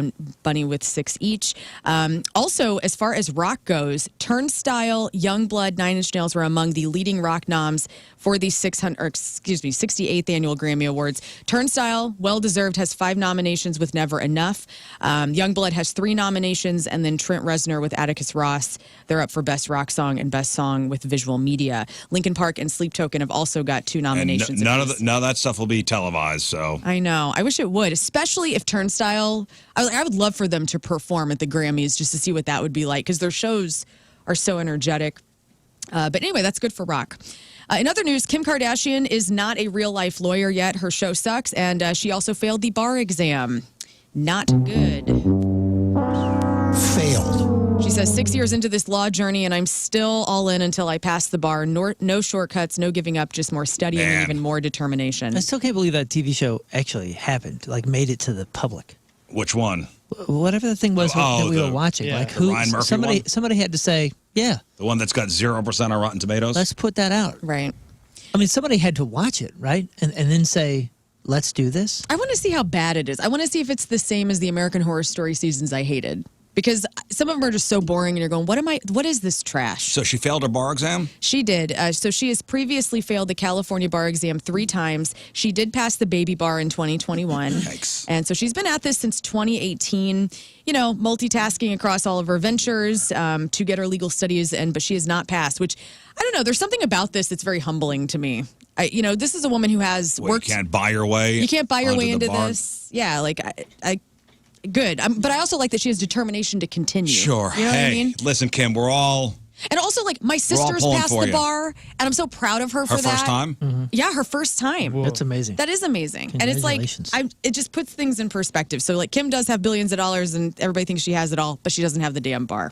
Bunny with 6 each. Also, as far as rock goes, Turnstile, Youngblood, 9 Inch Nails were among the leading rock noms for the 68th annual Grammy Awards. Turnstile, well-deserved, has 5 nominations with Never Enough. Youngblood has 3 nominations, and then Trent Reznor with Atticus Ross, they're up for Best Rock Song and Best Song with Visual Media. Linkin Park and Sleep Token have also got 2 nominations. And none of that stuff will be televised. So I know. I wish it would, especially if Turnstile. I would love for them to perform at the Grammys just to see what that would be like because their shows are so energetic. But anyway, that's good for rock. In other news, Kim Kardashian is not a real life lawyer yet. Her show sucks, and she also failed the bar exam. Not good. Failed. She says 6 years into this law journey, and I'm still all in until I pass the bar. No shortcuts, no giving up, just more studying and even more determination. I still can't believe that TV show actually happened, like made it to the public. which one? Whatever the thing was that we were watching. yeah, Like the who? Ryan Murphy Somebody had to say, yeah, the one that's got 0% on Rotten Tomatoes. let's put that out. Right. I mean, somebody had to watch it, right? And then say, let's do this. I want to see how bad it is. I want to see if it's the same as the American Horror Story seasons I hated. Because some of them are just so boring and you're going, what is this trash? So she failed her bar exam? She did. So she has previously failed the California bar exam 3 times. She did pass the baby bar in 2021. Yikes. And so she's been at this since 2018, multitasking across all of her ventures to get her legal studies, but she has not passed, which, I don't know, there's something about this that's very humbling to me. This is a woman who has worked. You can't buy your way. You can't buy your way onto the into bar? this. Yeah, like good. But I also like that she has determination to continue. Sure. You know what I mean? Listen, Kim, we're all... And also, like, my sister's pulling passed for the you. bar, and I'm so proud of her for that. Her first time? Yeah, her first time. That's amazing. That is amazing. And it's like, it just puts things in perspective. So, like, Kim does have billions of dollars, and everybody thinks she has it all, but she doesn't have the damn bar.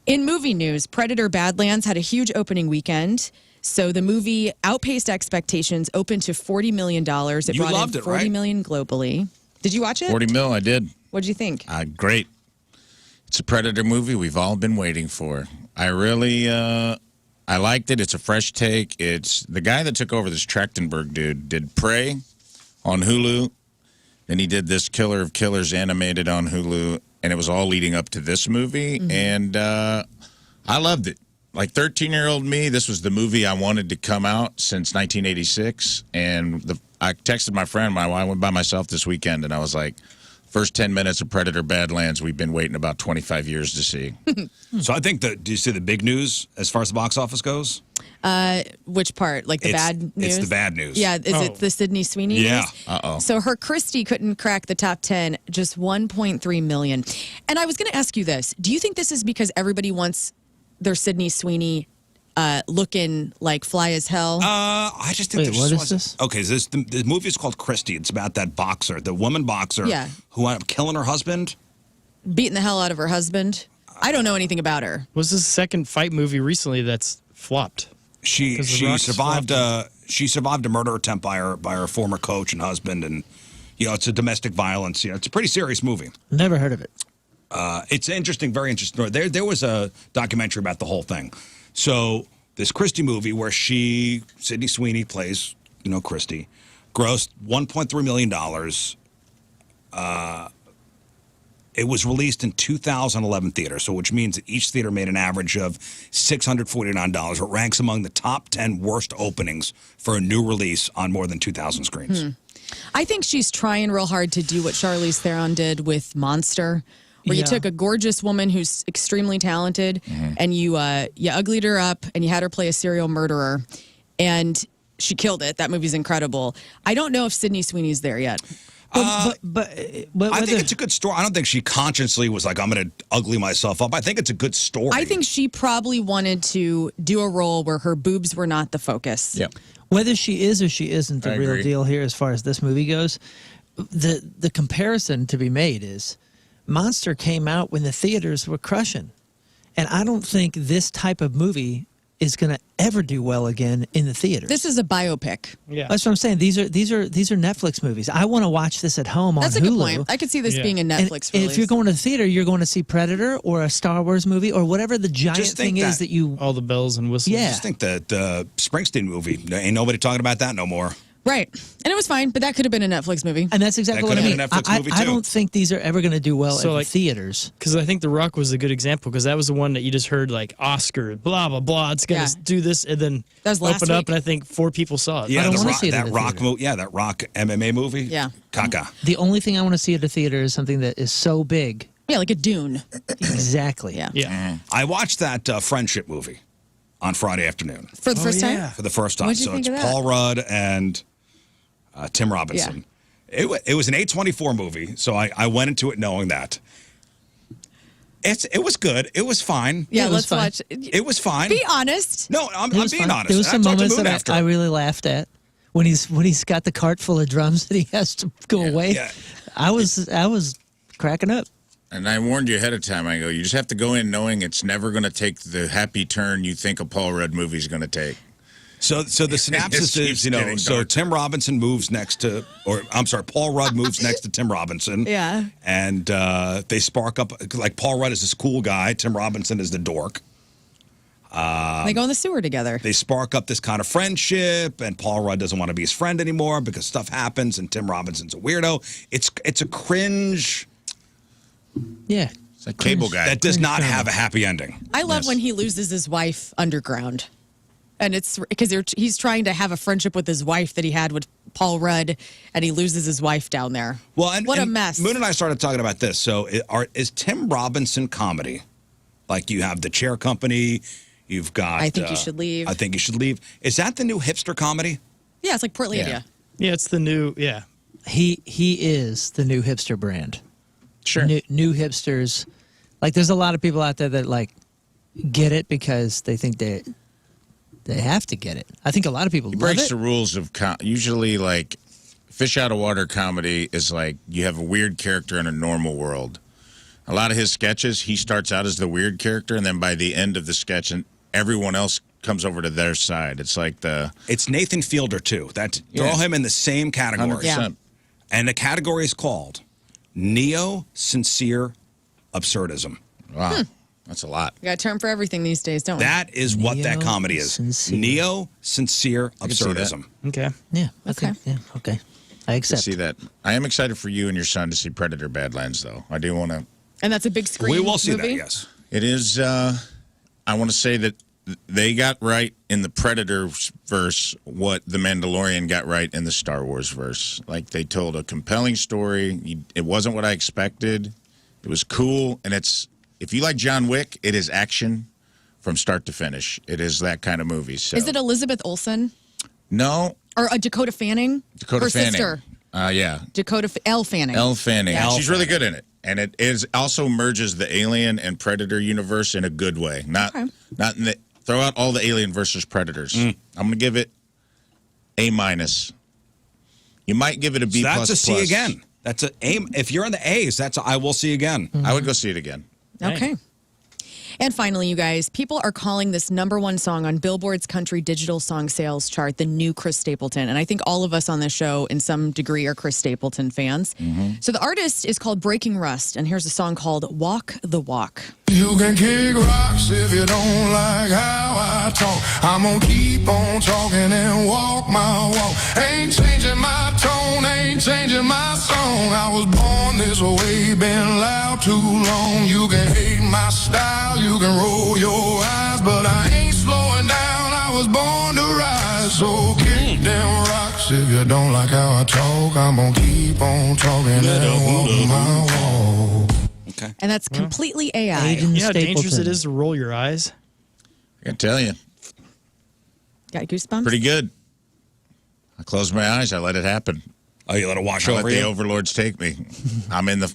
In movie news, Predator Badlands had a huge opening weekend. So the movie outpaced expectations, opened to $40 million. It You brought loved in it, $40 right? million globally. Did you watch it? 40 mil, I did. What'd you think? Great. It's a Predator movie we've all been waiting for. I really, I liked it. It's a fresh take. It's the guy that took over, this Trachtenberg dude, did Prey on Hulu. Then he did this Killer of Killers animated on Hulu, and it was all leading up to this movie. And I loved it. Like 13-year-old me, this was the movie I wanted to come out since 1986. And I texted my friend, I went by myself this weekend, and I was like, first 10 minutes of Predator Badlands, we've been waiting about 25 years to see. So I think that, do you see the big news as far as the box office goes? Which part? Like the bad news? It's the bad news. Yeah, is it the Sydney Sweeney Yeah. news? So her Christie couldn't crack the top 10, just 1.3 million. And I was going to ask you this. Do you think this is because everybody wants their Sydney Sweeney looking like fly as hell? I just think Wait, what is this? Okay, so the movie is called Christie. It's about that boxer, the woman boxer who wound up killing her husband. Beating the hell out of her husband? I don't know anything about her. Was this second fight movie recently that's flopped? She 'Cause The Rock's survived flopped. she survived a murder attempt by her former coach and husband, and it's a domestic violence. It's a pretty serious movie. Never heard of it. It's interesting, very interesting. There was a documentary about the whole thing. So this Christie movie where Sydney Sweeney plays, Christie, grossed $1.3 million. It was released in 2011 theaters, so which means that each theater made an average of $649. It ranks among the top 10 worst openings for a new release on more than 2,000 screens. I think she's trying real hard to do what Charlize Theron did with Monster, where you took a gorgeous woman who's extremely talented and you uglied her up and you had her play a serial murderer, and she killed it. That movie's incredible. I don't know if Sydney Sweeney's there yet. I think it's a good story. I don't think she consciously was like, I'm going to ugly myself up. I think it's a good story. I think she probably wanted to do a role where her boobs were not the focus. Yeah. Whether she is or she isn't the real deal here as far as this movie goes, the comparison to be made is Monster came out when the theaters were crushing. And I don't think this type of movie is going to ever do well again in the theaters. This is a biopic. Yeah. That's what I'm saying. These are Netflix movies. I want to watch this at home on Hulu. That's a good point. I could see this being a Netflix release. If you're going to the theater, you're going to see Predator or a Star Wars movie or whatever the giant thing is that you... All the bells and whistles. I just think that the Springsteen movie, ain't nobody talking about that no more. Right. And it was fine, but that could have been a Netflix movie. And that's exactly what I mean. I don't think these are ever going to do well So, in like, theaters. Because I think The Rock was a good example, because that was the one that you just heard, like, Oscar, blah, blah, blah. It's going to do this, and then that was last open up, week. and I think 4 people saw it. Yeah, I don't want to see it in that the Rock theater. movie. Yeah, that Rock MMA movie. Yeah. Caca. The only thing I want to see at the theater is something that is so big. Yeah, like a Dune. Exactly. Yeah. I watched that Friendship movie on Friday afternoon. For the first time? For the first time. What'd you So think it's of that? Paul Rudd and Tim Robinson. It was an A24 movie, so I went into it knowing that. It was good. It was fine. Yeah, it was let's fine. watch. It was fine. Be honest. No, I'm It was being fun. honest. There was some I talked to moments Moon that after. I really laughed at when he's got the cart full of drums that he has to go away. yeah. I was cracking up. And I warned you ahead of time. I go, you just have to go in knowing it's never going to take the happy turn you think a Paul Rudd movie is going to take. So the synopsis It is, keeps getting so dark. Tim Robinson moves next to, Paul Rudd moves next to Tim Robinson. Yeah. And they spark up, like Paul Rudd is this cool guy, Tim Robinson is the dork. They go in the sewer together. They spark up this kind of friendship, and Paul Rudd doesn't want to be his friend anymore because stuff happens, and Tim Robinson's a weirdo. It's a cringe. Yeah. It's like Cable Guy. That does not have a happy ending. I love when he loses his wife underground. And it's because he's trying to have a friendship with his wife that he had with Paul Rudd, and he loses his wife down there. Well, and what a and mess. Moon and I started talking about this. So is Tim Robinson comedy? Like you have The Chair Company, you've got... I Think You Should Leave. I Think You Should Leave. Is that the new hipster comedy? Yeah, it's like Portlandia. Yeah, it's the new, He is the new hipster brand. Sure. New hipsters. Like, there's a lot of people out there that, like, get it because they think they have to get it. I think a lot of people He love breaks it. the rules of usually, like, fish out of water comedy is like you have a weird character in a normal world. A lot of his sketches, he starts out as the weird character, and then by the end of the sketch, and everyone else comes over to their side. It's like It's Nathan Fielder, too. Throw him in the same category. 100%. And the category is called Neo-Sincere Absurdism. Wow. That's a lot. We got a term for everything these days, don't we? That is what that comedy is. Neo-Sincere I can see that. Absurdism. Okay. Yeah. Okay. Yeah. Okay. I I accept. see that. I am excited for you and your son to see Predator Badlands, though. I do want to. And that's a big screen We will see movie? that, yes. It is. I want to say that they got right in the Predator verse what the Mandalorian got right in the Star Wars verse. Like, they told a compelling story. It wasn't what I expected. It was cool, and if you like John Wick, it is action from start to finish. It is that kind of movie. So. Is it Elizabeth Olsen? No. Or Dakota Fanning? Dakota Her Fanning. sister. Yeah. Elle Fanning. Elle Fanning. Yeah. She's really good in it. And it is also merges the Alien and Predator universe in a good way. Not in the throw out all the Alien versus Predators. I'm gonna give it A-. You might give it a B++. So that's a C again. That's a A. If you're in the A's, that's a I will see again. I would go see it again. Okay. And finally, you guys, people are calling this #1 song on Billboard's country digital song sales chart the new Chris Stapleton. And I think all of us on this show, in some degree, are Chris Stapleton fans. So the artist is called Breaking Rust, and here's a song called Walk the Walk. You can kick rocks if you don't like how I talk. I'm gonna keep on talking and walk my walk. Ain't changing my tone, ain't changing my song. I was born this way, been loud too long. You can hate my style, you can roll your eyes, but I ain't slowing down. I was born to rise, so kick them rocks if you don't like how I talk. I'm gonna keep on talking and walk my walk. Okay. And that's completely AI. You know how dangerous it is to roll your eyes? I can tell you. Got goosebumps? Pretty good. I close my eyes, I let it happen. Oh, you let it wash I over let the you? overlords take me. I'm in the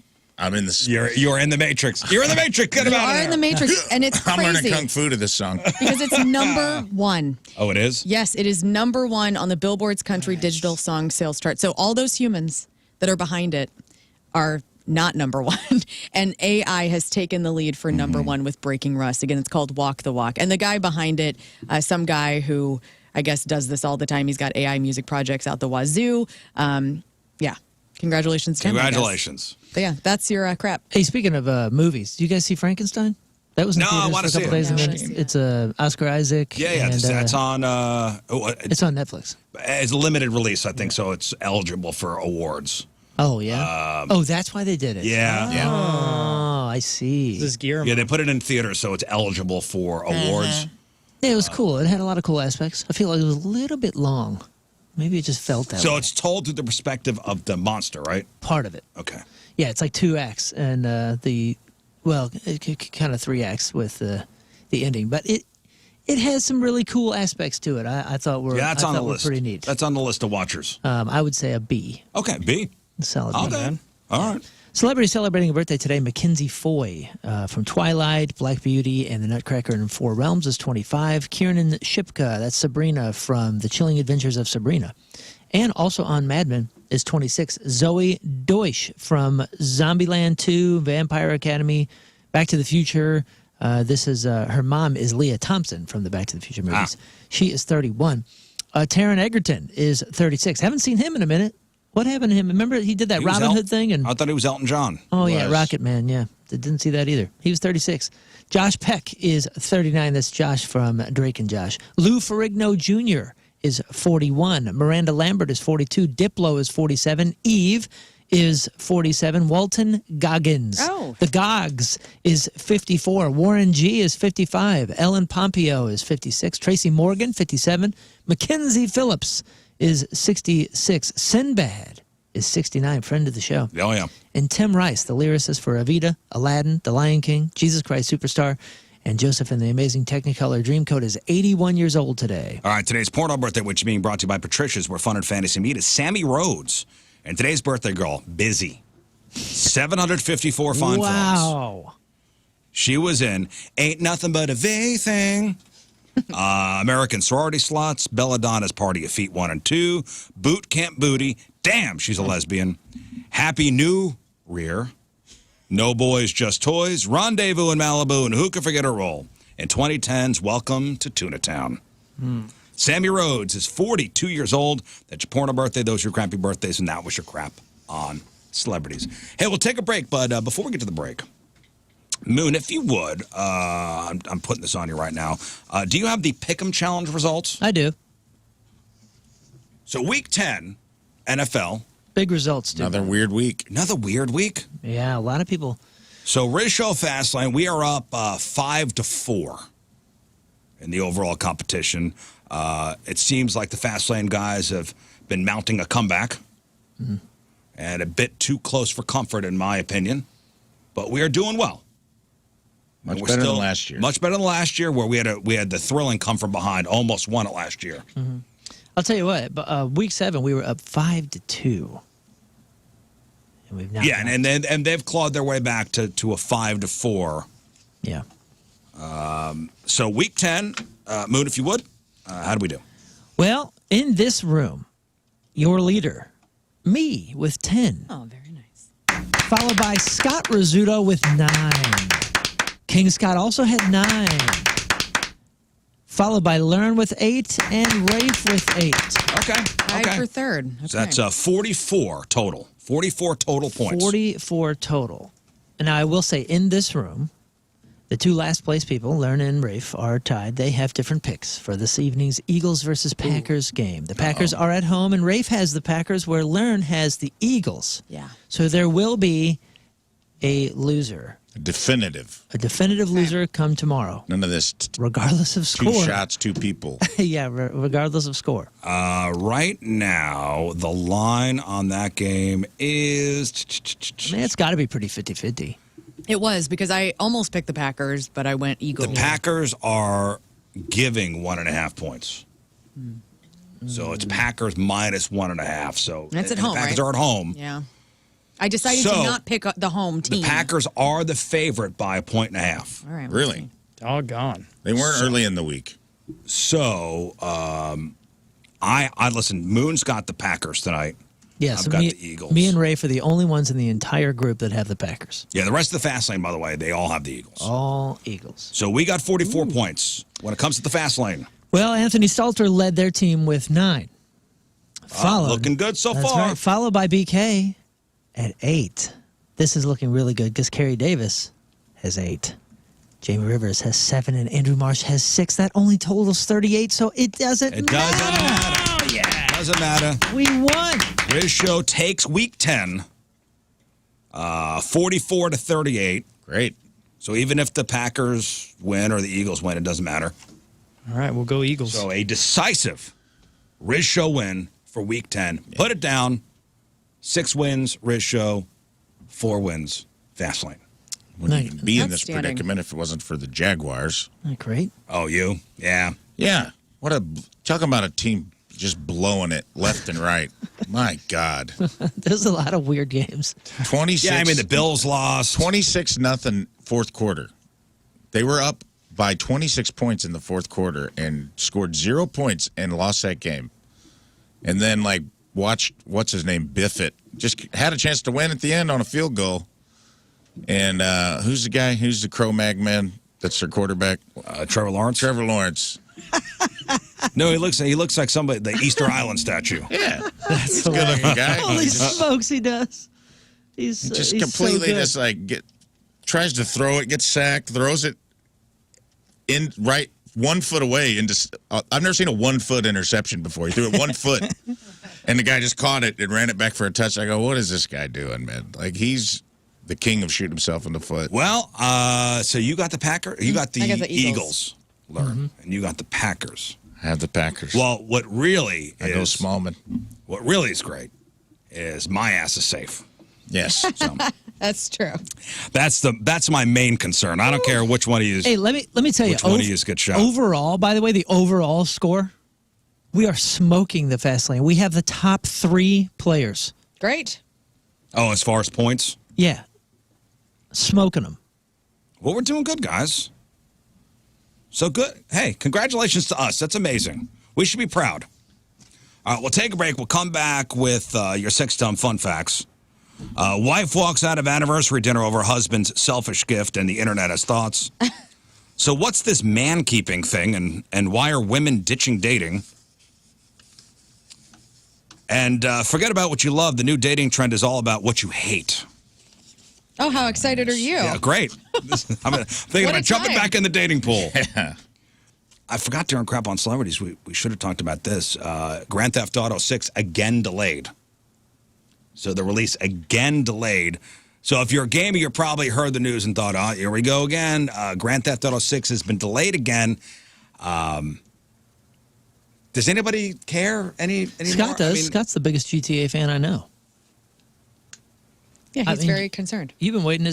You're in the Matrix. You're in the Matrix. Get You him out of are there. in the Matrix, and it's I'm learning crazy kung fu to this song. because it's #1. Oh, it is? Yes, it is #1 on the Billboard's country digital song sales chart. So all those humans that are behind it are not #1. And AI has taken the lead for #1 with Breaking Rust. Again, it's called Walk the Walk. And the guy behind it, some guy who I guess does this all the time. He's got AI music projects out the wazoo. Yeah. Congratulations to him, I guess. Congratulations. But yeah, that's your crap. Hey, speaking of movies, do you guys see Frankenstein? That was in No, I theaters wanna for a couple see it. days. And Yeah, I then wanna see it's Oscar Isaac. Yeah, and, that's on it's on Netflix. it's a limited release, I think, so it's eligible for awards. Oh yeah. That's why they did it. Yeah. Yeah. Oh, I see. This gear. Yeah, they put it in theaters, so it's eligible for awards. Yeah, it was cool. It had a lot of cool aspects. I feel like it was a little bit long. Maybe it just felt that So way. it's told through the perspective of the monster, right? Part of it. Okay. Yeah, it's like 2 acts and kind of 3 acts with the ending. But it has some really cool aspects to it. I thought were Yeah, that's on the were list. pretty neat. That's on the list of watchers. I would say a B. Okay, B. Solid B. Okay. All right. Celebrity celebrating a birthday today, Mackenzie Foy from Twilight, Black Beauty, and The Nutcracker in 4 Realms is 25. Kiernan Shipka, that's Sabrina from The Chilling Adventures of Sabrina. And also on Mad Men is 26. Zoe Deutsch from Zombieland 2, Vampire Academy, Back to the Future. This is her mom is Leah Thompson from the Back to the Future movies. She is 31. Taron Egerton is 36. Haven't seen him in a minute. What happened to him? Remember he did that Robin Hood thing? And I thought he was Elton John. Oh, yeah, Rocket Man, yeah. Didn't see that either. He was 36. Josh Peck is 39. That's Josh from Drake and Josh. Lou Ferrigno Jr. is 41. Miranda Lambert is 42. Diplo is 47. Eve is 47. Walton Goggins. The Gogs is 54. Warren G is 55. Ellen Pompeo is 56. Tracy Morgan, 57. Mackenzie Phillips is 66. Sinbad is 69, friend of the show. Oh, yeah. And Tim Rice, the lyricist for Evita, Aladdin, The Lion King, Jesus Christ Superstar, and Joseph and the Amazing Technicolor Dreamcoat is 81 years old today. All right, today's porno birthday, which is being brought to you by Patricia's, where fun and fantasy meet, is Sammy Rhodes. And today's birthday girl, Busy. 754 fine films. Wow. She was in Ain't Nothing But a V Thing, American Sorority Slots, Belladonna's Party of Feet 1 and 2, Boot Camp Booty, damn, she's a lesbian, Happy New Rear, No Boys, Just Toys, Rendezvous in Malibu, and Who Can Forget Her Role. In 2010's Welcome to Tuna Town. Sammy Rhodes is 42 years old. That's your porno birthday. Those are your crappy birthdays, and that was your crap on celebrities. Hey, we'll take a break, but before we get to the break, Moon, if you would, I'm putting this on you right now. Do you have the Pick'em Challenge results? I do. So Week 10, NFL. Big results, dude. Another weird week. Another weird week? Yeah, a lot of people. So Rizz Show Fastlane, we are up 5-4 in the overall competition. It seems like the Fastlane guys have been mounting a comeback. And a bit too close for comfort, in my opinion. But we are doing well. Much better than last year. Much better than last year, where we had the thrilling come from behind, almost won it last year. I'll tell you what. Week 7, we were up 5-2, and we've now and they've clawed their way back to a 5-4. Yeah. So Week 10, Moon, if you would, how do we do? Well, in this room, your leader, me, with 10. Oh, very nice. Followed by Scott Rizzuto with 9. King Scott also had 9. Followed by Learn with 8 and Rafe with 8. Okay. Tied for third. Okay. So that's 44 total. 44 total points. 44 total. And now I will say, in this room, the two last place people, Learn and Rafe, are tied. They have different picks for this evening's Eagles versus Packers game. The Packers are at home, and Rafe has the Packers, where Learn has the Eagles. Yeah. So there will be a loser. A definitive loser come tomorrow. None of this. Regardless of score. 2 shots, 2 people. Yeah, regardless of score. Right now, the line on that game is... I mean, it's got to be pretty 50-50. It was, because I almost picked the Packers, but I went Eagles. The Packers are giving 1.5 points. So it's Packers minus 1.5. So that's at home, the Packers right? are at home. Yeah. I decided to not pick the home team. The Packers are the favorite by 1.5. All right. Really? Doggone. They weren't early in the week. So, I listen, Moon's got the Packers tonight. Yeah, I've so got the Eagles. Me and Rafe are the only ones in the entire group that have the Packers. Yeah, the rest of the fast lane, by the way, they all have the Eagles. All Eagles. So we got 44 points when it comes to the fast lane. Well, Anthony Stalter led their team with 9. Looking good so That's far. Right, followed by BK at 8. This is looking really good because Kerry Davis has 8. Jamie Rivers has 7, and Andrew Marsh has 6. That only totals 38, so it doesn't matter. Oh, yeah. Doesn't matter. We won. Rizz Show takes Week 10, 44-38. Great. So even if the Packers win or the Eagles win, it doesn't matter. All right, we'll go Eagles. So a decisive Rizz Show win for Week 10. Put it down. 6 wins, Rizz Show. 4 wins, Fastlane. Wouldn't even be in this Outstanding. predicament if it wasn't for the Jaguars. Great. Oh, you? Yeah. Yeah. Talking about a team just blowing it left and right. My God. There's a lot of weird games. 26. Yeah, I mean, the Bills lost. 26-0 fourth quarter. They were up by 26 points in the fourth quarter and scored 0 points and lost that game. And then, watched, what's his name, Biffett. Just had a chance to win at the end on a field goal. And who's the guy? Who's the Cro-Mag man that's their quarterback? Trevor Lawrence. Trevor Lawrence. No, he looks like somebody, the Easter Island statue. Yeah. He's a good-looking guy. Holy smokes, he does. He's just completely so good. tries to throw it, gets sacked, throws it in right 1 foot away. I've never seen a 1 foot interception before. He threw it 1 foot, and the guy just caught it and ran it back for a touch. I go, what is this guy doing, man? He's the king of shooting himself in the foot. Well, so you got the Packers. You got the, I got the Eagles. Learn, and you got the Packers. I have the Packers. Well, what really I go Smallman. What really is great is my ass is safe. Yes. So That's true. that's my main concern. I don't care which one of you. Hey, let me tell you. Which one of you gets shot? Overall, by the way, the overall score, we are smoking the fast lane. We have the top 3 players. Great. Oh, as far as points? Yeah. Smoking them. Well, we're doing good, guys. So good. Hey, congratulations to us. That's amazing. We should be proud. All right, we'll take a break. We'll come back with your 6 dumb fun facts. Wife walks out of anniversary dinner over husband's selfish gift, and the internet has thoughts. So what's this man-keeping thing, and why are women ditching dating? And forget about what you love. The new dating trend is all about what you hate. Oh, how excited are you? Yeah, great. I'm thinking about jumping back in the dating pool. I forgot during Crap on Celebrities, we should have talked about this. Grand Theft Auto 6 again delayed. So the release again delayed. So if you're a gamer, you probably heard the news and thought, oh, here we go again. Grand Theft Auto 6 has been delayed again. Does anybody care anymore? Scott does. Scott's the biggest GTA fan I know. Yeah, he's very concerned. You've been waiting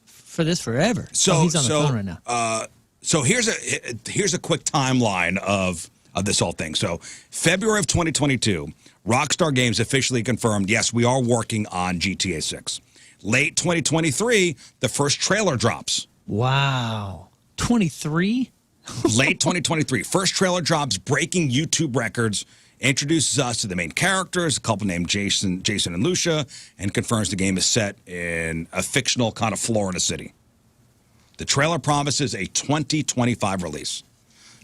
for this forever. So he's on the phone right now. So here's a quick timeline of this whole thing. So February of 2022, Rockstar Games officially confirmed, yes, we are working on GTA 6. Late 2023, the first trailer drops. Wow. 23? Late 2023, first trailer drops, breaking YouTube records, introduces us to the main characters, a couple named Jason and Lucia, and confirms the game is set in a fictional kind of Florida city. The trailer promises a 2025 release.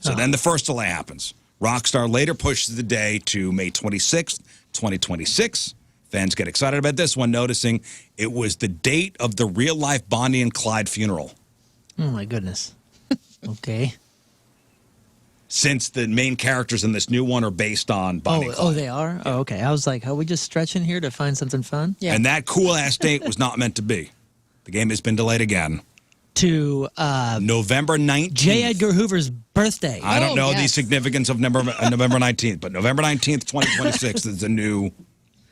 So then the first delay happens. Rockstar later pushes the day to May 26th, 2026. Fans get excited about this one, noticing it was the date of the real-life Bonnie and Clyde funeral. Oh, my goodness. Okay. Since the main characters in this new one are based on Bonnie and Clyde. Oh, they are? Oh, okay. I was like, are we just stretching here to find something fun? Yeah. And that cool-ass date was not meant to be. The game has been delayed again. To November 19th. J. Edgar Hoover's birthday. I don't know the significance of November 19th, but November 19th, 2026 is the new...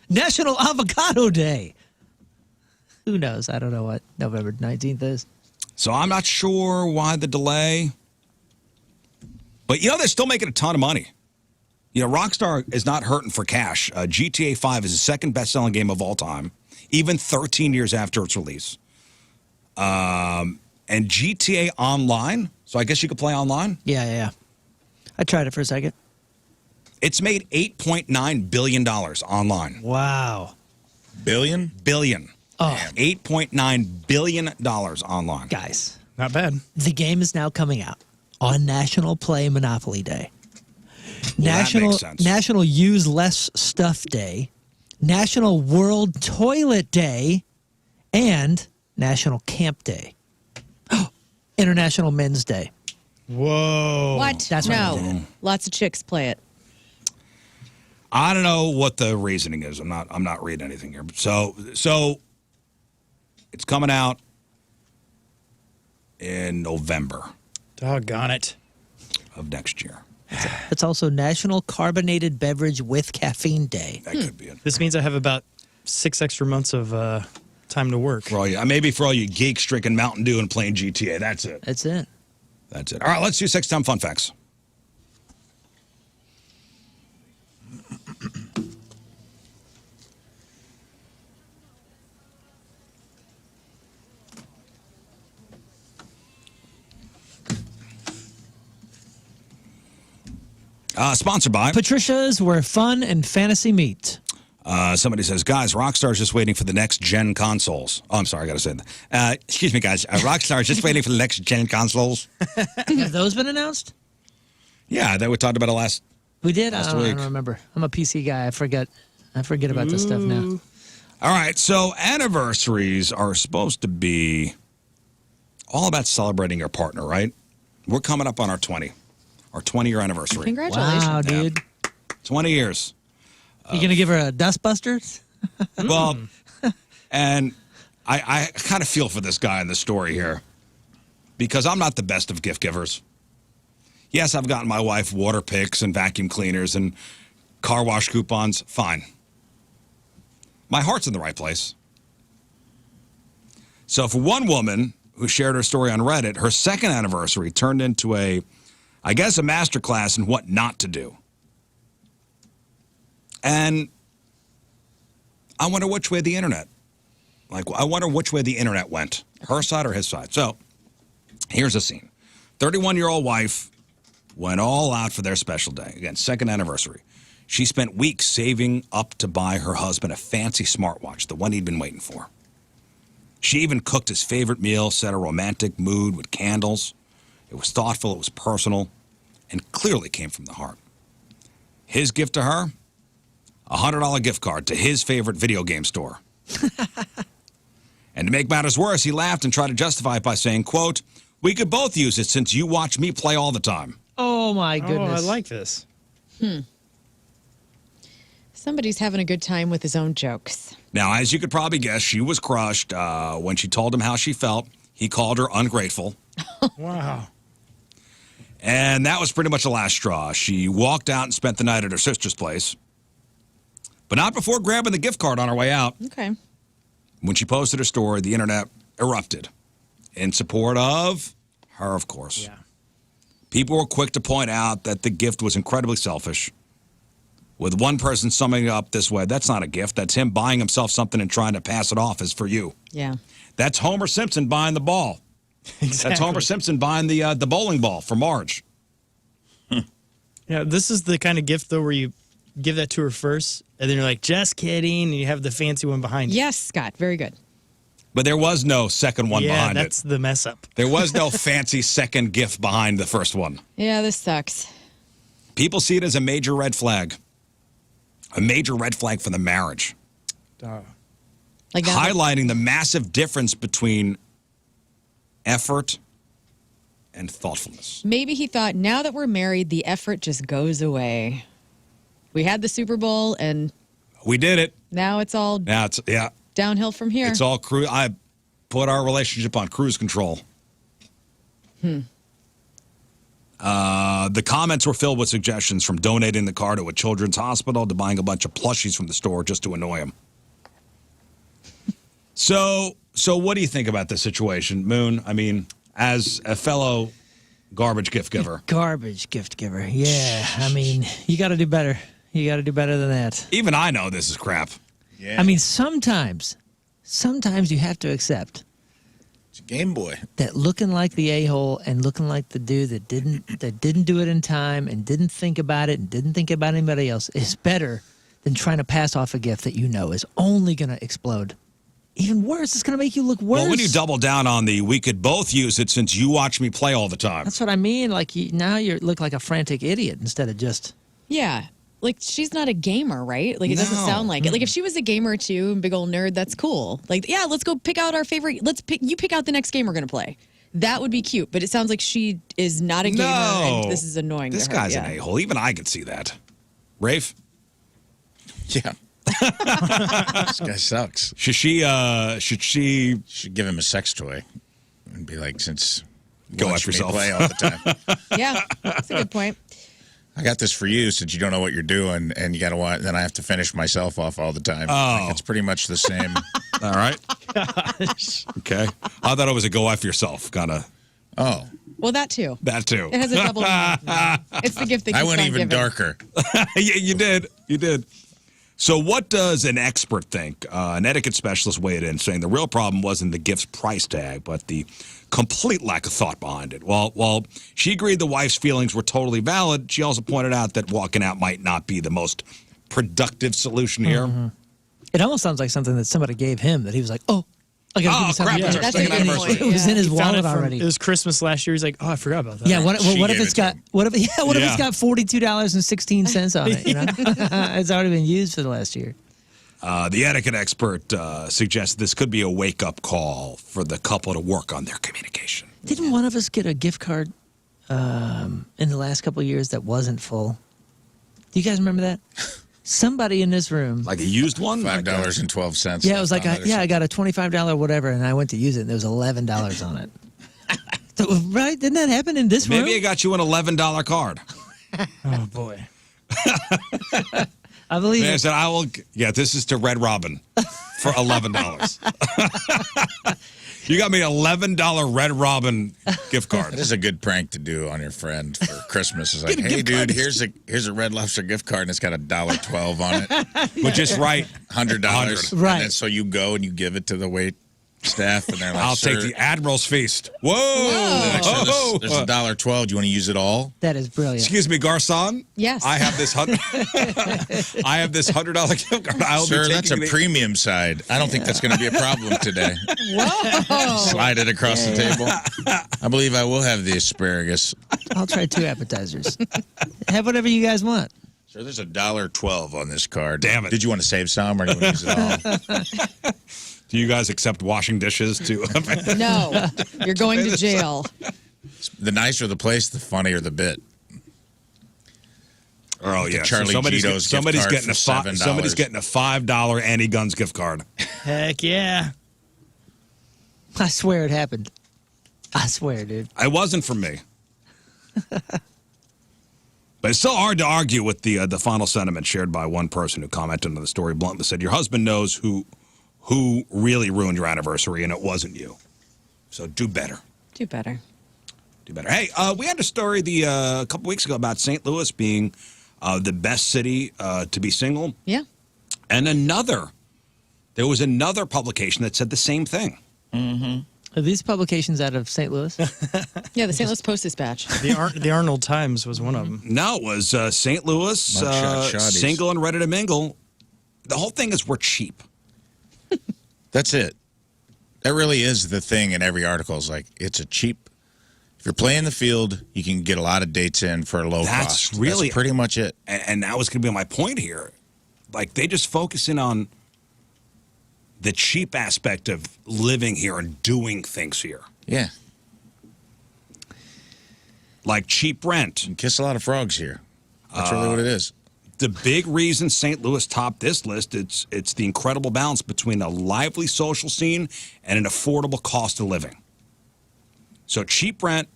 National Avocado Day. Who knows? I don't know what November 19th is. So I'm not sure why the delay. But, they're still making a ton of money. Rockstar is not hurting for cash. GTA 5 is the second best-selling game of all time, even 13 years after its release. And GTA Online, so I guess you could play online? Yeah. I tried it for a second. It's made $8.9 billion online. Wow. Billion? Billion. Oh. $8.9 billion online. Guys. Not bad. The game is now coming out on National Play Monopoly Day. That makes sense. National Use Less Stuff Day. National World Toilet Day. And National Camp Day. International Men's Day. Whoa. What? That's what I did. Lots of chicks play it. I don't know what the reasoning is. I'm not reading anything here. So it's coming out in November. Doggone it. Of next year. It's also National Carbonated Beverage with Caffeine Day. That could be it. This means I have about 6 extra months of time to work. Maybe for all you geeks drinking Mountain Dew and playing GTA. That's it. That's it. That's it. All right, let's do 6 dumb fun facts. Sponsored by Patricia's, where fun and fantasy meet. Somebody says, guys, Rockstar's just waiting for the next gen consoles. Oh, I'm sorry, I got to say that. Excuse me, guys. Rockstar's just waiting for the next gen consoles. Have those been announced? Yeah, we talked about it last We did? last I week. don't remember. I'm a PC guy. I forget about this stuff now. All right, so anniversaries are supposed to be all about celebrating your partner, right? We're coming up on our 20-year anniversary. Congratulations. Wow, dude. 20 years. You going to give her a dustbuster? Well, and I kind of feel for this guy in the story here because I'm not the best of gift givers. Yes, I've gotten my wife water picks and vacuum cleaners and car wash coupons. Fine. My heart's in the right place. So for one woman who shared her story on Reddit, her second anniversary turned into a masterclass in what not to do. And I wonder which way the internet. Like, I wonder which way the internet went, her side or his side. So here's the scene. 31-year-old wife went all out for their special day. Again, second anniversary. She spent weeks saving up to buy her husband a fancy smartwatch, the one he'd been waiting for. She even cooked his favorite meal, set a romantic mood with candles. It was thoughtful, it was personal, and clearly came from the heart. His gift to her, a $100 gift card to his favorite video game store. And to make matters worse, he laughed and tried to justify it by saying, quote, "We could both use it since you watch me play all the time." Oh, my goodness. Oh, I like this. Somebody's having a good time with his own jokes. Now, as you could probably guess, she was crushed when she told him how she felt. He called her ungrateful. Wow. And that was pretty much the last straw. She walked out and spent the night at her sister's place, but not before grabbing the gift card on her way out. Okay. When she posted her story, the internet erupted in support of her, of course. Yeah. People were quick to point out that the gift was incredibly selfish, with one person summing it up this way: "That's not a gift. That's him buying himself something and trying to pass it off as for you." Yeah. That's Homer Simpson buying the ball. Exactly. That's Homer Simpson buying the bowling ball for Marge. Yeah, this is the kind of gift, though, where you give that to her first, and then you're like, just kidding, and you have the fancy one behind you. Yes, Scott. Very good. But there was no second one behind Yeah, that's the mess up. There was no fancy second gift behind the first one. Yeah, this sucks. People see it as a major red flag. A major red flag for the marriage. Like that, Highlighting the massive difference between effort and thoughtfulness. maybe he thought, now that we're married, the effort just goes away. We had the Super Bowl, and We did it. now it's all Now it's, yeah, downhill from here. it's all cruise. I put our relationship on cruise control. The comments were filled with suggestions, from donating the car to a children's hospital to buying a bunch of plushies from the store just to annoy him. So what do you think about this situation, Moon? I mean, as a fellow garbage gift giver. Garbage gift giver. Yeah. I mean, you got to do better. You got to do better than that. Even I know this is crap. Yeah. I mean, sometimes you have to accept It's a Game Boy. that looking like the a-hole and looking like the dude that didn't do it in time and didn't think about it and didn't think about anybody else is better than trying to pass off a gift that you know is only going to explode. Even worse, it's going to make you look worse. Well, when you double down on the "we could both use it since you watch me play all the time." That's what I mean. Like, now you look like a frantic idiot instead of just... Yeah. Like, she's not a gamer, right? Like, it doesn't No. sound like it. Like, if she was a gamer too, big old nerd, that's cool. Like, yeah, let's go pick out our favorite. You pick out the next game we're going to play. That would be cute. But it sounds like she is not a gamer, and this is annoying This to her. guy's Yeah. an a-hole. Even I could see that. Rafe? Yeah. This guy sucks. Should she Should give him a sex toy and be like, since you Go watch after me yourself. play all the time. Yeah, that's a good point. I got this for you since you don't know what you're doing, and you got to watch. Then I have to finish myself off all the time. Oh. It's pretty much the same. All right. Okay. I thought it was a go after yourself kind of. Oh, Well, that too. That too. It has a double meaning. It's the gift that keeps I went on even giving. darker. Yeah, you did. You did. So what does an expert think? An etiquette specialist weighed in, saying the real problem wasn't the gift's price tag, but the complete lack of thought behind it. While she agreed the wife's feelings were totally valid, she also pointed out that walking out might not be the most productive solution here. Mm-hmm. It almost sounds like something that somebody gave him that he was like, oh, I got to give you something. crap, Yeah, it's our That's second a good anniversary. point. It was in his He found wallet it from- already. It was Christmas last year. He's like, oh, I forgot about that. Yeah, what She if gave it's it to got him. what if it's Yeah. got $42.16 on it? You know, it's already been used for the last year. The etiquette expert suggests this could be a wake-up call for the couple to work on their communication. Didn't one of us get a gift card in the last couple of years that wasn't full? Do you guys remember that? Somebody in this room. Like a used one? $5.12. Yeah, it was like, left on I got a $25 whatever, and I went to use it, and there was $11 on it. So, right? Didn't that happen in this room? Maybe I got you an $11 card. Oh, boy. I believe Man, I it. said, I will. Yeah, this is to Red Robin for $11. You got me $11 Red Robin gift card. That is a good prank to do on your friend for Christmas. It's like, hey, dude, here's a Red Lobster gift card, and it's got $1.12 on it. Which is right. $100. Right. And then, so you go and you give it to the wait staff, and they're like, I'll take the Admiral's Feast. Whoa! Sure, there's $1.12. Do you want to use it all? That is brilliant. Excuse me, Garcon. Yes. I have this I have this $100 gift card. I'll Sir, be that's a premium side. I don't think that's going to be a problem today. Whoa. Slide it across the table. I believe I will have the asparagus. I'll try 2 appetizers. Have whatever you guys want. Sir, there's $1.12 on this card. Damn it. Did you want to save some, or do you want to use it all? Do you guys accept washing dishes too? No, you're going to jail. The nicer the place, the funnier the bit. Oh yeah, Charlie somebody's Gito's somebody's gift card getting for $7. somebody's getting a $5 Annie Guns gift card. Heck yeah. I swear it happened. I swear, dude. It wasn't for me. But it's still hard to argue with the final sentiment shared by one person who commented on the story bluntly said, "Your husband knows who really ruined your anniversary, and it wasn't you. So do better. Do better. Do better." Hey, we had a story a couple weeks ago about St. Louis being the best city to be single. Yeah. And there was another publication that said the same thing. Mm-hmm. Are these publications out of St. Louis? Yeah, the St. Louis Post-Dispatch. The Arnold Times was one of them. No, it was St. Louis, single and ready to mingle. The whole thing is we're cheap. That's it. That really is the thing in every article. Is like, it's a cheap. If you're playing the field, you can get a lot of dates in for a low cost. That's pretty much it. And that was going to be my point here. Like, they just focus in on the cheap aspect of living here and doing things here. Yeah. Like cheap rent. You kiss a lot of frogs here. That's really what it is. The big reason St. Louis topped this list, it's the incredible balance between a lively social scene and an affordable cost of living. So cheap rent,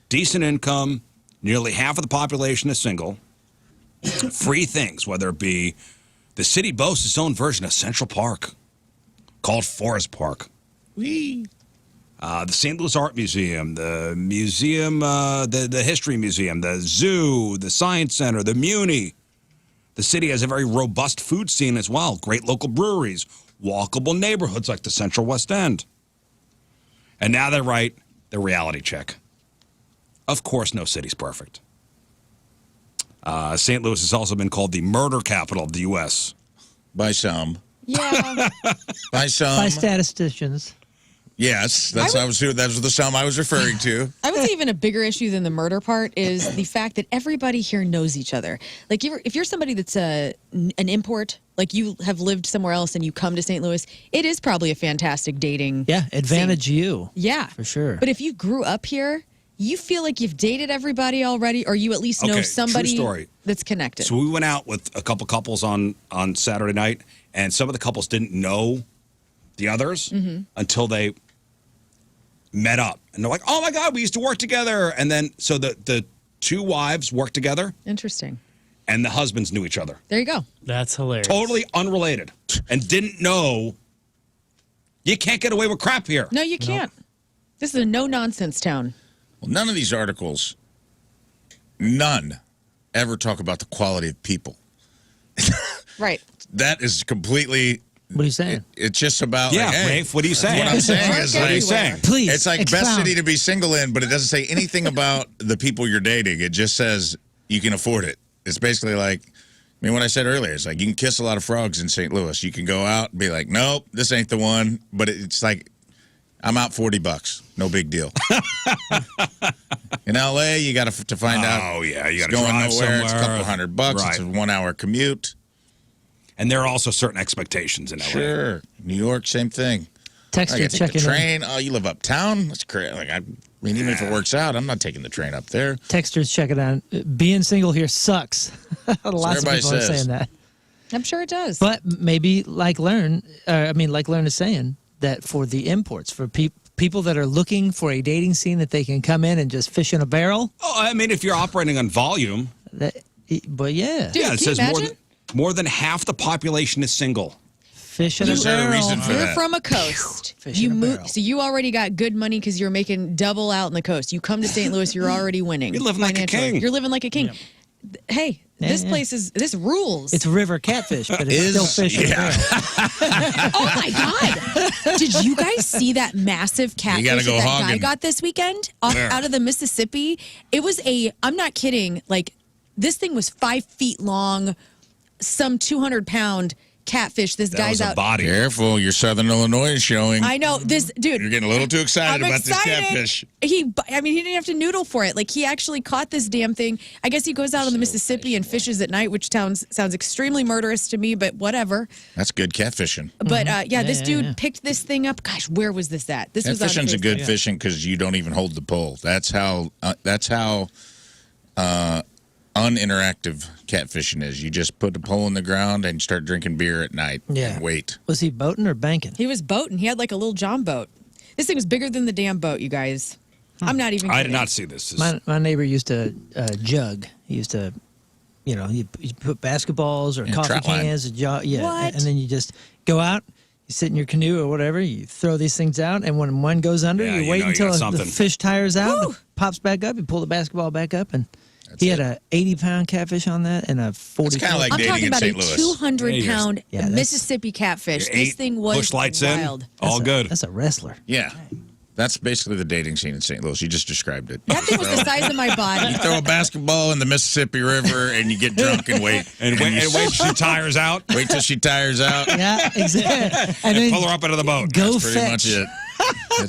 decent income, nearly half of the population is single, free things, whether it be the city boasts its own version of Central Park called Forest Park. Whee! The St. Louis Art Museum, the museum, the History Museum, the Zoo, the Science Center, the Muni. The city has a very robust food scene as well. Great local breweries, walkable neighborhoods like the Central West End. And now they write the reality check. Of course, no city's perfect. St. Louis has also been called the murder capital of the U.S. By some. Yeah. By some. By statisticians. Yes, that was the sum I was referring to. I would say even a bigger issue than the murder part is the fact that everybody here knows each other. Like, if you're somebody that's an import, like you have lived somewhere else and you come to St. Louis, it is probably a fantastic dating. Yeah, advantage scene. you. Yeah. For sure. But if you grew up here, you feel like you've dated everybody already, or you at least know somebody true story. that's connected. So we went out with a couple couples on Saturday night, and some of the couples didn't know the others until they met up. And they're like, oh, my God, we used to work together. And then so the two wives worked together. Interesting. And the husbands knew each other. There you go. That's hilarious. Totally unrelated. And didn't know you can't get away with crap here. No, you can't. This is a no-nonsense town. Well, none of these articles, none, ever talk about the quality of people. Right. That is completely... What are you saying? It's just about, yeah, like, hey, Rafe, what are you saying? What I'm saying is, what like, are you saying? Please, it's like expound. best city to be single in, but it doesn't say anything about the people you're dating. It just says you can afford it. It's basically like, I mean, what I said earlier, it's like you can kiss a lot of frogs in St. Louis. You can go out and be like, nope, this ain't the one. But it's like, I'm out $40. No big deal. In LA, you got to find out. Oh, yeah, you got it's to going drive nowhere. somewhere. It's a couple $100. Right. It's a 1 hour commute. And there are also certain expectations in LA. Sure. New York, same thing. Text I you gotta take the checking train. Oh, you live uptown? That's crazy. Like, I mean, even if it works out, I'm not taking the train up there. Texters checking on. Being single here sucks. Lots of everybody people are says. saying that. I'm sure it does. But maybe like Learn is saying that for the imports, for people that are looking for a dating scene that they can come in and just fish in a barrel. Oh, I mean, if you're operating on volume. But yeah. Dude, Yeah, can it you says imagine? more than half the population is single. Fish in a Is there a barrel. reason for You're that? from a coast. Fish You in a move, barrel. so you already got good money because you're making double out in the coast. You come to St. Louis, you're already winning. You're living like a financially. king. You're living like a king. Hey, this Yeah. place this rules. It's river catfish, but it's still fish in a barrel. Oh my God! Did you guys see that massive catfish gotta go that guy hogging. got this weekend Where? out of the Mississippi? It was I'm not kidding. Like, this thing was 5 feet long, some 200-pound catfish. This That guy's was a out. body. Careful, your Southern Illinois is showing. I know this dude. You're getting a little too excited I'm about excited. this catfish. He didn't have to noodle for it. Like, he actually caught this damn thing. I guess he goes out on the Mississippi and fishes at night, which sounds extremely murderous to me, but whatever. That's good catfishing. But this dude yeah. picked this thing up. Gosh, where was this at? This was on Catfishing's a Facebook. good fishing because you don't even hold the pole. That's how uninteractive catfishing is. You just put the pole in the ground and start drinking beer at night Yeah. and wait. Was he boating or banking? He was boating. He had like a little John boat. This thing was bigger than the damn boat, you guys. I'm not even I kidding. did not see this. My neighbor used to jug. He used to, you put basketballs or Yeah, coffee trout line. cans, yeah, What? and then you just go out. You sit in your canoe or whatever. You throw these things out, and when one goes under, Yeah, you you wait know you until got the something. fish tires out, it pops back up. You pull the basketball back up, and he had a 80-pound catfish on that and a 40. It's kind of like I'm dating talking in about St. a Louis. 200-pound Yeah, that's- Mississippi catfish. Your This 8 thing was push lights wild. in. All good. That's a wrestler. Yeah. That's basically the dating scene in St. Louis. You just described it. That thing was the size of my body. You throw a basketball in the Mississippi River and you get drunk and wait. And wait till she tires out. Wait till she tires out. Yeah, exactly. And then pull her up into the boat. Go That's pretty fetch. much it.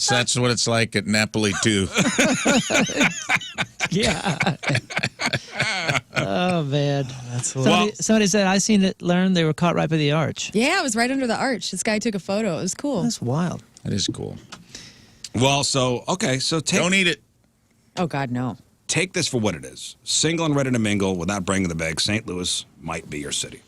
That's what it's like at Napoli too. Yeah. Oh man, That's somebody said I seen it. Learn they were caught right by the arch. Yeah, it was right under the arch. This guy took a photo. It was cool. That's wild. That is cool. Well, so Don't eat it. Oh, God, no. take this for what it is. Single and ready to mingle without bringing the bag. St. Louis might be your city.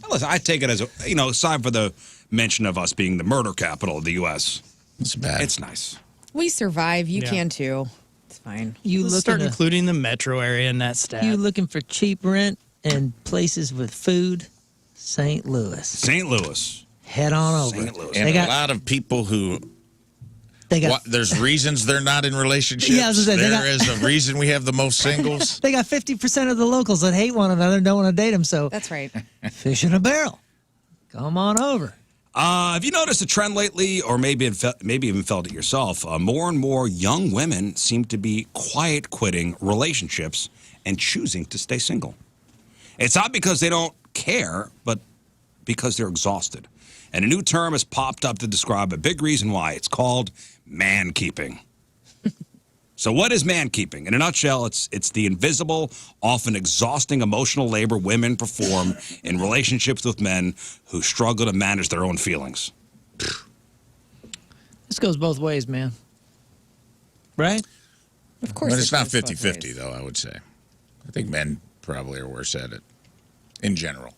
Now, listen, I take it as aside for the mention of us being the murder capital of the U.S. It's bad. It's nice. We survive. You Yeah. can too. It's fine. You Let's looking start to- including the metro area in that stat. You looking for cheap rent and places with food? St. Louis. St. Louis. Head on over. St. Louis. and They got- a lot of people who. They got There's reasons they're not in relationships. Yeah, I was gonna say, they There got- is a reason we have the most singles. they got 50% of the locals that hate one another and don't want to date them. So That's right. fish in a barrel. Come on over. Have you noticed a trend lately, or maybe even felt it yourself? More and more young women seem to be quiet quitting relationships and choosing to stay single. It's not because they don't care, but because they're exhausted. And a new term has popped up to describe a big reason why. It's called man-keeping. So what is man-keeping? In a nutshell, it's the invisible, often exhausting emotional labor women perform in relationships with men who struggle to manage their own feelings. This goes both ways, man. Right? Of course. But it's it not goes both 50-50, ways. though, I would say. I think men probably are worse at it in general.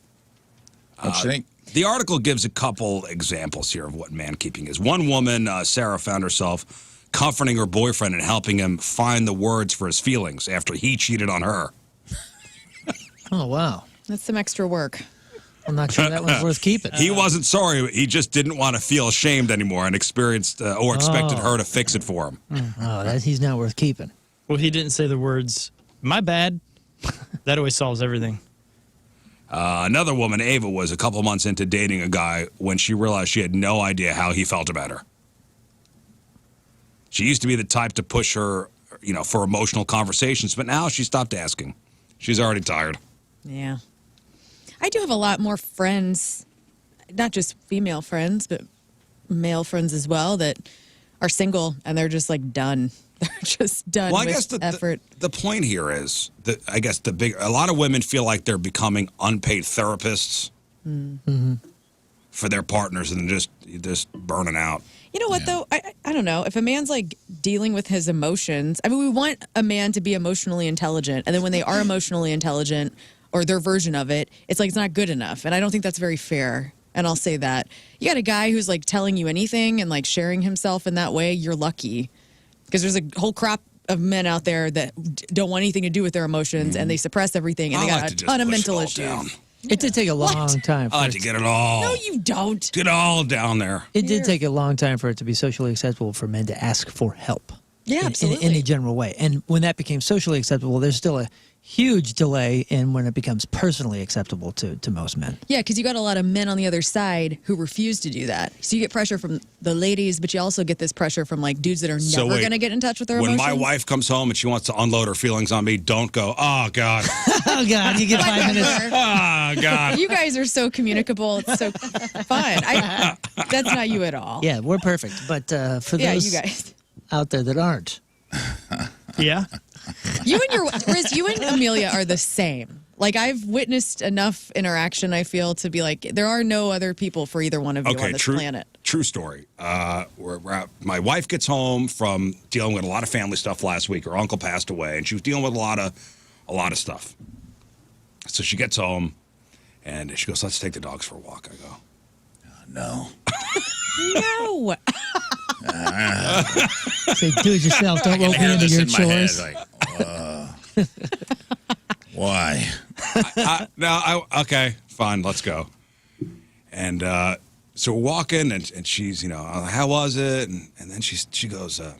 Don't you think? The article gives a couple examples here of what man-keeping is. One woman, Sarah, found herself comforting her boyfriend and helping him find the words for his feelings after he cheated on her. Oh, wow. That's some extra work. I'm not sure that one's worth keeping. He wasn't sorry. He just didn't want to feel ashamed anymore and experienced or expected Oh. her to fix it for him. Oh, he's not worth keeping. Well, he didn't say the words, my bad. That always solves everything. Another woman, Ava, was a couple months into dating a guy when she realized she had no idea how he felt about her. She used to be the type to push her, for emotional conversations, but now she stopped asking. She's already tired. Yeah. I do have a lot more friends, not just female friends, but male friends as well, that are single and they're just like done. They're just done Well, I with guess effort. the point here is that a lot of women feel like they're becoming unpaid therapists for their partners and just burning out. You know what, though? I don't know. If a man's like dealing with his emotions, I mean, we want a man to be emotionally intelligent. And then when they are emotionally intelligent or their version of it, it's like it's not good enough. And I don't think that's very fair. And I'll say that. You got a guy who's like telling you anything and like sharing himself in that way, you're lucky. Because there's a whole crop of men out there that don't want anything to do with their emotions and they suppress everything and I they got like a to just ton of push it mental all issues. down. It did take a long time. I like to get it all. No, you don't. Get it all down there. It did take a long time for it to be socially acceptable for men to ask for help. Yeah, absolutely. In a general way. And when that became socially acceptable, there's still a huge delay in when it becomes personally acceptable to most men. Yeah, because you got a lot of men on the other side who refuse to do that. So you get pressure from the ladies, but you also get this pressure from like dudes that are never going to get in touch with their when emotions. my wife comes home and she wants to unload her feelings on me, don't go, oh, God. Oh, God, you get 5 minutes. Oh, God. You guys are so communicable. It's so fun. That's not you at all. Yeah, we're perfect. But for those you guys out there that aren't. Yeah. Rizz, you and Amelia are the same. Like, I've witnessed enough interaction, I feel, to be like, there are no other people for either one of you on this planet. True story. My wife gets home from dealing with a lot of family stuff last week. Her uncle passed away, and she was dealing with a lot of stuff. So she gets home, and she goes, let's take the dogs for a walk. I go, no. No. Say, do it yourself. Don't rope me into your chores. Why? Okay, fine, let's go. And so we're walking, and she's, how was it? And then she goes, I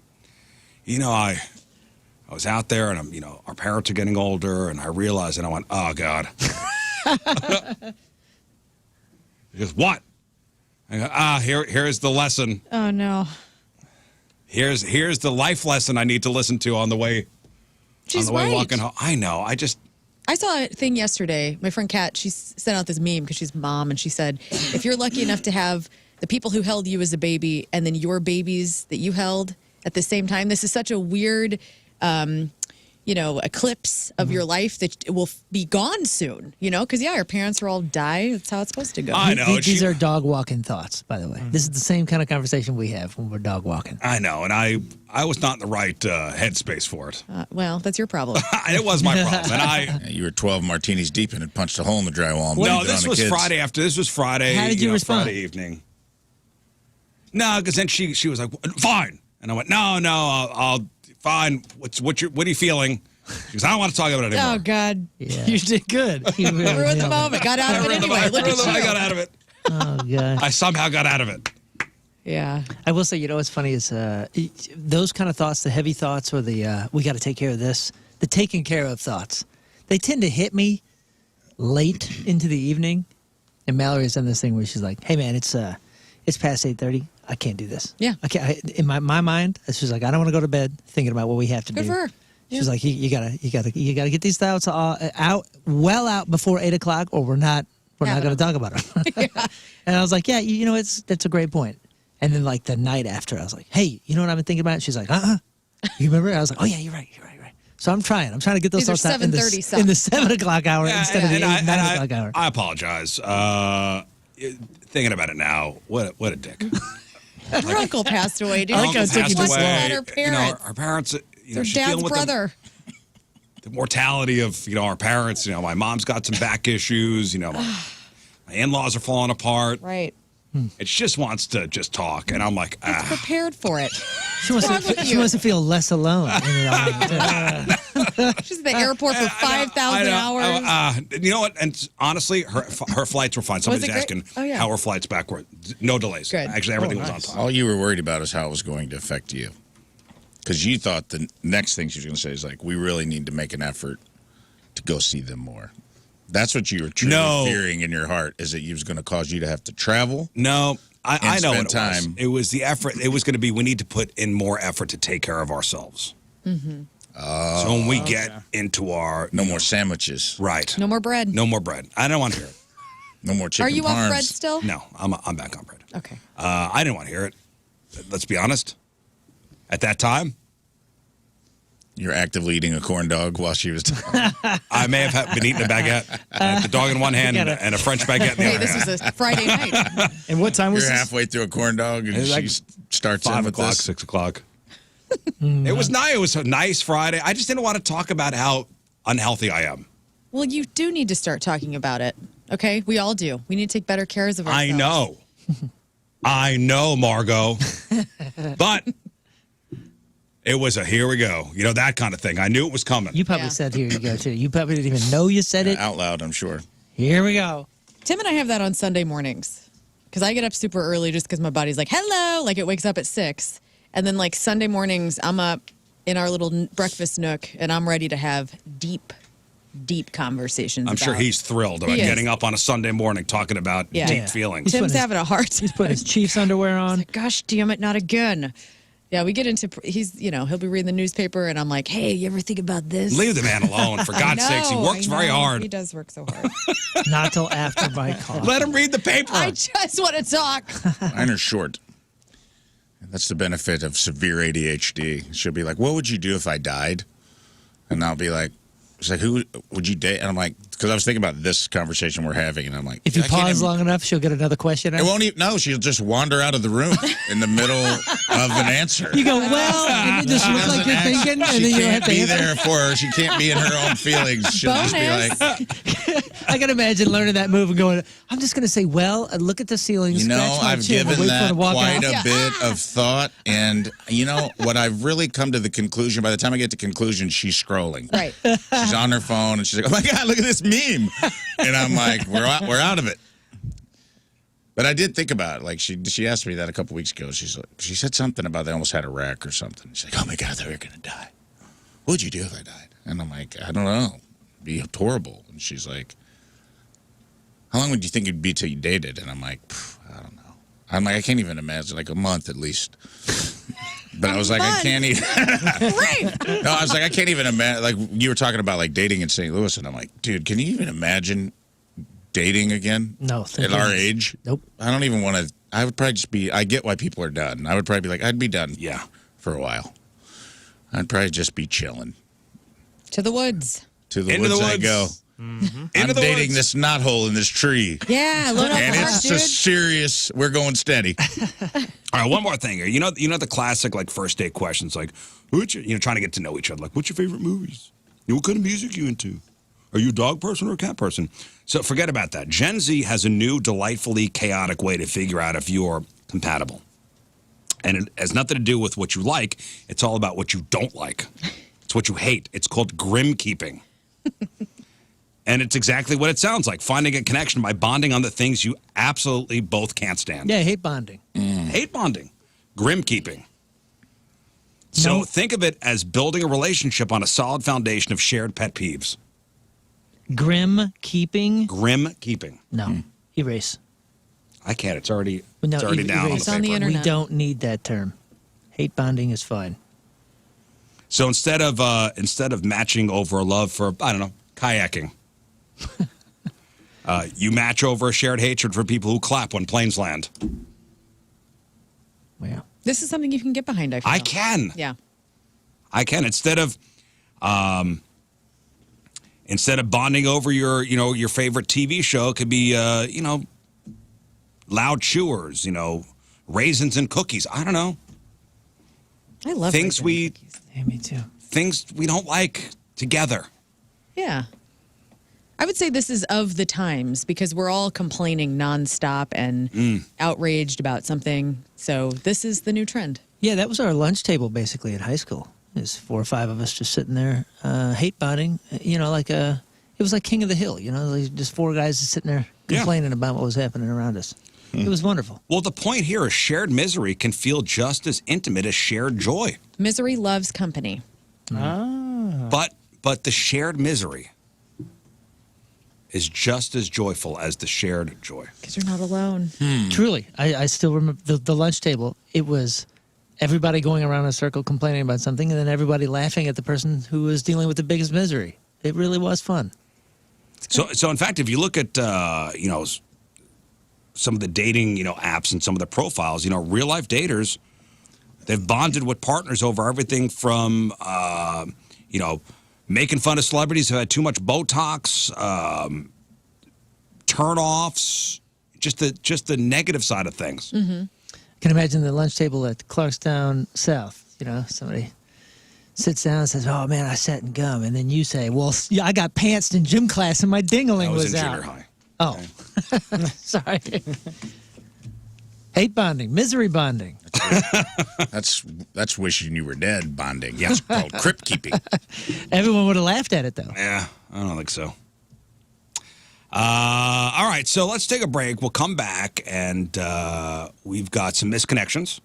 was out there, and our parents are getting older, and I realized, and I went, oh, God. She goes, what? I go, here's the lesson. Oh, no. Here's the life lesson I need to listen to on the way. She's on the way right. walking home. I know. I saw a thing yesterday. My friend Kat, she sent out this meme because she's mom, and she said, if you're lucky enough to have the people who held you as a baby and then your babies that you held at the same time, this is such a weird, eclipse of your life that it will be gone soon, because, our parents will all die. That's how it's supposed to go. I know. These are dog walking thoughts, by the way. This is the same kind of conversation we have when we're dog walking. I know, and I was not in the right headspace for it. Well, that's your problem. It was my problem, and you were 12 martinis deep and had punched a hole in the drywall. No, this was Friday after. This was Friday. How did you respond? Friday evening. No, because then she was like, fine, and I went, no, I'll fine. What are you feeling? She goes, I don't want to talk about it anymore. Oh, God. Yeah. You did good. You really Ruined the nailed it. moment. Got out of it anyway. Look at you. I got out of it. Oh, God. I somehow got out of it. Yeah. I will say, what's funny is those kind of thoughts, the heavy thoughts or the we got to take care of this, the taking care of thoughts, they tend to hit me late into the evening. And Mallory's done this thing where she's like, hey, man, it's past 8:30. I can't do this. Yeah. I can't. In my mind, she's like, I don't want to go to bed thinking about what we have to do. Good for her. She's like, you gotta get these thoughts out before 8 o'clock, or we're not going to talk about them. Yeah. And I was like, yeah, that's a great point. And then like the night after, I was like, hey, you know what I've been thinking about? She's like, you remember? I was like, oh yeah, you're right. So I'm trying to get those thoughts out in the 7 o'clock hour instead of the 9 o'clock hour. I apologize. Thinking about it now, what a dick. Her uncle passed away, dude. Our uncle passed away. Her parents. Our parents. Their she's dad's dealing with brother. the mortality of our parents. My mom's got some back issues. My in-laws are falling apart. Right. It just wants to just talk, and I'm like, It's prepared for it. She wants to feel less alone. She's at the airport for 5,000 hours. You know what? And honestly, her flights were fine. Somebody's asking how her flights back were. No delays. Good. Actually, everything was on time. All you were worried about is how it was going to affect you. Because you thought the next thing she was going to say is like, we really need to make an effort to go see them more. That's what you were truly fearing in your heart, is that it was going to cause you to have to travel. No, I know what time. it was. It was the effort. It was going to be, we need to put in more effort to take care of ourselves. Mm-hmm. So when we get into our... No more sandwiches. Right. No more bread. No more bread. I don't want to hear it. No more chicken Are you parms. off bread still? No, I'm back on bread. Okay. I didn't want to hear it. Let's be honest. At that time... You're actively eating a corn dog while she was talking. I may have been eating a baguette. I had the dog in one hand and a French baguette in the other This hand. was a Friday night. And what time was You're this? halfway through a corn dog, and she starts 5 in with o'clock, this. 6 o'clock. It was nice. It was a nice Friday. I just didn't want to talk about how unhealthy I am. Well, you do need to start talking about it. Okay? We all do. We need to take better care of ourselves. I know. I know, Margot. But it was a here we go. That kind of thing. I knew it was coming. You probably said here you go, too. You probably didn't even know you said it. Out loud, I'm sure. Here we go. Tim and I have that on Sunday mornings because I get up super early just because my body's like, hello, like it wakes up at 6. And then like Sunday mornings, I'm up in our little breakfast nook and I'm ready to have deep conversations. I'm sure he's thrilled about getting up on a Sunday morning talking about deep feelings. Tim's having a heart. He's putting his Chiefs underwear on. Like, gosh, damn it, not again. Yeah, we get into, he'll be reading the newspaper and I'm like, hey, you ever think about this? Leave the man alone, for God's sakes. He works very hard. He does work so hard. Not till after my call. Let him read the paper. I just want to talk. Mine are short. That's the benefit of severe ADHD. She'll be like, what would you do if I died? And I'll be like, she's like, who would you date? And I'm like, because I was thinking about this conversation we're having, and I'm like, if you pause long enough, she'll get another question. It won't even, no, she'll just wander out of the room in the middle of an answer. You go, well, and you just look like you're thinking, and then you don't have to be answer. there for her. She can't be in her own feelings. She'll just be like, I can imagine learning that move and going, I'm just going to say, well, look at the ceiling. you know, scratch my I've chin, given wait for her that to walk quite out. a bit of thought, and you know what I've really come to the conclusion. By the time I get to conclusion, she's scrolling. Right. She's on her phone, and she's like, oh my God, look at this meme. And I'm like, we're out of it. But I did think about it. Like she asked me that a couple weeks ago. She said something about they almost had a wreck or something. She's like, oh my God, they were gonna die. What would you do if I died? And I'm like, I don't know. It'd be horrible. And she's like, how long would you think it'd be till you dated? And I'm like, I don't know. I'm like, I can't even imagine, like a month at least. But I was like, I can't even. No, I was like, I can't even imagine. Like you were talking about like dating in St. Louis, and I'm like, dude, can you even imagine dating again? No. At our age? Nope. I don't even want to. I would probably just be. I get why people are done. I would probably be like, I'd be done. Yeah. For a while. I'd probably just be chilling. To the woods. To the Into woods the I woods. go. Into I'm the dating woods. this knothole in this tree. Yeah, load up And the it's heart, a dude. serious. We're going steady. All right, one more thing here. You know the classic like first date questions, like what's your, trying to get to know each other. Like, what's your favorite movies? What kind of music you into? Are you a dog person or a cat person? So forget about that. Gen Z has a new, delightfully chaotic way to figure out if you're compatible, and it has nothing to do with what you like. It's all about what you don't like. It's what you hate. It's called grim keeping. And it's exactly what it sounds like, finding a connection by bonding on the things you absolutely both can't stand. Yeah, hate bonding. Hate bonding. Grim keeping. So think of it as building a relationship on a solid foundation of shared pet peeves. Grim keeping? Grim keeping. No. Erase. I can't. It's already, No, it's already down erase. on the paper. We don't need that term. Hate bonding is fine. So instead of matching over a love for, I don't know, kayaking, you match over a shared hatred for people who clap when planes land. Well, This is something you can get behind, I feel. I can. Yeah. I can. Instead of bonding over your favorite TV show, it could be loud chewers, raisins and cookies. I don't know. I love things we yeah, me too. Things we don't like together. Yeah. I would say this is of the times because we're all complaining nonstop and outraged about something. So this is the new trend. Yeah, that was our lunch table basically at high school. There's 4 or 5 of us just sitting there, hate bonding. It was like King of the Hill. Like just 4 guys just sitting there complaining about what was happening around us. It was wonderful. Well, the point here is shared misery can feel just as intimate as shared joy. Misery loves company. But the shared misery is just as joyful as the shared joy. Because you're not alone. Truly, I still remember the lunch table. It was everybody going around in a circle complaining about something, and then everybody laughing at the person who was dealing with the biggest misery. It really was fun. So in fact, if you look at some of the dating apps and some of the profiles, real life daters, they've bonded with partners over everything from making fun of celebrities who had too much Botox, turn-offs, just the negative side of things. Mm-hmm. Can imagine the lunch table at Clarkstown South. Somebody sits down and says, "Oh man, I sat in gum," and then you say, "Well, yeah, I got pantsed in gym class and my dingling I was in out." junior high. Oh, sorry. Hate bonding, misery bonding. That's wishing you were dead bonding. Yeah, it's called crypt keeping. Everyone would have laughed at it though. Yeah, I don't think so. All right, so let's take a break. We'll come back, and we've got some misconnections.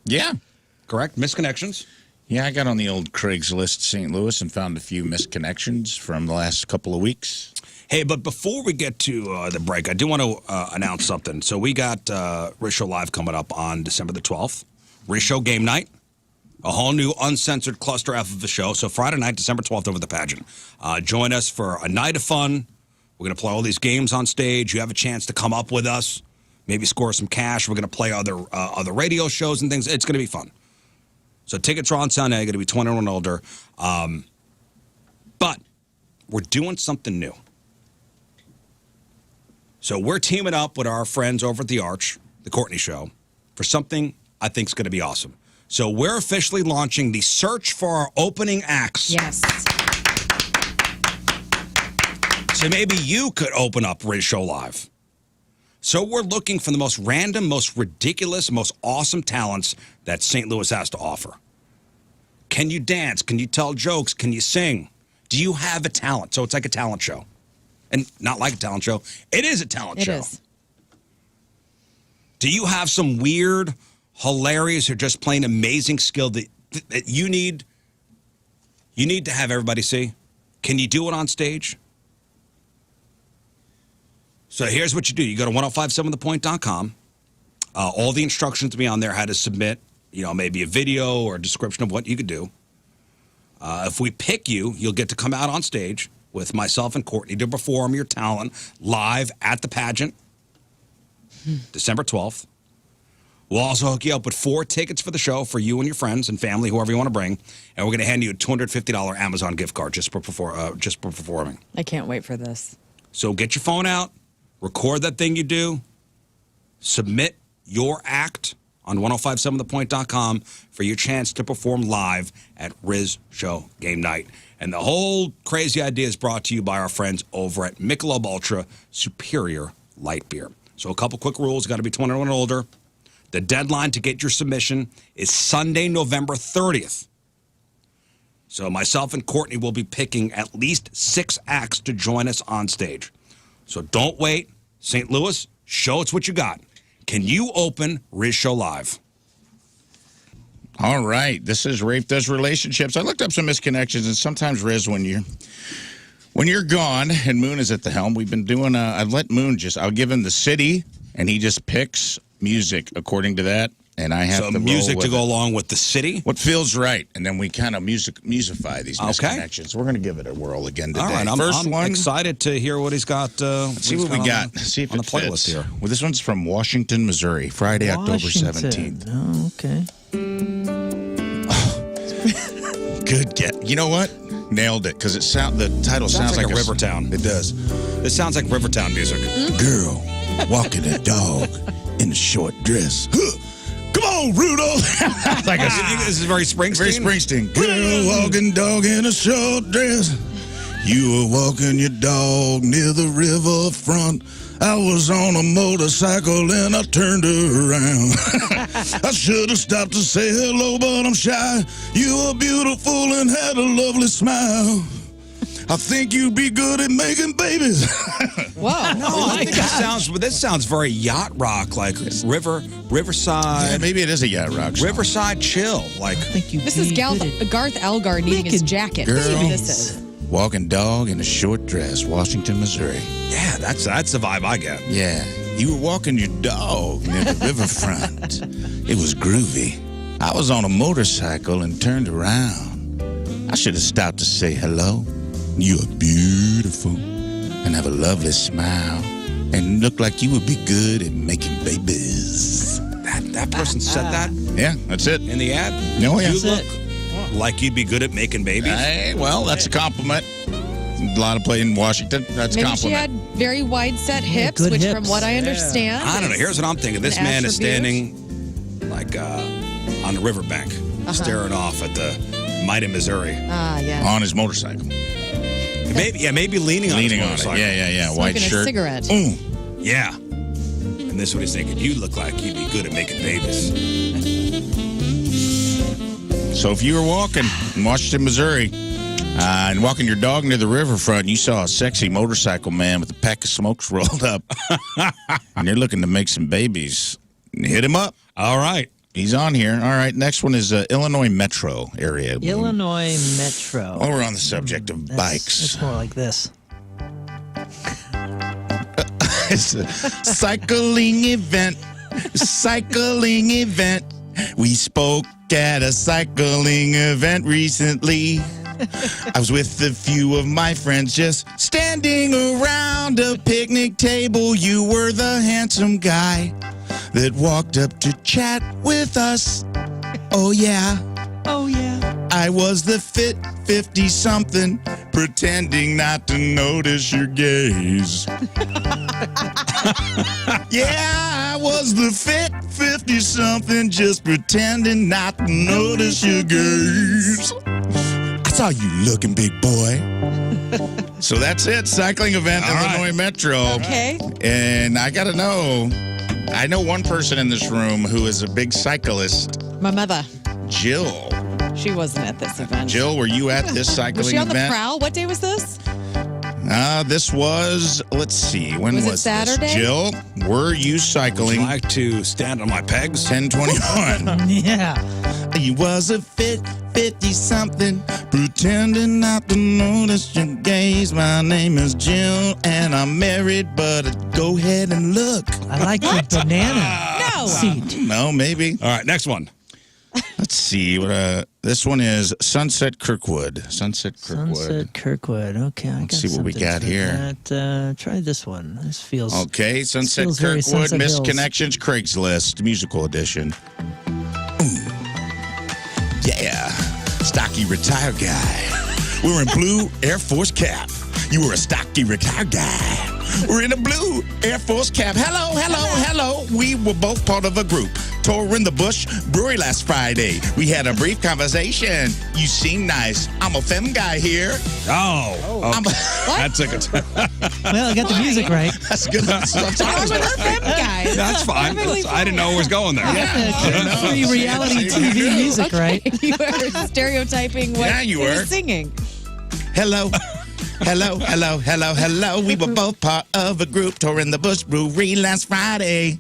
Yeah. Correct? Misconnections? Yeah, I got on the old Craigslist St. Louis and found a few misconnections from the last couple of weeks. Hey, but before we get to the break, I do want to announce something. So we got Rizz Show Live coming up on December the 12th. Rizz Show Game Night. A whole new uncensored cluster F of the show. So Friday night, December 12th, over the pageant. Join us for a night of fun. We're going to play all these games on stage. You have a chance to come up with us, maybe score some cash. We're going to play other radio shows and things. It's going to be fun. So tickets are on sale now. You're going to be 21 and older. But we're doing something new. So we're teaming up with our friends over at The Arch, The Courtney Show, for something I think is going to be awesome. So we're officially launching the search for our opening acts. Yes. So maybe you could open up Rizz Show Live. So we're looking for the most random, most ridiculous, most awesome talents that St. Louis has to offer. Can you dance? Can you tell jokes? Can you sing? Do you have a talent? So it's like a talent show. And not like a talent show. It is a talent show. It is. Do you have some weird, hilarious, or just plain amazing skill that you need to have everybody see? Can you do it on stage? So here's what you do. You go to 1057thepoint.com. All the instructions will be on there, how to submit, maybe a video or a description of what you could do. If we pick you, you'll get to come out on stage with myself and Courtney to perform your talent live at the pageant, December 12th. We'll also hook you up with 4 tickets for the show for you and your friends and family, whoever you want to bring. And we're going to hand you a $250 Amazon gift card just for performing. I can't wait for this. So get your phone out. Record that thing you do. Submit your act on 1057thepoint.com for your chance to perform live at Rizz Show Game Night. And the whole crazy idea is brought to you by our friends over at Michelob Ultra Superior Light Beer. So a couple quick rules. Got to be 21 and older. The deadline to get your submission is Sunday, November 30th. So myself and Courtney will be picking at least 6 acts to join us on stage. So don't wait. St. Louis, show us what you got. Can you open Rizz Show Live? All right. This is Rafe Does Relationships. I looked up some misconnections, and sometimes, Rizz, when you're gone and Moon is at the helm, we've been doing I've let Moon I'll give him the city, and he just picks music according to that. And I have to music roll to go with it. along with the city? What feels right. And then we kind of musify these misconnections. We're going to give it a whirl again today. All right, I'm excited to hear what he's got. Let's see what we got. See if on it the playlist fits. here. Well, this one's from Washington, Missouri, Friday, October 17th. Oh, okay. Good get. You know what? Nailed it, because the title sounds like a Rivertown. It does. It sounds like Rivertown music. Girl walking a dog in a short dress. Come on, Rudolph. Like this is very Springsteen. Very Springsteen. Girl walking dog in a short dress. You were walking your dog near the riverfront. I was on a motorcycle and I turned her around. I should have stopped to say hello, but I'm shy. You were beautiful and had a lovely smile. I think you'd be good at making babies. Whoa. No, I think this sounds very yacht rock, like Riverside. Yeah, maybe it is a yacht rock song. Riverside chill. Like This is Garth Elgar needing his jacket. Girl. Maybe this is. Walking dog in a short dress, Washington, Missouri. Yeah, that's the vibe I get. Yeah, you were walking your dog near the riverfront. It was groovy. I was on a motorcycle and turned around. I should have stopped to say hello. You are beautiful and have a lovely smile and look like you would be good at making babies. That person said that? Yeah, that's it. In the ad? No, yeah. You look like you'd be good at making babies? Hey, well, that's a compliment. A lot of play in Washington. That's a Maybe compliment. she had very wide set hips, good which hips. from what I understand. I don't know. Here's what I'm thinking. This an man is attribute. standing like on the riverbank, staring off at the mighty Missouri Ah, yeah. On his motorcycle. Maybe leaning on his Leaning on it. motorcycle. Yeah. Smoking White a shirt. cigarette. Yeah. And this is what he's thinking. You look like you'd be good at making babies. So if you were walking in Washington, Missouri, And walking your dog near the riverfront, you saw a sexy motorcycle man with a pack of smokes rolled up. And you're looking to make some babies. Hit him up. All right. He's on here. All right, next one is Illinois metro area. Illinois metro. While we're on the subject of bikes. It's more like this. It's a cycling event. Cycling event. We spoke at a cycling event recently. I was with a few of my friends just standing around a picnic table. You were the handsome guy that walked up to chat with us. Oh, yeah. Oh, yeah. I was the fit 50-something pretending not to notice your gaze. Yeah, I was the fit 50-something just pretending not to notice your gaze. I saw you looking, big boy. So that's it. Cycling event, Illinois Metro. Okay. And I got to know, I know one person in this room who is a big cyclist. My mother. Jill. She wasn't at this event. Jill, were you at this cycling event? Was she on the prowl? What day was this? This was, let's see, when was it Saturday? this? Jill, were you cycling? Would you like to stand on my pegs? 10:21. Yeah. He was a fit 50-something, pretending not to notice your gaze. My name is Jill, and I'm married, but go ahead and look. I like the banana seat. No, maybe. All right, next one. Let's see. This one is Sunset Kirkwood. Sunset Kirkwood. Sunset Kirkwood. Okay, Let's see what we got here. Try this one. This feels Okay, Sunset feels very Kirkwood, Sunset Hills. Misconnections, Craigslist, musical edition. Ooh. Yeah, stocky retired guy. We're in blue Air Force cap. You were a stocky retired guy. We're in a blue Air Force cap. Hello, hello, hello. We were both part of a group. Tour in the Bush Brewery last Friday. We had a brief conversation. You seem nice. I'm a femme guy here. Oh. That's a good. Well, I got the music right. That's good. That's what I'm talking about. Femme guy. That's fine. I didn't know it was going there. Free reality TV music, right? You were stereotyping what Yeah, you he were. was singing. Hello. Hello, hello, hello, hello. We were both part of a group touring the Bush Brewery last Friday.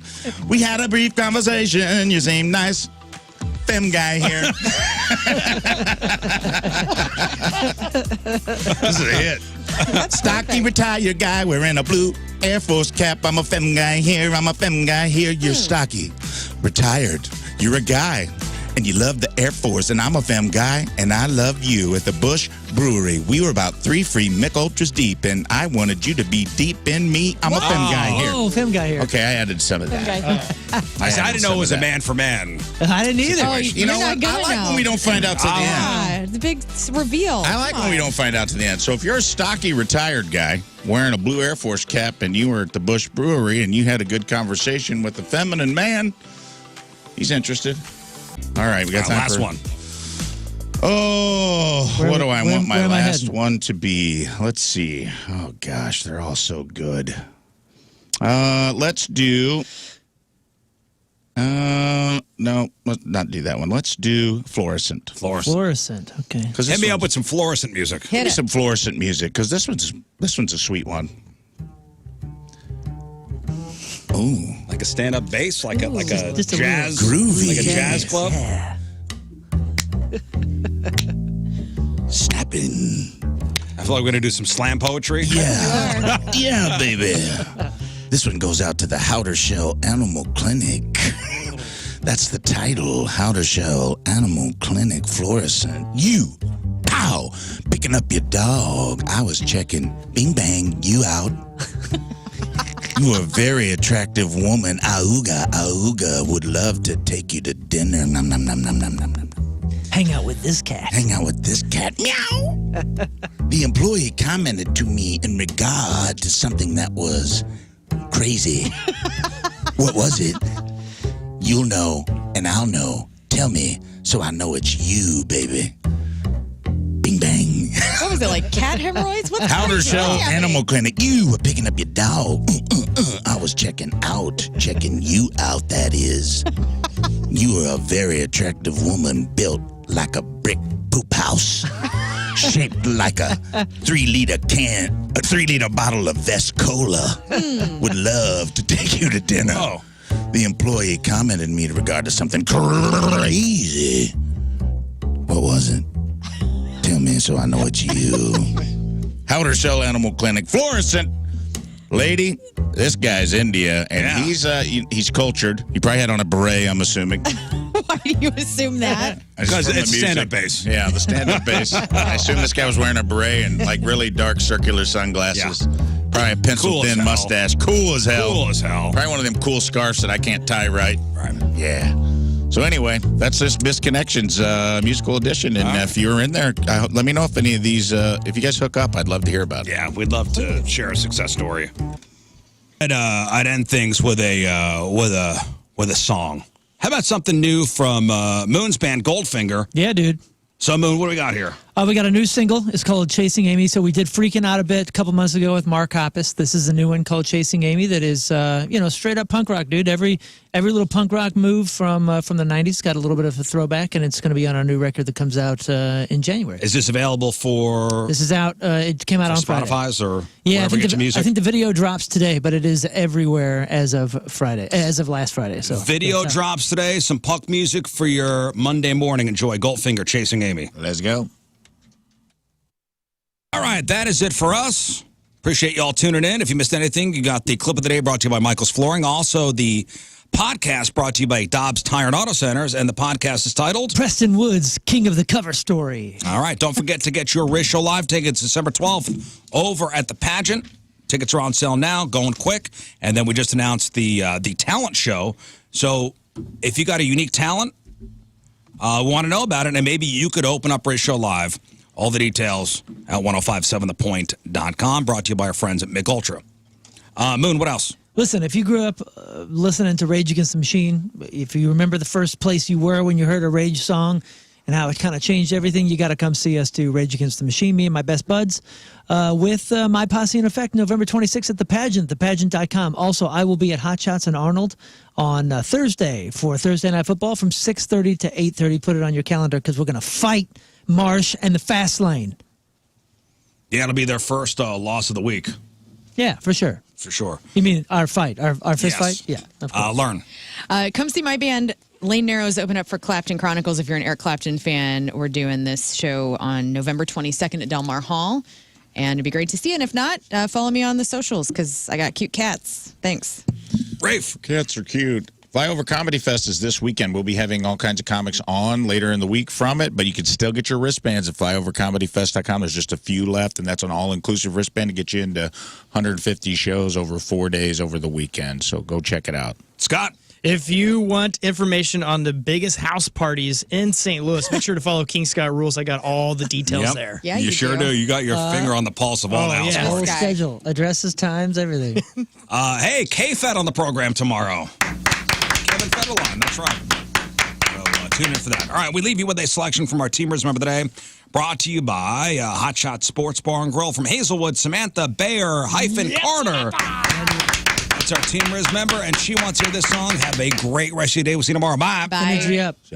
We had a brief conversation. You seem nice. Femme guy here. This is a hit. Stocky retired guy wearing a blue Air Force cap. I'm a femme guy here. I'm a femme guy here. You're stocky. Retired. You're a guy. And you love the Air Force, and I'm a femme guy, and I love you at the Bush Brewery. We were about 3 free Mick Ultras deep, and I wanted you to be deep in me. I'm a femme guy here. Oh, femme guy here. Okay, I added some of that. I didn't know it was a man for man. I didn't either. Oh, You know what? I like when we don't find out to the end. Yeah, the big reveal. I like when we don't find out to the end. So if you're a stocky retired guy wearing a blue Air Force cap and you were at the Bush Brewery and you had a good conversation with a feminine man, he's interested. All right, we got time last for one. Oh, what do I want my where am I last heading? one to be? Let's see. Oh, gosh, they're all so good. Let's do... no, let's not do that one. Let's do fluorescent. Fluorescent. Okay. Hit me up with some fluorescent music. Give me some fluorescent music, because this one's a sweet one. Ooh. Like a stand-up bass, like a just a jazz, groovy. like a jazz club. Snapping. I feel like we're gonna do some slam poetry. Yeah. Yeah, baby. This one goes out to the Howder Shell Animal Clinic. That's the title, Howder Shell Animal Clinic Fluorescent. You, pow, picking up your dog. I was checking, bing bang, you out. You are a very attractive woman. Auga, auga, would love to take you to dinner. Nom, nom, nom, nom, nom, nom, nom. Hang out with this cat. Hang out with this cat. Meow. The employee commented to me in regard to something that was crazy. What was it? You'll know, and I'll know. Tell me, so I know it's you, baby. Bing bang. What was it, like cat hemorrhoids? What's Howder Shell Animal Clinic. You were picking up your dog. I was checking you out, that is. You are a very attractive woman built like a brick poop house. shaped like a 3-liter bottle of Vest Cola. Would love to take you to dinner. Oh. The employee commented me in regard to something crazy. What was it? Tell me so I know it's you. Howder Shell Animal Clinic. Fluorescent. Lady, this guy's India, and he's cultured. He probably had on a beret, I'm assuming. Why do you assume that? Because it's stand-up bass. Yeah, the stand-up bass. I assume this guy was wearing a beret and like really dark circular sunglasses. Yeah. Probably a pencil-thin mustache. Cool as hell. Cool as hell. Probably one of them cool scarves that I can't tie right. Right. Yeah. So anyway, that's this Misconnections musical edition. And if you're in there, let me know if any of these, if you guys hook up, I'd love to hear about it. Yeah, we'd love to share a success story. I'd end things with a song. How about something new from Moon's band Goldfinger? Yeah, dude. So, Moon, what do we got here? We got a new single. It's called Chasing Amy. So we did Freaking Out a bit a couple months ago with Mark Hoppus. This is a new one called Chasing Amy that is, straight up punk rock, dude. Every little punk rock move from the 90s got a little bit of a throwback, and it's going to be on our new record that comes out in January. Is this available for... This is out. It came out on Friday. Spotify's or yeah, wherever you get your music? I think the video drops today, but it is everywhere as of last Friday. So video drops today. Some punk music for your Monday morning. Enjoy Goldfinger, Chasing Amy. Let's go. All right, that is it for us. Appreciate you all tuning in. If you missed anything, you got the clip of the day brought to you by Michael's Flooring. Also, the podcast brought to you by Dobbs Tire and Auto Centers, and the podcast is titled Preston Woods, King of the Cover Story. All right, don't forget to get your Rizz Show Live tickets December 12th over at the pageant. Tickets are on sale now, going quick. And then we just announced the talent show. So if you got a unique talent, we want to know about it, and maybe you could open up Rizz Show Live. All the details at 1057thepoint.com. Brought to you by our friends at Mick Ultra. Moon, what else? Listen, if you grew up listening to Rage Against the Machine, if you remember the first place you were when you heard a Rage song and how it kind of changed everything, you got to come see us do Rage Against the Machine, me and my best buds, with My Posse in Effect, November 26th at the pageant, thepageant.com. Also, I will be at Hot Shots and Arnold on Thursday for Thursday Night Football from 6:30 to 8:30. Put it on your calendar because we're going to fight Marsh and the Fast Lane. Yeah, it'll be their first loss of the week. Yeah, for sure. For sure. You mean our fight, our fist fight? Yeah, of course. Learn. Come see my band, Lane Narrows, open up for Clapton Chronicles. If you're an Eric Clapton fan, we're doing this show on November 22nd at Del Mar Hall. And it'd be great to see you. And if not, follow me on the socials because I got cute cats. Thanks. Rafe. Cats are cute. Flyover Comedy Fest is this weekend. We'll be having all kinds of comics on later in the week from it, but you can still get your wristbands at flyovercomedyfest.com. There's just a few left, and that's an all-inclusive wristband to get you into 150 shows over 4 days over the weekend. So go check it out. Scott? If you want information on the biggest house parties in St. Louis, make sure to follow King Scott Rules. I got all the details there. Yeah, you sure do. You got your finger on the pulse of all the house Whole parties. schedule, addresses, times, everything. Hey, K-Fed on the program tomorrow. Kevin Federline, that's right. So tune in for that. All right, we leave you with a selection from our Teamers Member the Day, brought to you by Hot Shot Sports Bar and Grill from Hazelwood, Samantha Bayer-Carter. That's our Teamers Member, and she wants to hear this song. Have a great rest of your day. We'll see you tomorrow. Bye. Bye. Energy up.